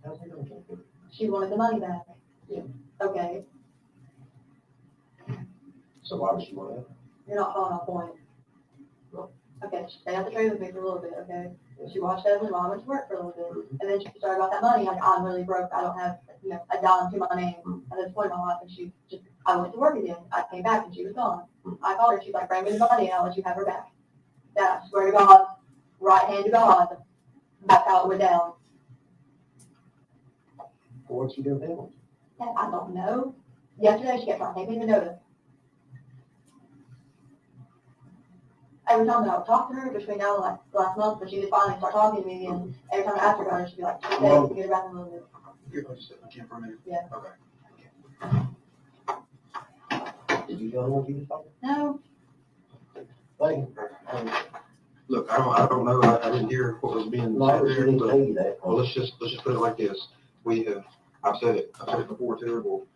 How's it going? She wanted the money back. Yeah. Okay, So why would she want that? you're not following my point. No. Okay, she stayed at the trade with me for a little bit, okay? She watched Evelyn while I went to work for a little bit. And then she started about that money, like, I'm really broke, I don't have, you know, a dime to my name at this point in my life. And she just, I went to work again. I came back and she was gone. I called her, she's like, bring me the money and I'll let you have her back. That, I swear to God, right hand to God, that's how it went down. What'd she do then? And I don't know. Yesterday, she kept trying to take me to notice. Every time that I would talk to her between now and like last month, when she did finally start talking to me again, every time I asked her about her, she'd be like, okay, Well, get her back in a little bit. You're going to sit in the camp for a minute? Yeah. Okay. Did you tell her what you was talking? No, Thank you. Look, I don't know, I didn't hear what was being No, said she there, didn't but, tell you that. well, let's just put it like this. I've said it before too,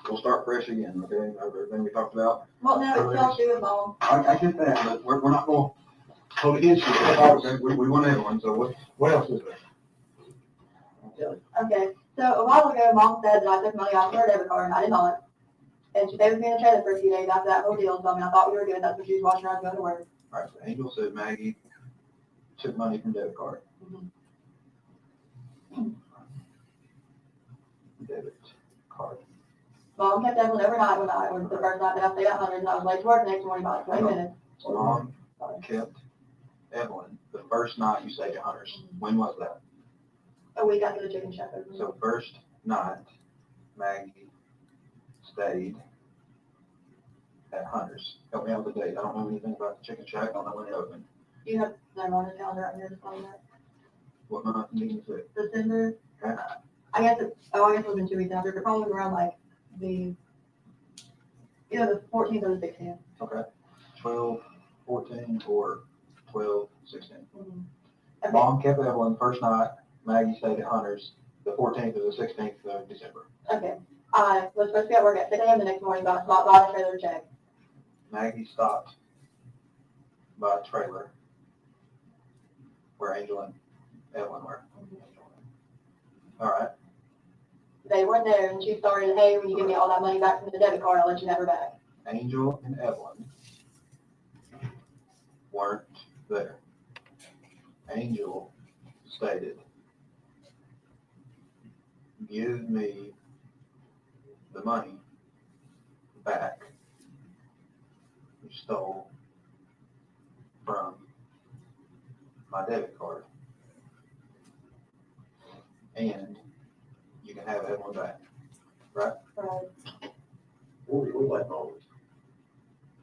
we'll start fresh again, okay? Everything we talked about. well, no, it's all to do with mom. I get that, but we're not going to hold against you. Okay? We want everyone, so what else is there? Okay, so a while ago, mom said that I took money off her debit card, and I did not. And she stayed with me in the trailer for a few days after that whole deal, so I mean, I thought we were good, that's what she was watching her going to work. All right, so Angel said Maggie took money from debit card. Debit card. Mom kept Evelyn overnight when I was the first night that I stayed at Hunter's, and I was late to work the next morning by like 20 minutes. So Mom kept Evelyn the first night you stayed at Hunter's. When was that? A week after the chicken shack opened. So first night, Maggie stayed at Hunter's. Help me out with the date. I don't know anything about the chicken shack. I don't know when it opened. You have the on the calendar on your phone that What month meeting is it? December. Okay. I guess it was in 2 weeks after, but probably around like either the 14th or the 16th. Okay. 12, 14, or 12, 16. Mm-hmm. Okay. Mom kept Evelyn first night. Maggie stayed at Hunter's the 14th or the 16th of December. Okay. I was supposed to be at work at 6 a.m. the next morning, but bought a trailer check. Maggie stopped by a trailer where Angel and Evelyn were. All right. They weren't there, and she started, hey, when you give me all that money back from the debit card, I'll let you have her back. Angel and Evelyn weren't there. Angel stated, give me the money back you stole from my debit card, and you can have Evelyn back. Right. We went home.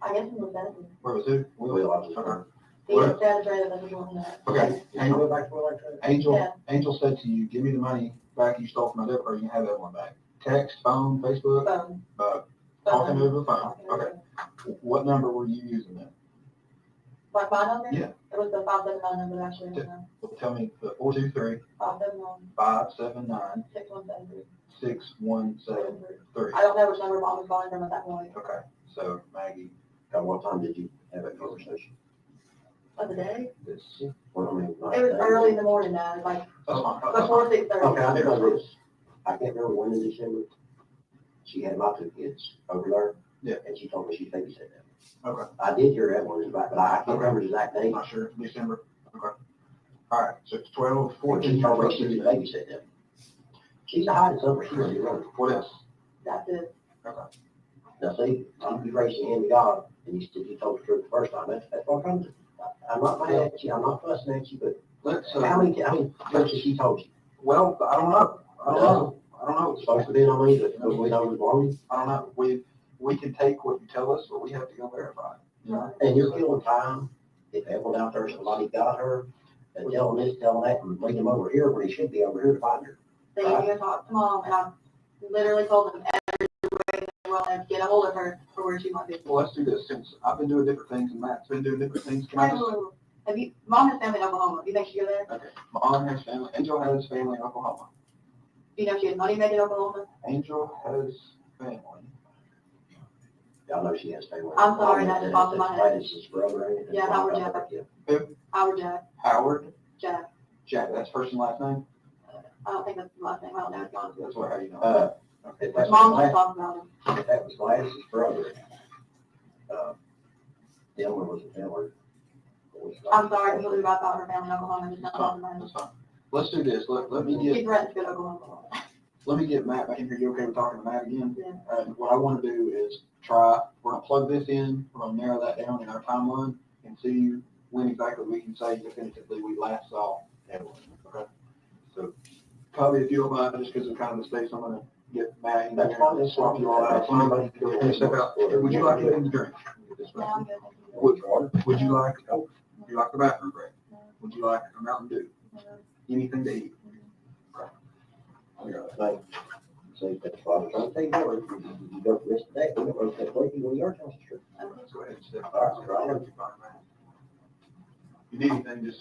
I guess it was better. Where was it? We lost it. Okay. He What? just had a trailer that was on that. Okay. Can you go back to where I tried? Angel, Yeah. Angel said to you, give me the money back you stole from my debit card, you can have Evelyn back. Text, phone, Facebook, Phone. talking over the phone. Talking over Okay. What number were you using then? Like my number? Yeah. It was the 579 number actually. Well, tell me the 423 579 6173. 6173. I don't know which number mom was calling from at that point. Okay. So Maggie, At what time did you have that conversation? Of the day? this. Well, I mean, It was early in the morning now, like That's fine. before 6:30. Okay, I know this. I can't remember when in December. She had my 2 kids over there. Yeah. And she told me she babysat them. Okay. I did hear that one, but I can't remember the exact I'm date. not sure. December. Okay. All right. So it's 12, And 14. she told me she would babysit them. She's a hiding somewhere. She really wrote. What else? That's it. Okay. Now, see, I'm raising him to God, and you told the truth the first time. That's what I'm doing. I'm not mad at you. I'm not fussing at you, but Let's. how many times has she told you? Well, I don't know. I don't know. I don't know. It's supposed to be on me, but we know it was wrong. I don't know. We can take what you tell us, or we have to go verify it. You know? And you're killing time. If everyone out there, somebody got her, and telling this, telling that, and lead them over here when he should be over here to find her. They need to go talk to mom, and I literally told them every way they will to get a hold of her for where she might be. Well, let's do this. Since I've been doing different things and Matt's been doing different things, can I just? Have you, mom has family in Oklahoma. Do you think she go there? Okay. Mom has family. Angel has family in Oklahoma. Do you know she has money making in Oklahoma? Angel has family. Y'all know she has family. I'm sorry, that just popped in my head. That's his brother. ain't it? Yeah, Howard Jack. Yeah. Howard Jack. Howard Jack. Jack. That's first and last name. I don't think that's the last name. I don't know. It's gone. That's what how you know. If that's Mom was Gladys- talking about him. if that was Gladys' brother, Delmer was a Delmer. I'm sorry, I completely forgot about her family in Oklahoma. Just not talking about him. That's fine. Let's do this. Let me get She's ready to go to Oklahoma. Matt back in here. You okay with talking to Matt again? Yeah. And what I want to do is we're gonna plug this in, we're gonna narrow that down in our timeline and see when exactly we can say definitively we last saw Evelyn. Okay. So probably if you don't mind, just because of kind of the space, I'm gonna get Matt in That's there fine. and swap you all out. Somebody can step out. Would you like anything to drink? Yeah, I'm good. Thank you. Would you like the bathroom break? Would you like a Mountain Dew? Anything to eat? Like, so that's why I was trying to tell you, that you go for this today, we go for that way, when you are telling the truth. Let's go ahead and step All right, out. right. You're fine, man. If you need anything, just.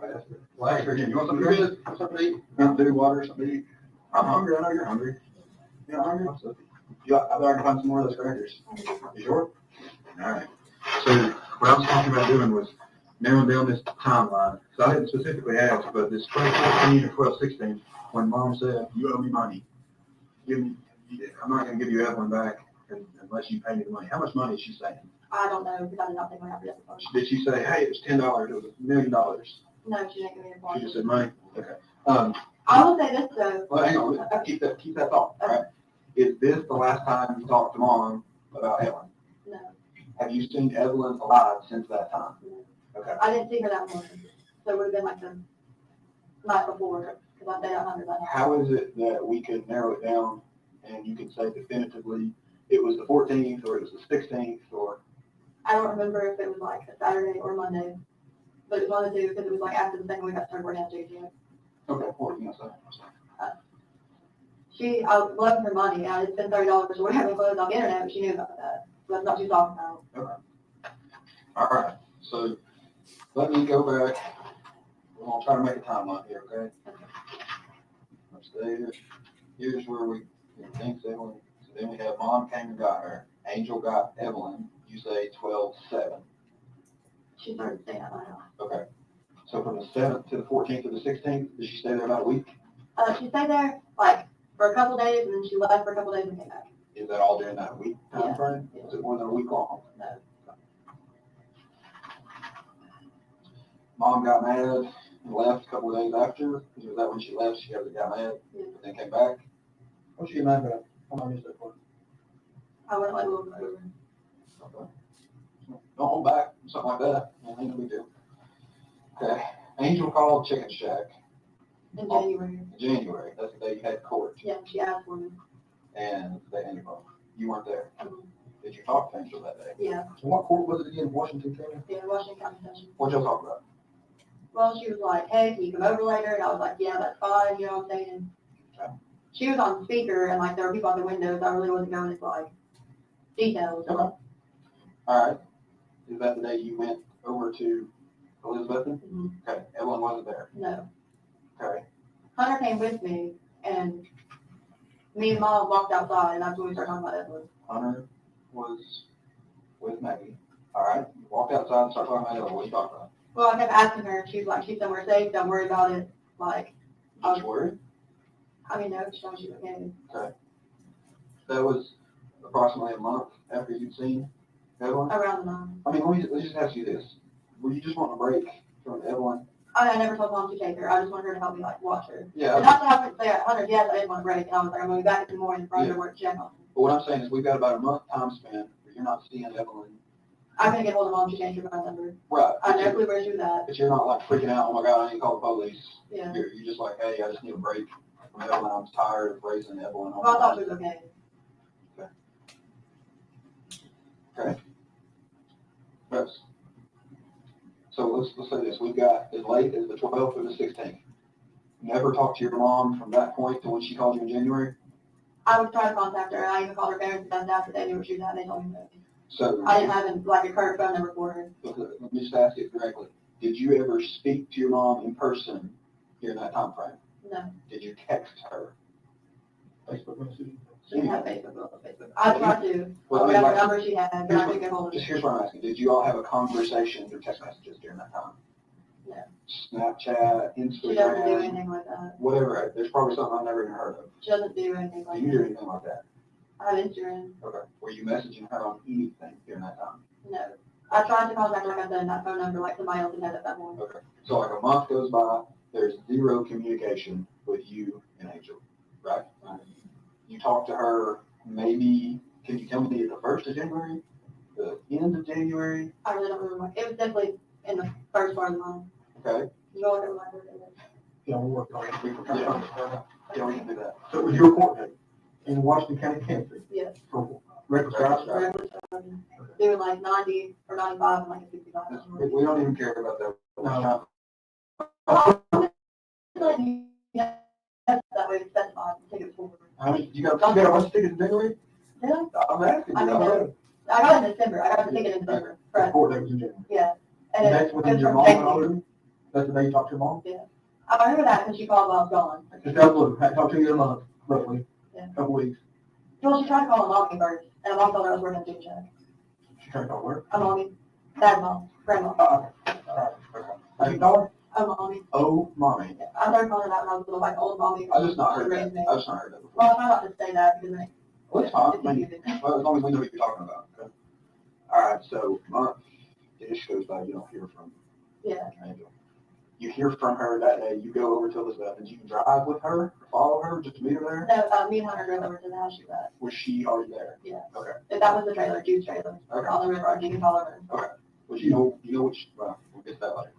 fast. Well, hey, Virginia, you want something to drink? Something to eat? Mountain Dew, water, something to eat? I'm hungry. I know you're hungry. You're hungry? I thought I could find some more of those crackers. You sure? All right. So what I was talking about doing was narrowing down this timeline. So I didn't specifically ask, but this 12/14 or 12/16, when Mom said, you owe me money, I'm not going to give you Evelyn back unless you pay me the money. How much money is she saying? I don't know, because I did not think I have to. Did she say, hey, it was $10, it was $1 million? No, she didn't give me a She point. just said money? Okay. I will say this though. Well, hang on, keep that thought, all right? Is this the last time you talked to Mom about Evelyn? No, Have you seen Evelyn alive since that time? Okay. I didn't see her that morning, so it would have been like the night before, because I stayed at 100 that night. How is it that we could narrow it down and you could say definitively it was the 14th or it was the 16th or? I don't remember if it was like a Saturday or Monday, but it was one of the two, because it was like after the second week I started working at JGM. Okay, 14th. I loved her money, and I just spent $30 or whatever clothes on the internet, but she knew about that. So that's not what she's talking about. Okay. All right, so let me go back. We're gonna try to make a timeline here, okay? Let's stay here. Here's where we think Evelyn. So then we have Mom came and got her. Angel got Evelyn. You say 12/7. She started staying at my house. Okay. So from the 7th to the 14th or the 16th, did she stay there about a week? She stayed there like for a couple days, and then she left for a couple days and came back. Is that all during that week time Yeah. frame? Yeah. Is it more than a week long? No. Mom got mad and left a couple of days after. Was that when she left? She got mad Yeah. and then came back? What'd she get mad about? I missed that part. I went like a little bit over. Okay. Don't hold back, something like that. Ain't no big deal. Okay. Angel called Chicken Shack In January. in January. That's the day you had court. Yeah, she asked for me. And they ended up. You weren't there. Mhm. Did you talk to Angel that day? Yeah, What court was it again? Washington County? yeah, Washington County Session. What'd y'all talk about? Well, she was like, hey, can you come over later? And I was like, yeah, that's fine, you know what I'm saying? Okay. She was on speaker, and like there were people out the windows. I really wasn't going into like details. Okay. All right. Is that the day you went over to Elizabeth? Mhm. Okay. Evelyn wasn't there. No. Okay. Hunter came with me, and me and Mom walked outside, and that's when we started talking about Evelyn. Hunter was with Maggie. All right. You walked outside and started talking about Evelyn. What are you talking about? Well, I kept asking her, and she's like, she's somewhere safe, don't worry about it. Like, Did you worry? I mean, no, she told me she was okay. Okay. That was approximately a month after you'd seen Evelyn. Around the 9. I mean, let's just ask you this. Were you just wanting a break from Evelyn? I never told Mom to take her. I just wanted her to help me, like, watch her. Yeah. And that's what happened to say at 100. Yes, I didn't want to break. And I was like, I'm going to be back in the morning for her to work check on. But what I'm saying is we've got about a month time span where you're not seeing Evelyn. I'm going to get hold of Mom. She changed her phone number. Right. I know clue where she was at. But you're not like freaking out, oh my God, I need to call the police. Yeah. You're just like, hey, I just need a break from Evelyn. I'm tired of raising Evelyn. Well, I thought she was okay. Okay. Yes. So let's say this. We've got as late as the 12th or the 16th. Never talked to your mom from that point to when she called you in January? I would try to contact her. I even called her parents and found out that they knew where she was at. They told me that. So I didn't have like a current phone number for her. let me just ask it directly. Did you ever speak to your mom in person during that time frame? No. Did you text her? Facebook message? She didn't have Facebook. I tried to. Well, Whatever number she had, but I couldn't get hold of Just her. here's what I'm asking. Did you all have a conversation through text messages during that time? No. Snapchat, She doesn't do Instagram, anything like that. whatever. There's probably something I've never even heard of. She doesn't do anything Do like you do that. anything like that? I have Instagram. Okay. Were you messaging her on anything during that time? No. I tried to contact her, like I said, that phone number, like somebody else had at that point. Okay. So like a month goes by, there's zero communication with you and Angel, right? You talk to her maybe, can you tell me the 1st of January? The end of January? I really don't remember. It was definitely in the first part of the month. Okay. You know what it was? Yeah, we're working on it. Yeah, we can do that. So it was your court date in Washington County, Kansas? Yes. For reckless driving? Doing like 90 or 95 and like a 65. We don't even care about that. No. That way it's specified, tickets for. You got a bunch of tickets in January? Yeah. I'm asking. I mean, I got it in December. I got the ticket in December. The Right. court date was in January. Yeah. And that's it when was your from mom Casey. and all them? That's the day you talked to your mom? I remember that because she called while I was gone. Just out of the blue, hadn't talked to you in a month, roughly, Yeah. couple weeks. Well, she tried to call my mom first, and my mom told her I was working at Chicken Shack. She tried to call her. I'm mommy, dad, mom, grandma. Okay. How you call her? I'm mommy. Oh, mommy. Yeah, I started calling her that when I was little, like old mommy. I just not heard that. Raised me. I just not heard that before. Well, I try not to say that because Well, it's fine. it's I mean, confusing. well, as long as we know what you're talking about. Okay. All right, so month, it just goes by, you don't hear from Yeah. Angel. You hear from her that day, you go over to Elizabeth, and you can drive with her, or follow her, just meet her there? No, me and Hunter drove over to the house she was at. Was she already there? Yeah. Okay. And that was the trailer, Jude's trailer, Okay. on the river, our Deacon Hollow River. Well, you know which, well, we'll get to that later.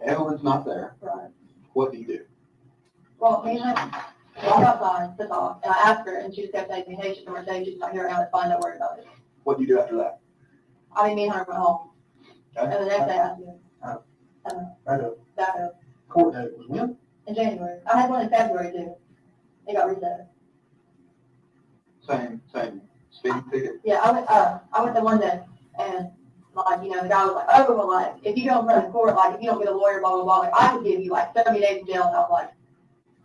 Evelyn's not there. Right. What do you do? Well, me and Hunter walked outside to talk, and I asked her, and she just kept saying to me, hey, she's going to say she's not here right now, it's fine, don't worry about it. What do you do after that? I mean, me and Hunter went home, Okay. and the next day I asked you. Right up. That Court date was when? in January. I had one in February too. It got reset. Same speeding ticket. Yeah, I went there one day and like, you know, the guy was like, oh, well, like, if you go in front of the court, like, if you don't get a lawyer, blah, blah, blah, like, I could give you like 70 days in jail. And I was like,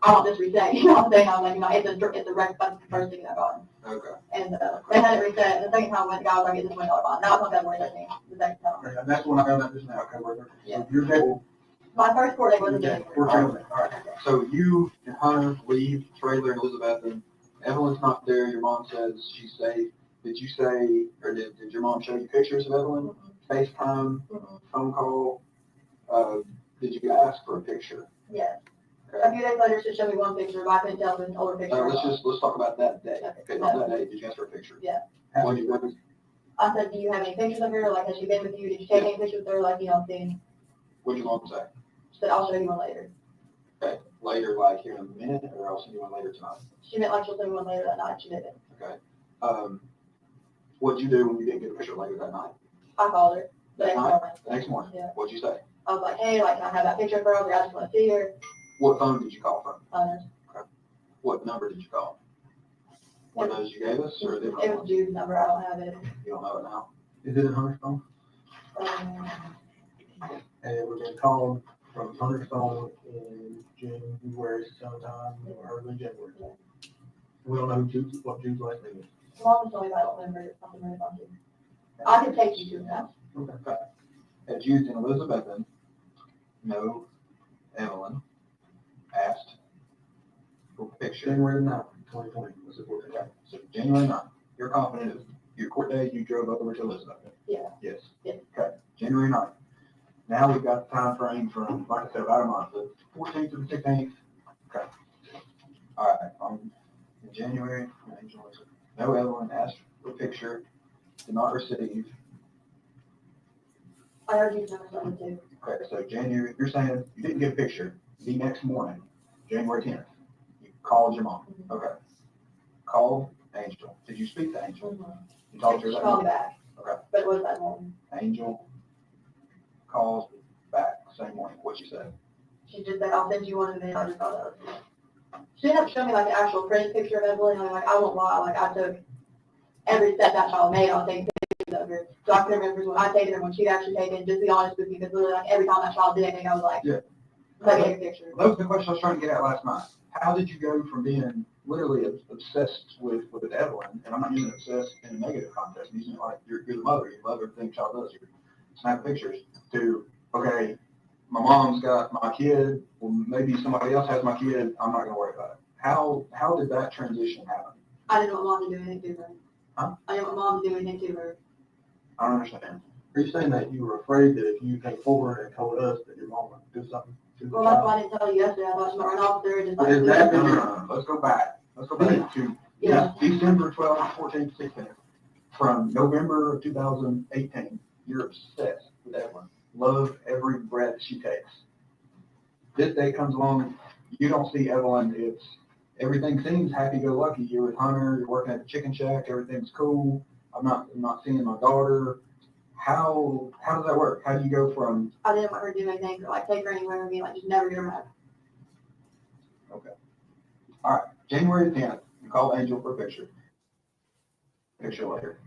I want this reset. You know what I'm saying? I was like, you know, it's a record, that's the first thing I got. Okay. And they had it reset. And the second time I went, the guy was like, get this $20 bond. That was on February 13th, the second time. Okay, and that's when I got that just now, okay, we're, Yeah. so your date, My first court date was in all January. right, so you and Hunter leave trailer and Elizabeth, and Evelyn's not there, your mom says she's safe. Did you say, or did your mom show you pictures of Evelyn? FaceTime, phone call? Did you ask for a picture? Yes. A few days later, she showed me one picture, but I couldn't tell if it was an older picture. Let's talk about that day. Okay. Okay, not that day, did you ask for a picture? Yeah. What did you, I said, do you have any pictures of her? Like, has she been with you? Did you take any pictures of her? Like, you know, seeing, what did your mom say? she said, I'll show you one later. Okay, later, like here in a minute, or I'll send you one later tonight? She meant like she'll send me one later that night. She didn't. Okay. What'd you do when you didn't get a picture later that night? I called her the That next night? morning. The next morning? Yeah. What'd you say? I was like, hey, like, can I have that picture of her? I just want to see her. What phone did you call from? Hunter's. What number did you call? One of those you gave us, or a different It was one? Jude's number. I don't have it. You don't know it now? Is it in Hunter's phone? And it was been called from Hunter's phone in January sometime, or early January. We don't know what Jude's last name is. Mom just told me, but I don't remember it. I'll remember it on Jude. I can take you to that. Okay. Had Jude and Elizabeth then, no, Evelyn, asked for a picture. January 9th, 2020 was the court date. Okay, so January 9th, you're confident of your court date, you drove over to Elizabeth? Yeah. Yes. Yeah. Okay, January 9th. Now we've got the time frame from, like I said, about a month, the 14th to the 16th. Okay. All right, in January, no Evelyn asked for a picture, did not receive. I heard Jude's number something too. Okay, so January, you're saying you didn't get a picture, the next morning, January 10th, you called your mom. Okay. Called Angel. Did you speak to Angel? You talked to her She that called me morning? back. Okay. But it was that morning. Angel calls back same morning. What she said? She just said, I'll send you one in a minute. I just thought that was it. She didn't have to show me like an actual printed picture of Evelyn. I'm like, I won't lie. Like, I took every step that child made. I was taking pictures of her. So I can remember when I taken her, when she'd actually taken, just be honest with you, because literally like every time that child did anything, I was like, Yeah. let me take a picture. That was the question I was trying to get at last night. How did you go from being literally obsessed with Evelyn, and I'm not using obsessed in a negative context, I'm using it like you're the mother, you love everything child does, you snap pictures, to, okay, my mom's got my kid, well, maybe somebody else has my kid, I'm not gonna worry about it. How did that transition happen? I didn't want mom to do anything to her. Huh? I didn't want mom to do anything to her. I don't understand. Are you saying that you were afraid that if you came forward and told us that your mom would do something to the Well, that's child? why I didn't tell you yesterday. I thought she might run off there and just But like. is that, no, let's go back to Yeah. December 12th, 14th, 16th. From November of 2018, you're obsessed with Evelyn. Love every breath she takes. This day comes along, you don't see Evelyn, everything seems happy-go-lucky. You're with Hunter, you're working at the chicken shack, everything's cool. I'm not seeing my daughter. How does that work? How do you go from, I didn't want her to do anything, or like take her anywhere with me, like just never get her back. okay. All right, January 10th, you call Angel for a picture. Picture later,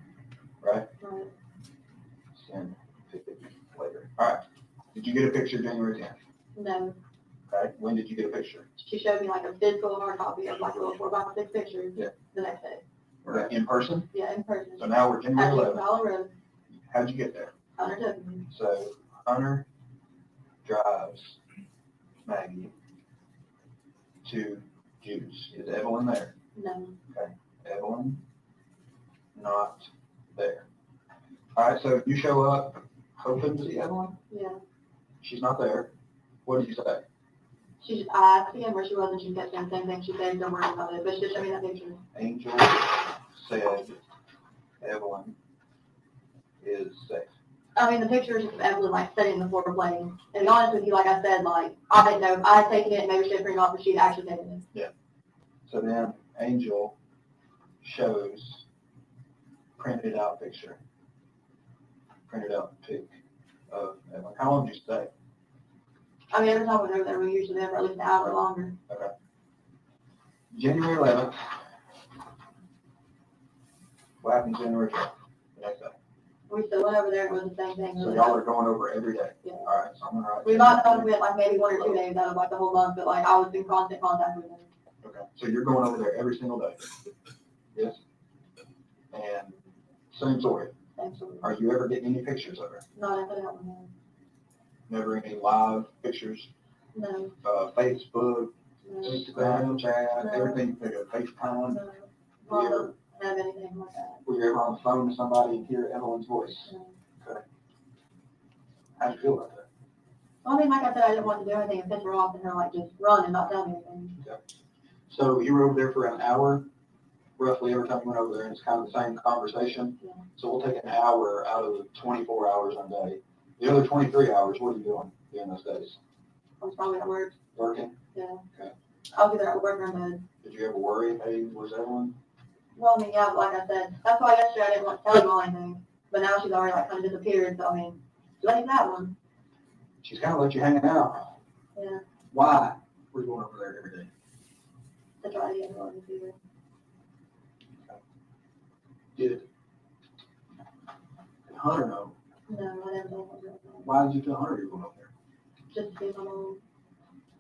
right? Right. Send 50 later. All right. Did you get a picture January 10th? No, Okay, when did you get a picture? she showed me like a physical hard copy of like a little 4x6 pictures. Yeah. The next day. Was that in person? Yeah, in person. So now we're At January 11th. Dollar Road, How'd you get there? Hunter took me. So Hunter drives Maggie to Juice. Is Evelyn there? No, Evelyn, not there. All right, so you show up hoping to see Evelyn. yeah. She's not there. What did you say? I asked again where she was and she kept saying the same thing. She said, don't worry about it, but she just showed me that picture. Angel said Evelyn is safe. I mean, the pictures of Evelyn like sitting in the floor playing. And to be honest with you, like I said, like I didn't know if I had taken it, maybe she had printed off, but she'd actually taken it. So then Angel shows printed out picture. Printed out pic of Evelyn. How long did you stay? I mean, every time we go over there, we usually there for at least an hour longer. January 11th. What happened January 12th? The next day. We still went over there and it was the same thing. So y'all are going over every day? Yeah. All right, so I'm gonna write. We might have went like maybe 1 or 2 days out of like the whole month, but like I was in constant contact with them. Okay, so you're going over there every single day? Yes? And same story. Absolutely. Are you ever getting any pictures of her? Not after that one. Never any live pictures? No. Facebook, No. Instagram, chat, No. everything, FaceTime? No. Were you Not ever, have anything like that. were you ever on the phone to somebody and hear Evelyn's voice? No. How'd you feel about that? Well, I mean, like I said, I didn't want to do anything and piss her off and her like just run and not tell me anything. So you were over there for an hour, roughly every time you went over there, and it's kind of the same conversation. Yeah. So we'll take an hour out of the 24 hours in a day. The other 23 hours, what are you doing during those days? I was probably at work. Working? Yeah. Okay. I was either at work or in bed. Did you ever worry, hey, where's Evelyn? Well, I mean, yeah, like I said, that's why yesterday I didn't want to tell you all anything. But now she's already like kind of disappeared, so I mean, like that one. She's kind of let you hanging out. Yeah. Why? We're going over there every day. To try to get her on the fever. Did Hunter know? No, I never told her. Why did you tell Hunter you were going over there? Just to see my mom.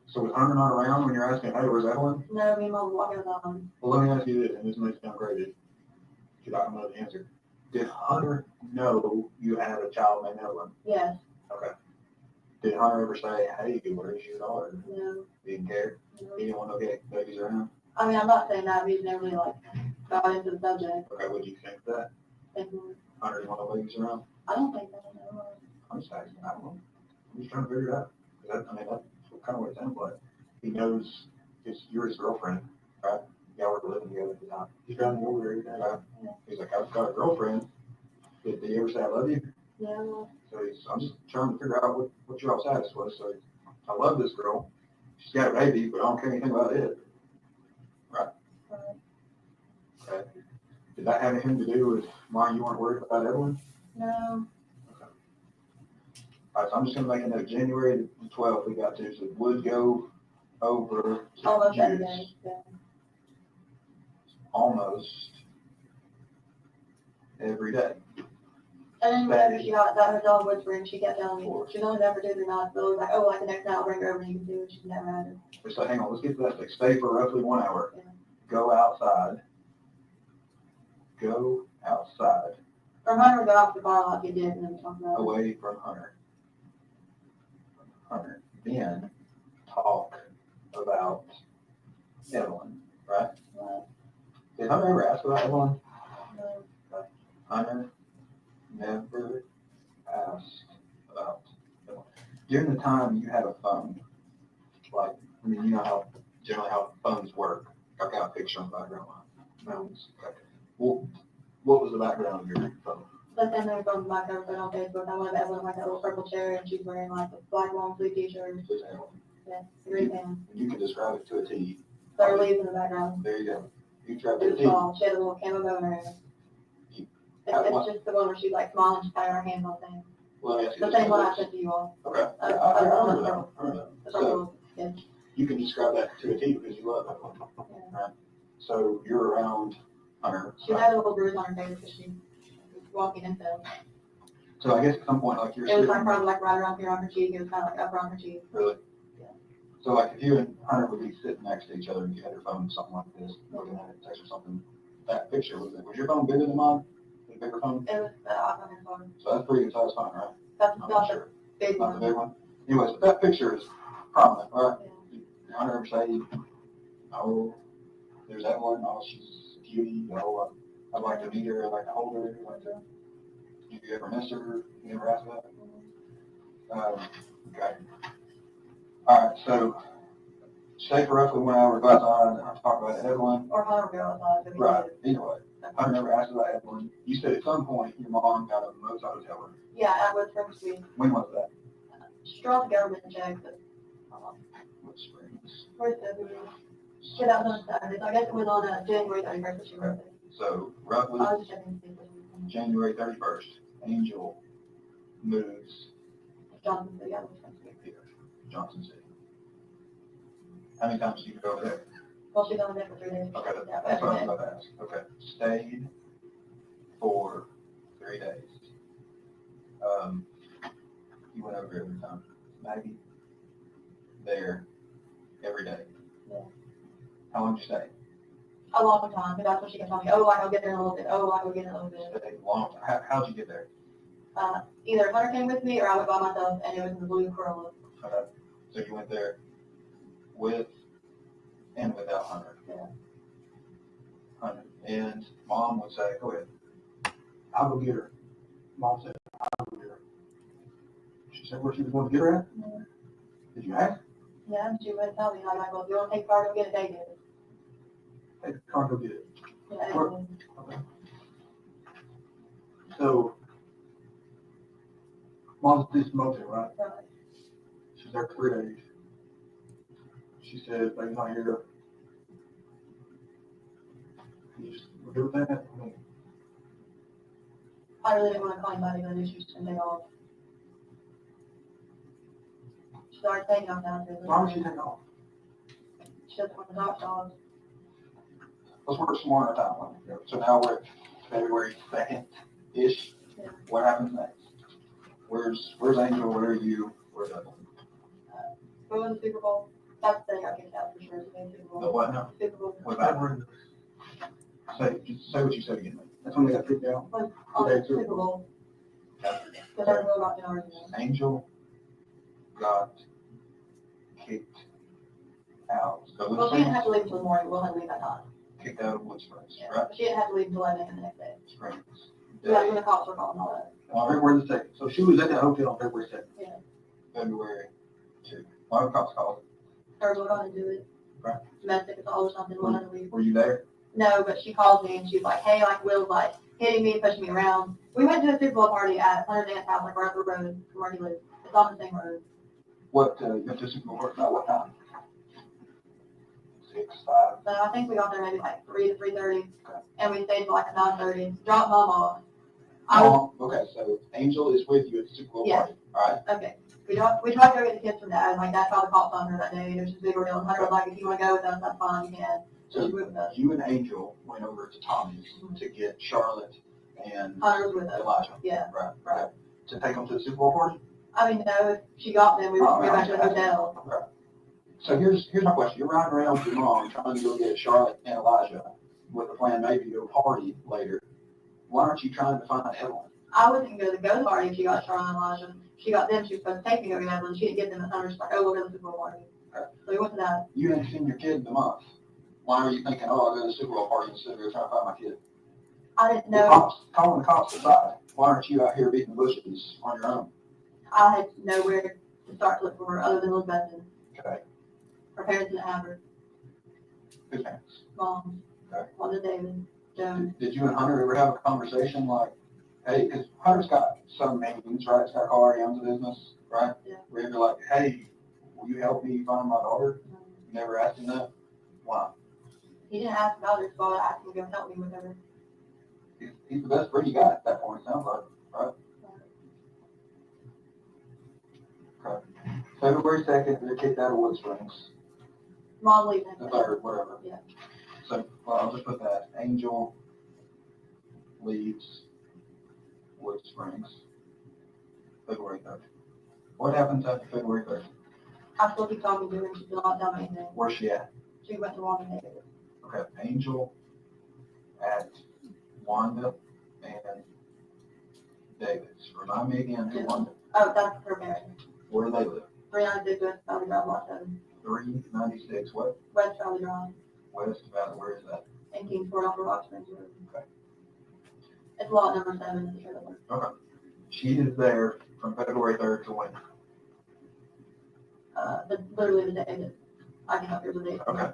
So was Hunter not around when you're asking, hey, where's Evelyn? No, me and mom was walking around. Well, let me ask you this, and this may sound crazy, if you don't know the answer. Did Hunter know you had a child named Evelyn? Yes. Okay. Did Hunter ever say, hey, where's your daughter? No. He didn't care? No. He didn't want to get babies around? I mean, I'm not saying that, but he's never really like got into the subject. Okay, what do you think of that? Hunter didn't want no babies around? I don't think that. No. I'm just asking, I don't know. I'm just trying to figure it out. That, I mean, that's kind of what it sounds like. He knows you're his girlfriend, right? Y'all were living together at the time. He's driving you over there every day, right? Yeah. He's like, I've got a girlfriend. Did he ever say I love you? Yeah. Well, So I'm just trying to figure out what your status was. So I love this girl. She's got a baby, but I don't care anything about it. Right? Okay. Did that have anything to do with why you weren't worried about Evelyn? no. All right, so I'm just gonna make a note. January the 12th we got to, so would go over to Almost every Jude's. day. Yeah. Almost every day. And then whenever she got at that hotel in Woodspring, she kept telling me she's only there for 2 or 3 nights. So it was like, oh, like the next night I'll bring her over and you can see what she's never had her. So hang on, let's get to that. Like, stay for roughly 1 hour. Yeah. Go outside. Go outside. From Hunter would go out to the bar like he did and then talk about it. Away from Hunter. Then talk about Evelyn, right? Right. Did Hunter ever ask about Evelyn? No. Hunter never asked about Evelyn. During the time you had a phone, like, I mean, you know how generally how phones work. I've got a picture on the background line. Mountains. Okay. Well, what was the background of your phone? But then they're from my girlfriend on Facebook. I wanted Evelyn like that little purple chair and she's wearing like a black long sleeve t-shirt. It was Evelyn. Yeah, green pan. You can describe it to a T. Her leaves in the background. There you go. You described it It to was a T. small. She had a little camo bow in her hair. It's just the one where she's like smiling, she's patting her hands on things. Well, yes, The same one I sent to you all. Okay. Yeah, I remember that one. I remember that The one. So purple, yeah. you can describe that to a T because you love Evelyn. Right? So you're around Hunter. She had a little bruise on her face because she was walking into him. So I guess at some point, like you're It was like sitting, probably like right around here on her cheek, it was kind of like up around her cheek. really? Yeah. So like if you and Hunter would be sitting next to each other and you had your phone, something like this, looking at it, text or something, that picture, was your phone bigger than mine? The bigger phone? It was the iPhone phone. So that's pretty good size phone, right? That's I'm not not the sure. big Not the one. big one? Anyways, but that picture is prominent, right? Yeah. Did Hunter ever say, oh, there's that one, oh, she's a cutie, oh, I'd like to meet her, I'd like to hold her, anything like that? Did you ever miss her? You ever asked that? Okay. All right, so stay for roughly 1 hour, goes on, and talk about Evelyn. Or Hunter would go outside. but we Right, did. either way. Hunter never asked about Evelyn. You said at some point your mom got a motel hotel room. Yeah, at Wood Springs Street. When was that? She draws the government check, but, What springs? where's February? She that was on Saturday, so I guess it was on, January 31st that she wrote it. So roughly I was just checking to see if it was January 31st, Angel moves Johnson City, I was trying to see. here, Johnson City. How many times do you go over there? Well, she's only there for 3 days. Okay, Yeah, that's what I was every day. about to ask. Okay, stayed for 3 days. You went over every time. Maggie, there, every day. Yeah. How long did you stay? A long time, but that's what she kept telling me, oh, I'll get there in a little bit, oh, I'll get in a little bit. Stayed a long time. How'd you get there? Either Hunter came with me or I went by myself, and it was in the blue Corolla. Okay. So you went there with and without Hunter. Yeah. Hunter. And mom would say, go ahead. I'll go get her. Mom said, I'll go get her. She said where she was going to get her at? Yeah. Did you ask? Yeah, and she wouldn't tell me, I'm like, well, if you want to take car, go get it, they did. Take the car, go get it. Yeah, Where- and- Okay. So, mom's at this motel, right? right. She's there 3 days. She said, baby's not here. You just do that? I mean, I really didn't want to call anybody, but I knew she was going to take off. She started taking off now, too. why would she take off? She doesn't want to talk to dogs. Let's work some more on our timeline. So now we're at February 2nd-ish. Yeah. What happens next? Where's Angel? Where are you? Where's Evelyn? We won the Super Bowl. That's the thing I kicked out for sure. So Super The Bowl. what now? Super Bowl. What about? Say what you said again. That's when they got kicked out. On Okay, the Super Bowl. After Because our Will got in ours. Angel got kicked out. So Well, she didn't have to leave until the morning. Will had to leave that night. kicked out of Wood Springs, Yeah. right? But she didn't have to leave until 11 a.m. the next day. Springs. So that's when the cops were calling all that. On February the 2nd. So she was at that hotel on February 2nd. Yeah. February 2. Why were cops called? Her Will got into it. Right. Domestic assault or something. Will had to leave. Were you there? No, but she called me and she was like, hey, like Will's like hitting me, pushing me around. We went to a Super Bowl party at Hunter's aunt's house, like right up the road from where he lives. It's on the same road. What, you went to Super Bowl about what time? 6, 5. So I think we got there maybe like 3 to 3:30, and we stayed till like 9:30. Dropped mom off. I was, Okay, so Angel is with you at the Super Bowl Yeah. party, all right? okay. We tried to go get the kids from dad. Like dad called the cops on her that day. It was just a big deal. And Hunter was like, if you want to go with us, that's fine. You can. So she went with us. You and Angel went over to Tommy's to get Charlotte and Hunter was with us. Elijah, Yeah. right? Right. To take them to the Super Bowl party? I mean, no, if she got them, we would go back to the hotel. Right. So here's my question. You're riding around with your mom trying to go get Charlotte and Elijah with a plan maybe to go party later. Why aren't you trying to find Evelyn? I wasn't going to go to the party if she got Charlotte and Elijah. She got them. She was supposed to take me to go to Evelyn. She didn't get them. And Hunter's like, oh, we'll go to the Super Bowl party. Right. So we went to that. You ain't seen your kid in a month. Why are you thinking, oh, I'll go to the Super Bowl party instead of go trying to find my kid? I didn't The know. cops, calling the cops aside, why aren't you out here beating the bushes on your own? I had nowhere to start to look for her other than Elizabeth. Okay. Her parents didn't have her. Who's parents? Mom. Okay. Mother David. Joan. Did you and Hunter ever have a conversation like, hey, because Hunter's got some means, right? He's got a car, he owns a business, right? Yeah. Where you're like, hey, will you help me find my daughter? You never asked him that? Why? He didn't ask about her, so I asked him to go help me with her. He's the best friend you got at that point, sounds like, right? Okay. February 2nd, they're kicked out of Wood Springs. Mom leaving. The 3rd, whatever. Yeah. So, well, I'll just put that. Angel leaves Wood Springs. February 3rd. What happens after February 3rd? I still keep talking to her and she's not telling me anything. Where's she at? She went to Wanda Davis. Okay, Angel at Wanda and Davis. Remind me again, who Wanda? Oh, that's her marriage. Where do they live? 396 West Valley Drive, Lot 7. 396 what? West Valley Drive West Valley, where is that? in Kingsport off of Rock Springs Road. Okay. It's lot number 7 in the trailer. Okay. She is there from February 3rd to when? Literally the day that I can help you with the date. Okay.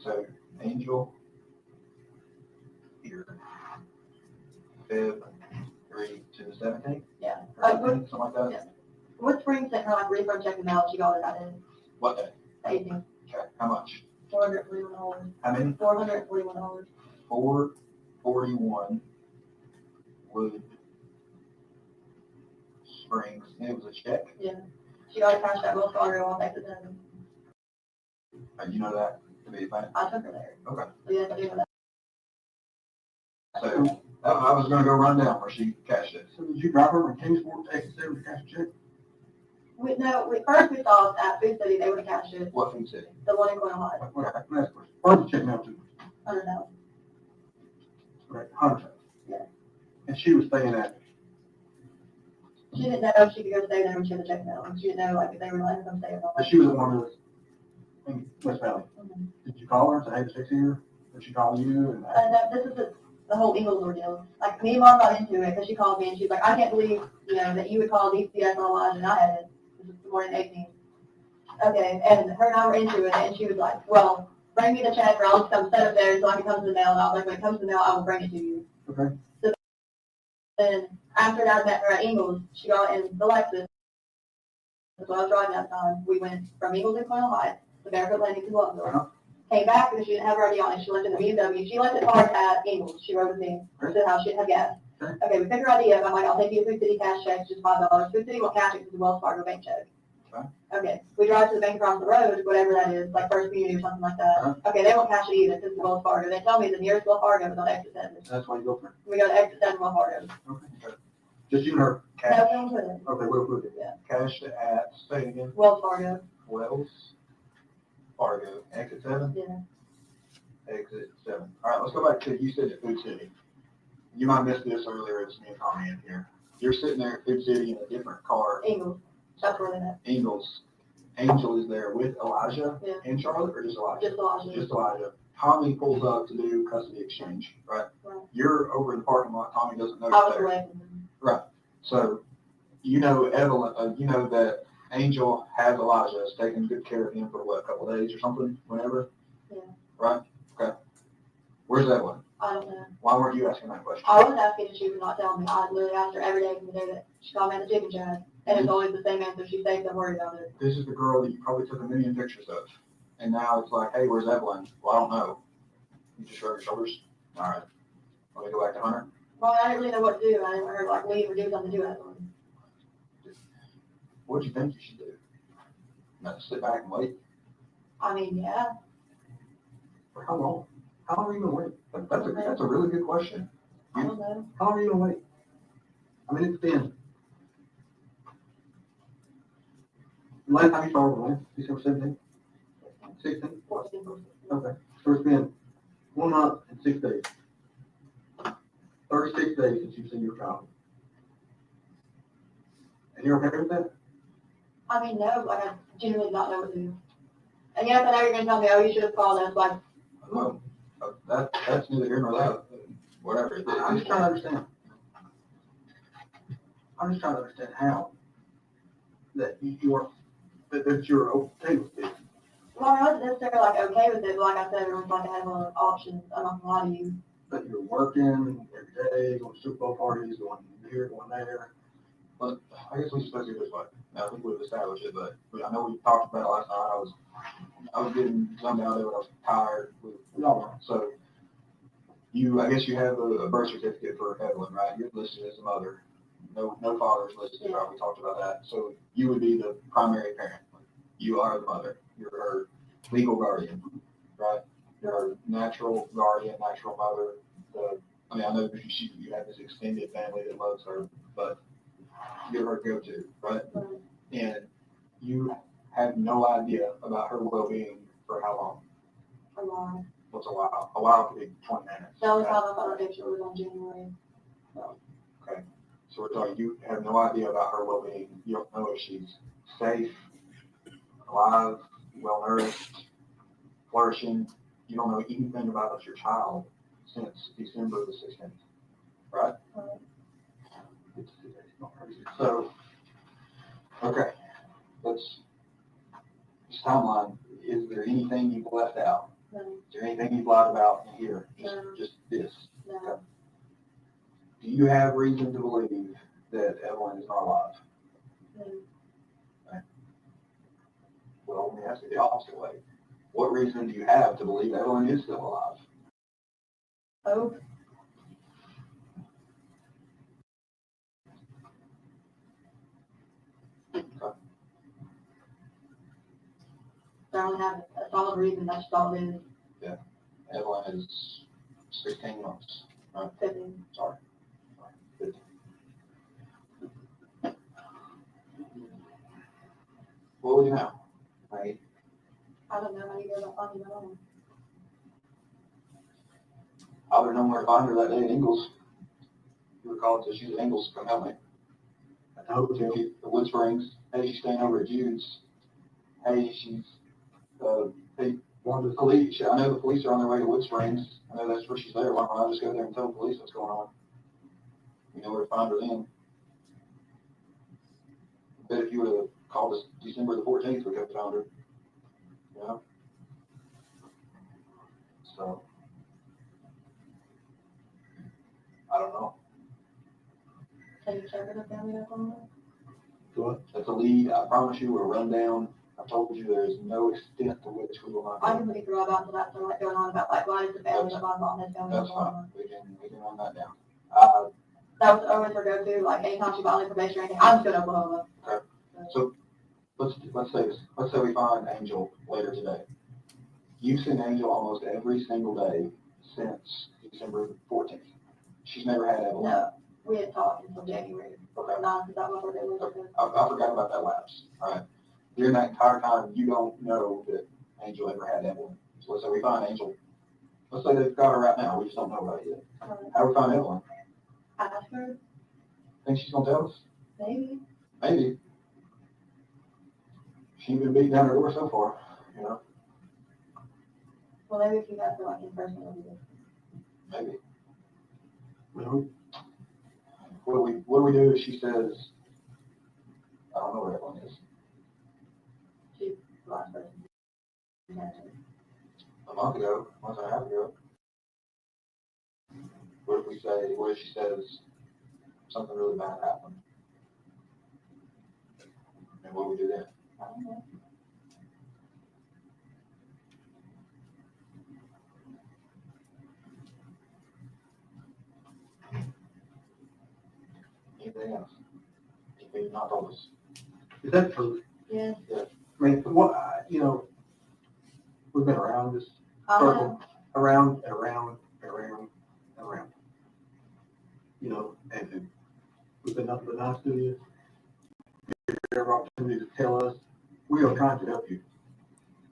So Angel here, Feb 3 to the 17th? Yeah. Or 17th, something like that? Yeah. What Spring sent her like refund check in the mail, she got it that day. What day? 18. Okay, how much? $441. How many? $441. 441 Wood Springs, and it was a check? Yeah. She got it cashed at Wells Fargo on Texas Avenue. You know that to be a fact? I took her there. Okay. So yes, I do know that. So I was gonna go run down where she cashed it. So did you drive over to Kingsport, Texas, there to cash a check? First we saw at Food City, they would have cashed it, What food city? the one in Coyle High. Okay, let me ask a question. Where's the check now to? I don't know. Right, 100. Yeah. And she was staying at, She didn't know if she could go stay there when she had the check mail. She didn't know like if they were letting them stay or not. but she was the one that was in West Valley. Mhm. Did you call her and say, hey, the check's here? Did she call you? And And this is the whole Eagles ordeal. Like me and Mom got into it because she called me and she's like, I can't believe, that you would call DCS online and I hadn't. This is more than 18. Okay, and her and I were into it and she was like, well, bring me the check or I'll just come set it there so I can come to the mail. And I was like, when it comes to the mail, I will bring it to you. Okay. So then after I met her at Eagles, she got in the Lexus. That's what I was driving at the time. We went from Eagles to Coyle High, the Barefoot Landing to Boswell. Uh-huh. Came back because she didn't have her ID on it. She left in the BMW. She left it parked at Eagles. She rode with me to the house. She didn't have gas. Okay. Okay, we pick her ID up. I'm like, I'll take you to Food City cash check, just $5. Food City won't cash it because it's a Wells Fargo bank check. Okay. Okay, we drive to the bank across the road, whatever that is, like First Community or something like that. Uh-huh. Okay, they won't cash it either because it's Wells Fargo. They tell me the nearest Wells Fargo is on exit 7. that's why you go for it. We go to exit 7 Wells Fargo. Okay. Good. Just you and her No, cash. we don't put it. Okay, we'll put it. Yeah. Cashed at, say it again, Wells Fargo. Wells Fargo, exit 7? Yeah. Exit 7. All right, let's go back to, you said at Food City. You might have missed this earlier, it's me and Tommy in here. You're sitting there at Food City in a different car, Eagles. That's where they met. Ingalls. Angel is there with Elijah Yeah. and Charlotte, or just Elijah? Just Elijah. Just Elijah. Tommy pulls up to do custody exchange, right? Right. You're over in the parking lot, Tommy doesn't know I you're was there. away from them. So, Evelyn, you know that Angel has Elijah, is taking good care of him for what, a couple of days or something, whenever? Yeah. Right? Okay. Where's Evelyn? I don't know. Why weren't you asking that question? I was asking and she was not telling me. I literally asked her every day from the day that she called me at the chicken shack. And it's always the same answer. She says, don't worry about it. This is the girl that you probably took a million pictures of. And now it's like, hey, where's Evelyn? Well, I don't know. You just shrug your shoulders. All right. Let me go back to Hunter. Well, I didn't really know what to do. I didn't want her to like leave or do something to do that one. What do you think you should do? Not sit back and wait? I mean, yeah. For how long? How long are you gonna wait? That's a really good question. I don't know. How long are you gonna wait? I mean, it's been. Last time you saw her, when? December 17th? 16th? 14. Okay, so it's been 1 month and 6 days. 36 days since you've seen your child. And you're okay with that? I mean, no, like I genuinely did not know what to do. And yes, I know you're going to tell me, oh, you should have called us. Like, Well, that's neither here nor there. Whatever. I'm just trying to understand. I'm just trying to understand how that you're okay with this. well, I wasn't necessarily like okay with it, but like I said, it was like I had a lot of options. I'm not going to lie to you. That you're working every day, going to Super Bowl parties, going here, going there. But I guess we supposed to do this way. I think we've established it, but I know we talked about it last night. I was getting bummed out of it. I was tired. We all were. So I guess you have a birth certificate for Evelyn, right? You're listed as a mother. No father's listed, right? We talked about that. So you would be the primary parent. You are the mother. You're her legal guardian, right? You're her natural guardian, natural mother. I know you have this extended family that loves her, but give her a go-to, right? Right. And you have no idea about her well-being for how long? A while. What's a while? A while could be 20 minutes. The only time I thought her picture was on January. So we're talking, you have no idea about her well-being. You don't know if she's safe, alive, well-nourished, flourishing. You don't know anything about your child since December the 16th, right? So, okay, this timeline, is there anything you've left out? No, Is there anything you've lied about in here? No. Just this. no, Do you have reason to believe that Evelyn is not alive? no. Well, let me ask you the opposite way. What reason do you have to believe Evelyn is still alive? Hope. I don't have a solid reason, that's all it is. Evelyn is 16 months. Fitting. Sorry. 15. What would you know? Right? I don't know how you go about finding my own. I would have known where to find her that day at Ingles. You would call it to she's at Ingles to come help me. At the hotel, the Wood Springs. Hey, she's staying over at Jude's. Hey, she's, hey, one of the police. I know the police are on their way to Wood Springs. I know that's where she's there. Why don't I just go there and tell the police what's going on? You know where to find her then. I bet if you would have called us December the 14th, we could have found her. You know? So, I don't know. Can you check it if family up on What? That's a lead. I promise you, we'll run down. I told you there is no extent to which we will not I go. can really throw about to that, so like going on about like, why is the family of my mom has family That's up on fine. We can run that down. That was always her go-to, like anytime she filed information or anything, I'm just going to Oklahoma. Okay. So let's say this. Let's say we find Angel later today. You've seen Angel almost every single day since December 14th. She's never had Evelyn. No, we had talked until January, Okay. 9th, because that was her day was. I forgot about that lapse. All right. During that entire time, you don't know that Angel ever had Evelyn. So let's say we find Angel. Let's say they've got her right now. We just don't know about it yet. How do we find Evelyn? Ask her, Think she's gonna tell us? maybe. Maybe. She ain't been beating down her door so far, you know? Well, maybe if you guys are like in person, it'll be good. Maybe. Well, what do we do if she says, I don't know where Evelyn is? She's the last person. A month ago, month and a half ago. What if she says something really bad happened? And what do we do then? I don't know. Anything else? Anything you've not told us? Is that true? Yeah. I mean, what, you know, we've been around this I don't know. circle, around. You know, and we've been nothing but nice to you. Give you every opportunity to tell us, we are trying to help you.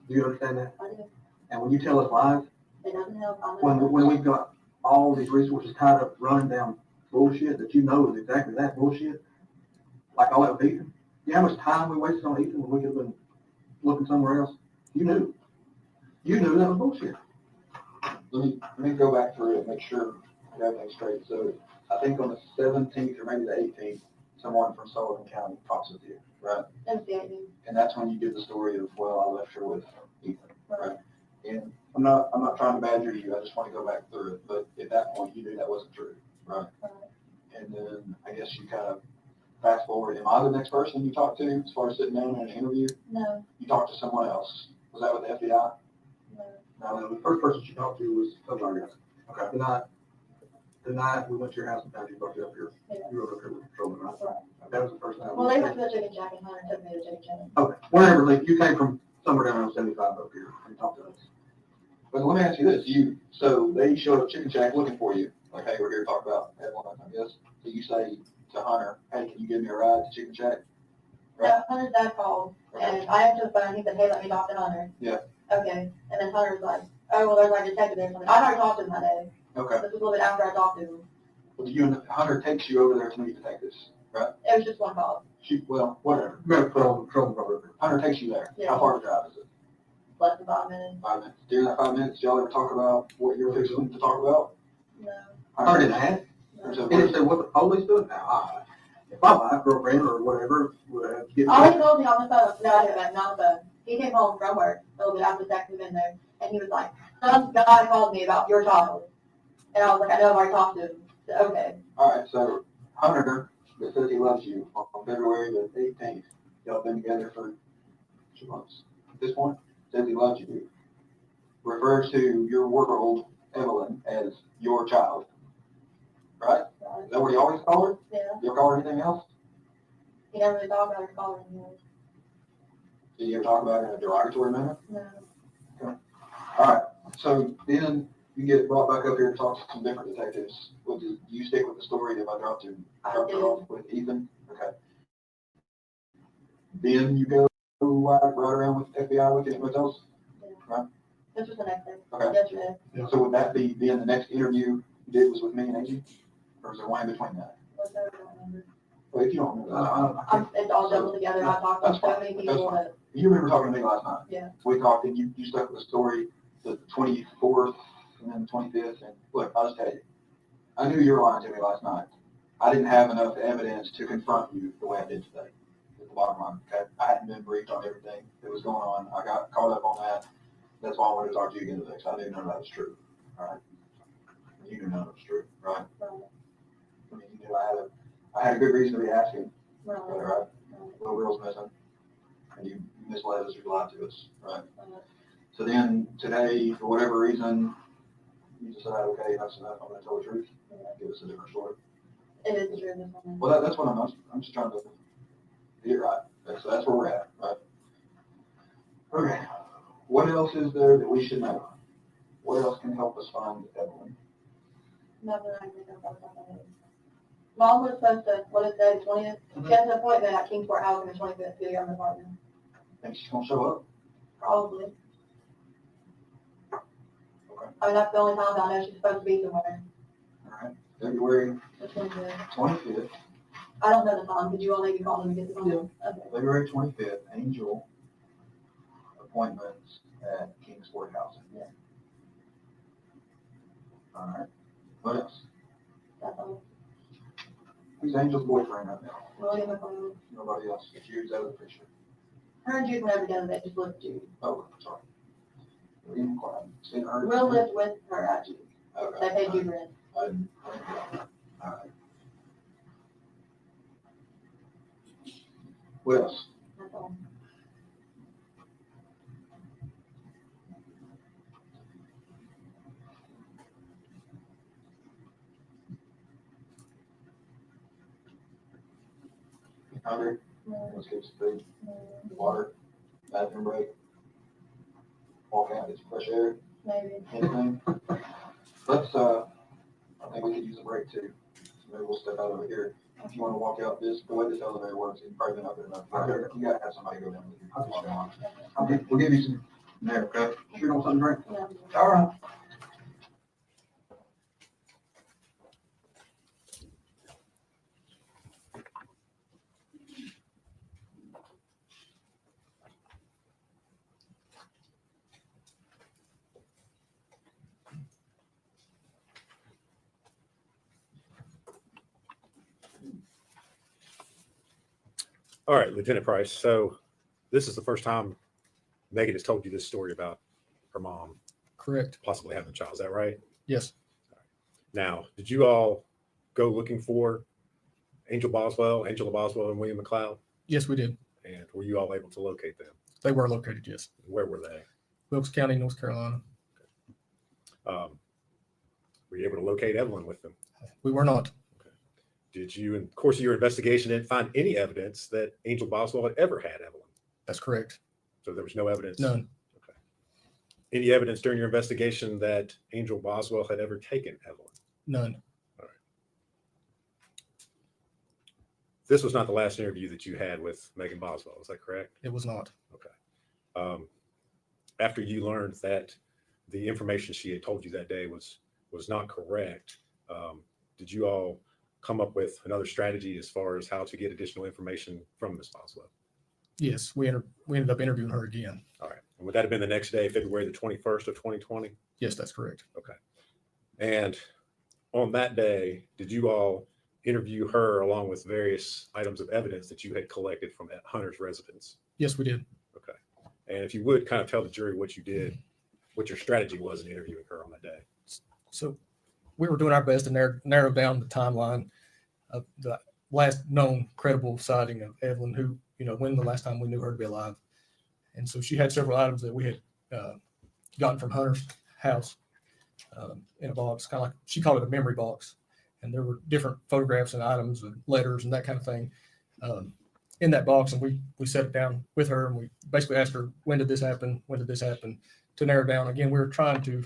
Do you understand that? I do. And when you tell us lies, It doesn't help. I know. when we've got all these resources tied up running down bullshit that you know is exactly that bullshit, like all that with Ethan. You know how much time we wasted on Ethan when we could have been looking somewhere else? You knew. You knew that was bullshit. Let me go back through it and make sure I got everything straight. So I think on the 17th or maybe the 18th, someone from Sullivan County talks with you, right? That's the idea. And that's when you did the story of, well, I left her with Ethan, right? And I'm not trying to badger you. I just want to go back through it. But at that point, you knew that wasn't true, right? And then I guess you kind of fast forward. Am I the next person you talked to as far as sitting down in an interview? No, You talked to someone else. Was that with the FBI? no. Now, the first person she talked to was somebody else. Okay. The night we went to your house and found you brought you up here. Yeah. You were up here with patrolman, right? Right. That was the first time. Well, they went to the chicken shack and Hunter took me to the chicken shack. Okay, wherever, like, you came from somewhere down on 75 up here and talked to us. But let me ask you this, so they showed up Chicken Shack looking for you, like, hey, we're here to talk about Evelyn, I guess. So you say, to Hunter, hey, can you give me a ride to Chicken Shack? No, Hunter's dad called, and I answered the phone, he said, hey, let me talk to Hunter. Yeah. Okay, and then Hunter was like, oh, well, there's like a detective there or something. I'd already talked to him that day. Okay. This was a little bit after I talked to him. Well, you and Hunter takes you over there to meet detectives, right? It was just one call, Well, whatever. Hunter takes you there. Yeah. How far of a drive is it? less than 5 minutes. 5 minutes. During that 5 minutes, y'all ever talk about what you're fixing to talk about? No. Hunter didn't ask? no. He didn't say what the police doing now. If my wife, girlfriend, or whatever would have get. All he told me on the phone, no, I didn't, not on the phone. He came home from work a little bit after the text was in there, and he was like, some guy called me about your child. And I was like, I know I've already talked to him. So, okay. All right, so Hunter, that says he loves you, on February the 18th, y'all been together for 2 months. At this point, says he loves you, refers to your world, Evelyn, as your child, right? Is that what he always called her? Yeah. You ever call her anything else? He never really talked about her calling me. Did you ever talk about it in a derogatory manner? No. All right, so then you get brought back up here to talk to some different detectives. Do you stick with the story that I dropped her off with Ethan? Okay. Then you go right around with the FBI looking at motels? Right. This was the next day. Okay. Yesterday. So would that be then the next interview you did was with me and Angie? Or is there one in between that? What's that? I don't remember. Well, if you don't remember, It's all jumbled together. I talked to That's so fine. many That's people fine. that, you remember talking to me last night? Yeah. We talked and you stuck with the story the 24th and then the 25th. And look, I'll just tell you, I knew you were lying to me last night. I didn't have enough evidence to confront you the way I did today. At the bottom line, okay? I hadn't been briefed on everything that was going on. I got caught up on that. That's why I wanted to talk to you again today, because I knew none of that was true. All right? You knew none of it was true, right? I mean, you knew I had a good reason to be asking, all right? Little girl's missing, and you misled us, you lied to us, right? So then today, for whatever reason, you decide, okay, that's enough, I'm gonna tell the truth. Give us a different story. it is the truth. This one. Well, that's what I'm just trying to get it right. That's where we're at, right? Okay. What else is there that we should know? What else can help us find Evelyn? Nothing I can think of off the top of my head. Mom was supposed to, what is that, 20th? She has an appointment at Kingsport Housing the 25th to get an apartment. Think she's gonna show up? Probably. Okay. I mean, that's the only time that I know she's supposed to be somewhere. All right. February The 25th. 25th. I don't know the time. Could you all maybe call them and get the time? Okay. February 25th, Angel appointments at Kingsport Housing. Yeah. All right. What else? That's all. Who's Angel's boyfriend right now? William McLeod. Nobody else. It's Jude's out of the picture. Her and Jude went together. They just lived Jude. Oh, sorry. William McLeod. Seen her? Will lived with her at Jude. Okay. They paid Jude rent. I didn't know that. All right. What else? That's all. Hungry? Let's get some food, water, bathroom break. Walk out, get some fresh air, Maybe. anything. Let's, I think we could use a break too. So maybe we'll step out over here. If you want to walk out this, the way this elevator works, you've probably been up there enough. You gotta have somebody go down with you. Okay, we'll give you some there, okay? Sure don't want something to drink? No. All right. All right, Lieutenant Price. So this is the first time Megan has told you this story about her mom Correct. possibly having a child. Is that right? Yes. Now, did you all go looking for Angela Boswell, and William McLeod? Yes, we did. And were you all able to locate them? They were located, yes. Where were they? Wilkes County, North Carolina. Were you able to locate Evelyn with them? We were not. Did you, in the course of your investigation, didn't find any evidence that Angel Boswell had ever had Evelyn? That's correct. So there was no evidence? None. Okay. Any evidence during your investigation that Angel Boswell had ever taken Evelyn? None. this was not the last interview that you had with Megan Boswell. Is that correct? It was not. After you learned that the information she had told you that day was not correct, did you all come up with another strategy as far as how to get additional information from Ms. Boswell? Yes, we ended up interviewing her again. All right. And would that have been the next day, February the 21st of 2020? Yes, that's correct. Okay. And on that day, did you all interview her along with various items of evidence that you had collected from Hunter's residence? Yes, we did. Okay. And if you would kind of tell the jury what you did, what your strategy was in interviewing her on that day. So we were doing our best to narrow down the timeline of the last known credible sighting of Evelyn, who, when the last time we knew her to be alive. And so she had several items that we had gotten from Hunter's house in a box, kind of like she called it a memory box. And there were different photographs and items and letters and that kind of thing in that box. And we set it down with her and we basically asked her, when did this happen? When did this happen? To narrow down. Again, we were trying to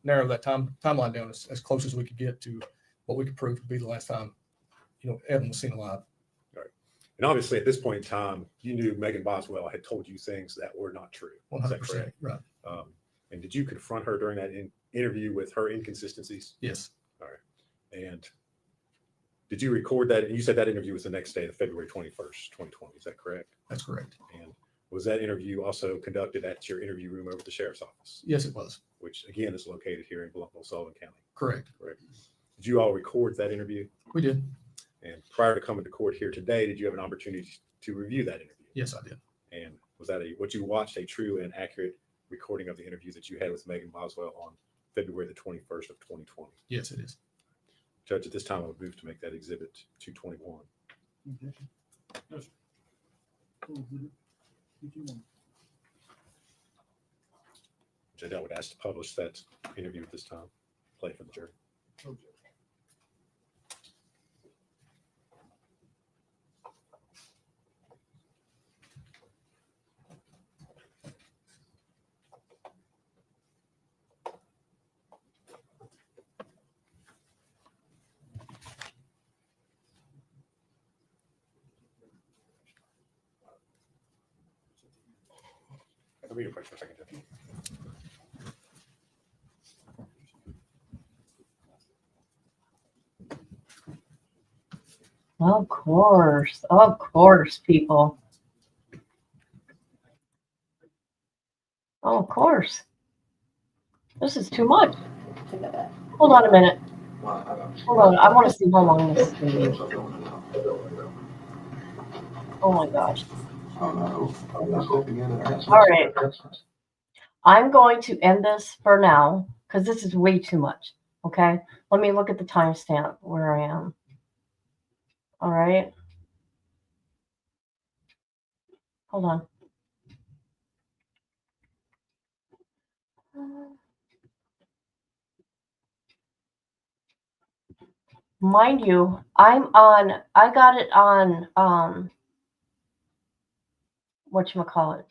narrow that timeline down as close as we could get to what we could prove to be the last time, Evan was seen alive. All right. And obviously at this point in time, you knew Megan Boswell had told you things that were not true. 100%. Is that correct? Right. And did you confront her during that interview with her inconsistencies? Yes. All right. And did you record that? And you said that interview was the next day, February 21st, 2020. Is that correct? That's correct. And was that interview also conducted at your interview room over at the sheriff's office? Yes, it was. Which again is located here in Bluffville, Sullivan County. Correct. Correct. Did you all record that interview? We did. And prior to coming to court here today, did you have an opportunity to review that interview? Yes, I did. And was that what you watched, a true and accurate recording of the interview that you had with Megan Boswell on February the 21st of 2020? Yes, it is. Judge, at this time, I would move to make that exhibit 221. Judge, I would ask to publish that interview at this time, play for the jury. I'll be your place for a second, Judge. Of course, people. Oh, of course. This is too much. Hold on a minute. Hold on. I want to see how long this is going to be. Oh my gosh. All right. I'm going to end this for now because this is way too much. Okay. Let me look at the timestamp where I am. All right. Hold on. Mind you, I got it on, whatchamacallit,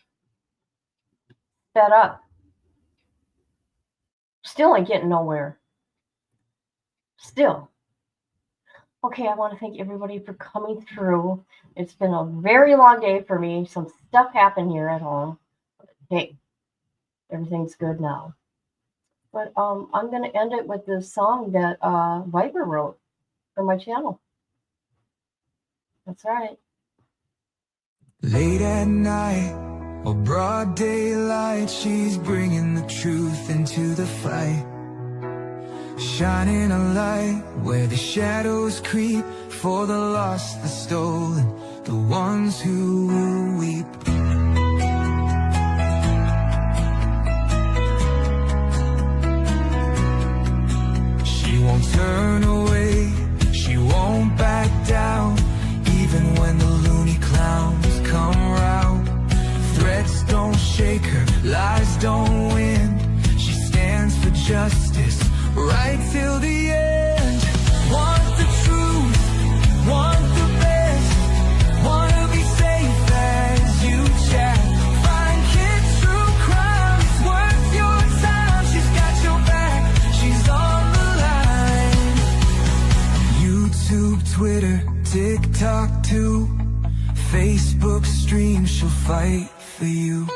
set up. Still ain't getting nowhere. Still. Okay, I want to thank everybody for coming through. It's been a very long day for me. Some stuff happened here at home. Hey, everything's good now. But I'm going to end it with this song that Viper wrote for my channel. That's right. Late at night or broad daylight, she's bringing the truth into the fight. Shining a light where the shadows creep, for the lost, the stolen, the ones who will weep. She won't turn away, she won't back down, even when the loony clowns come round. Threats don't shake her, lies don't win. She stands for justice right till the end. Want the truth, want the best, wanna be safe as you Facebook stream, she'll fight for you.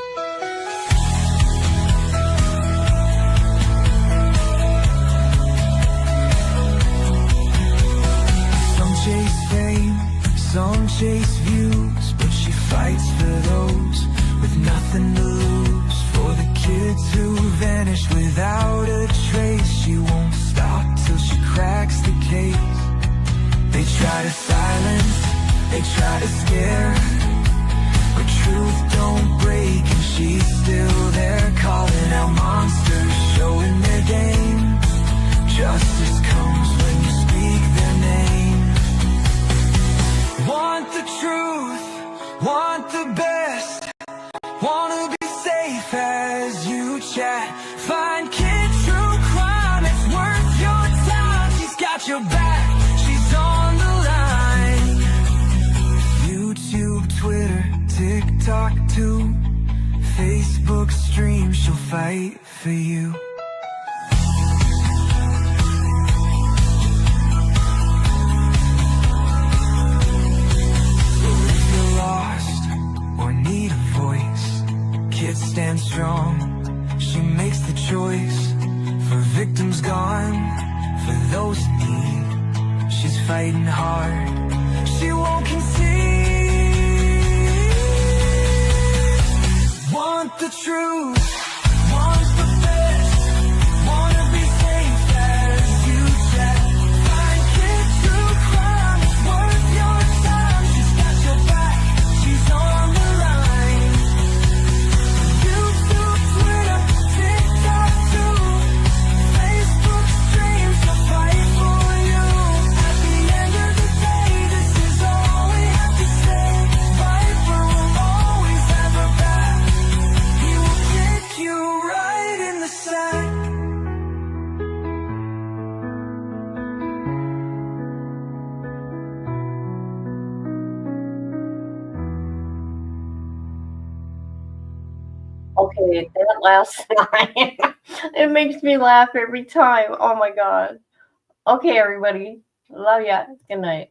Some chase fame, some chase views, but she fights for those with nothing to lose. For the kids who vanish without a trace, she won't stop till she cracks the case. They try to silence, they try to scare, but truth don't break and she's still there, calling out monsters, showing their game. Justice comes when you speak their name. Want the truth, want the best, wanna be safe as you chat. Find Kid True Crime, it's worth your time. She's got your back, she's on the line. YouTube, Twitter, TikTok too, Facebook stream, she'll fight for you. So if you're lost or need a voice, Kid stands strong, she makes the choice. For victims gone, for those in need, she's fighting hard, she won't concede. Want the truth, want the best, wanna be safe as you chat. Find Kid True Crime, it's worth your time. She's got your back, she's on the line. YouTube, Twitter, TikTok too, Facebook streams, she'll fight for you. At the end of the day, this is all we have to say. Viper will always have her back. He will kick you right in the sack. Okay, that last line, it makes me laugh every time. Oh my God. Okay, everybody. Love ya. Good night.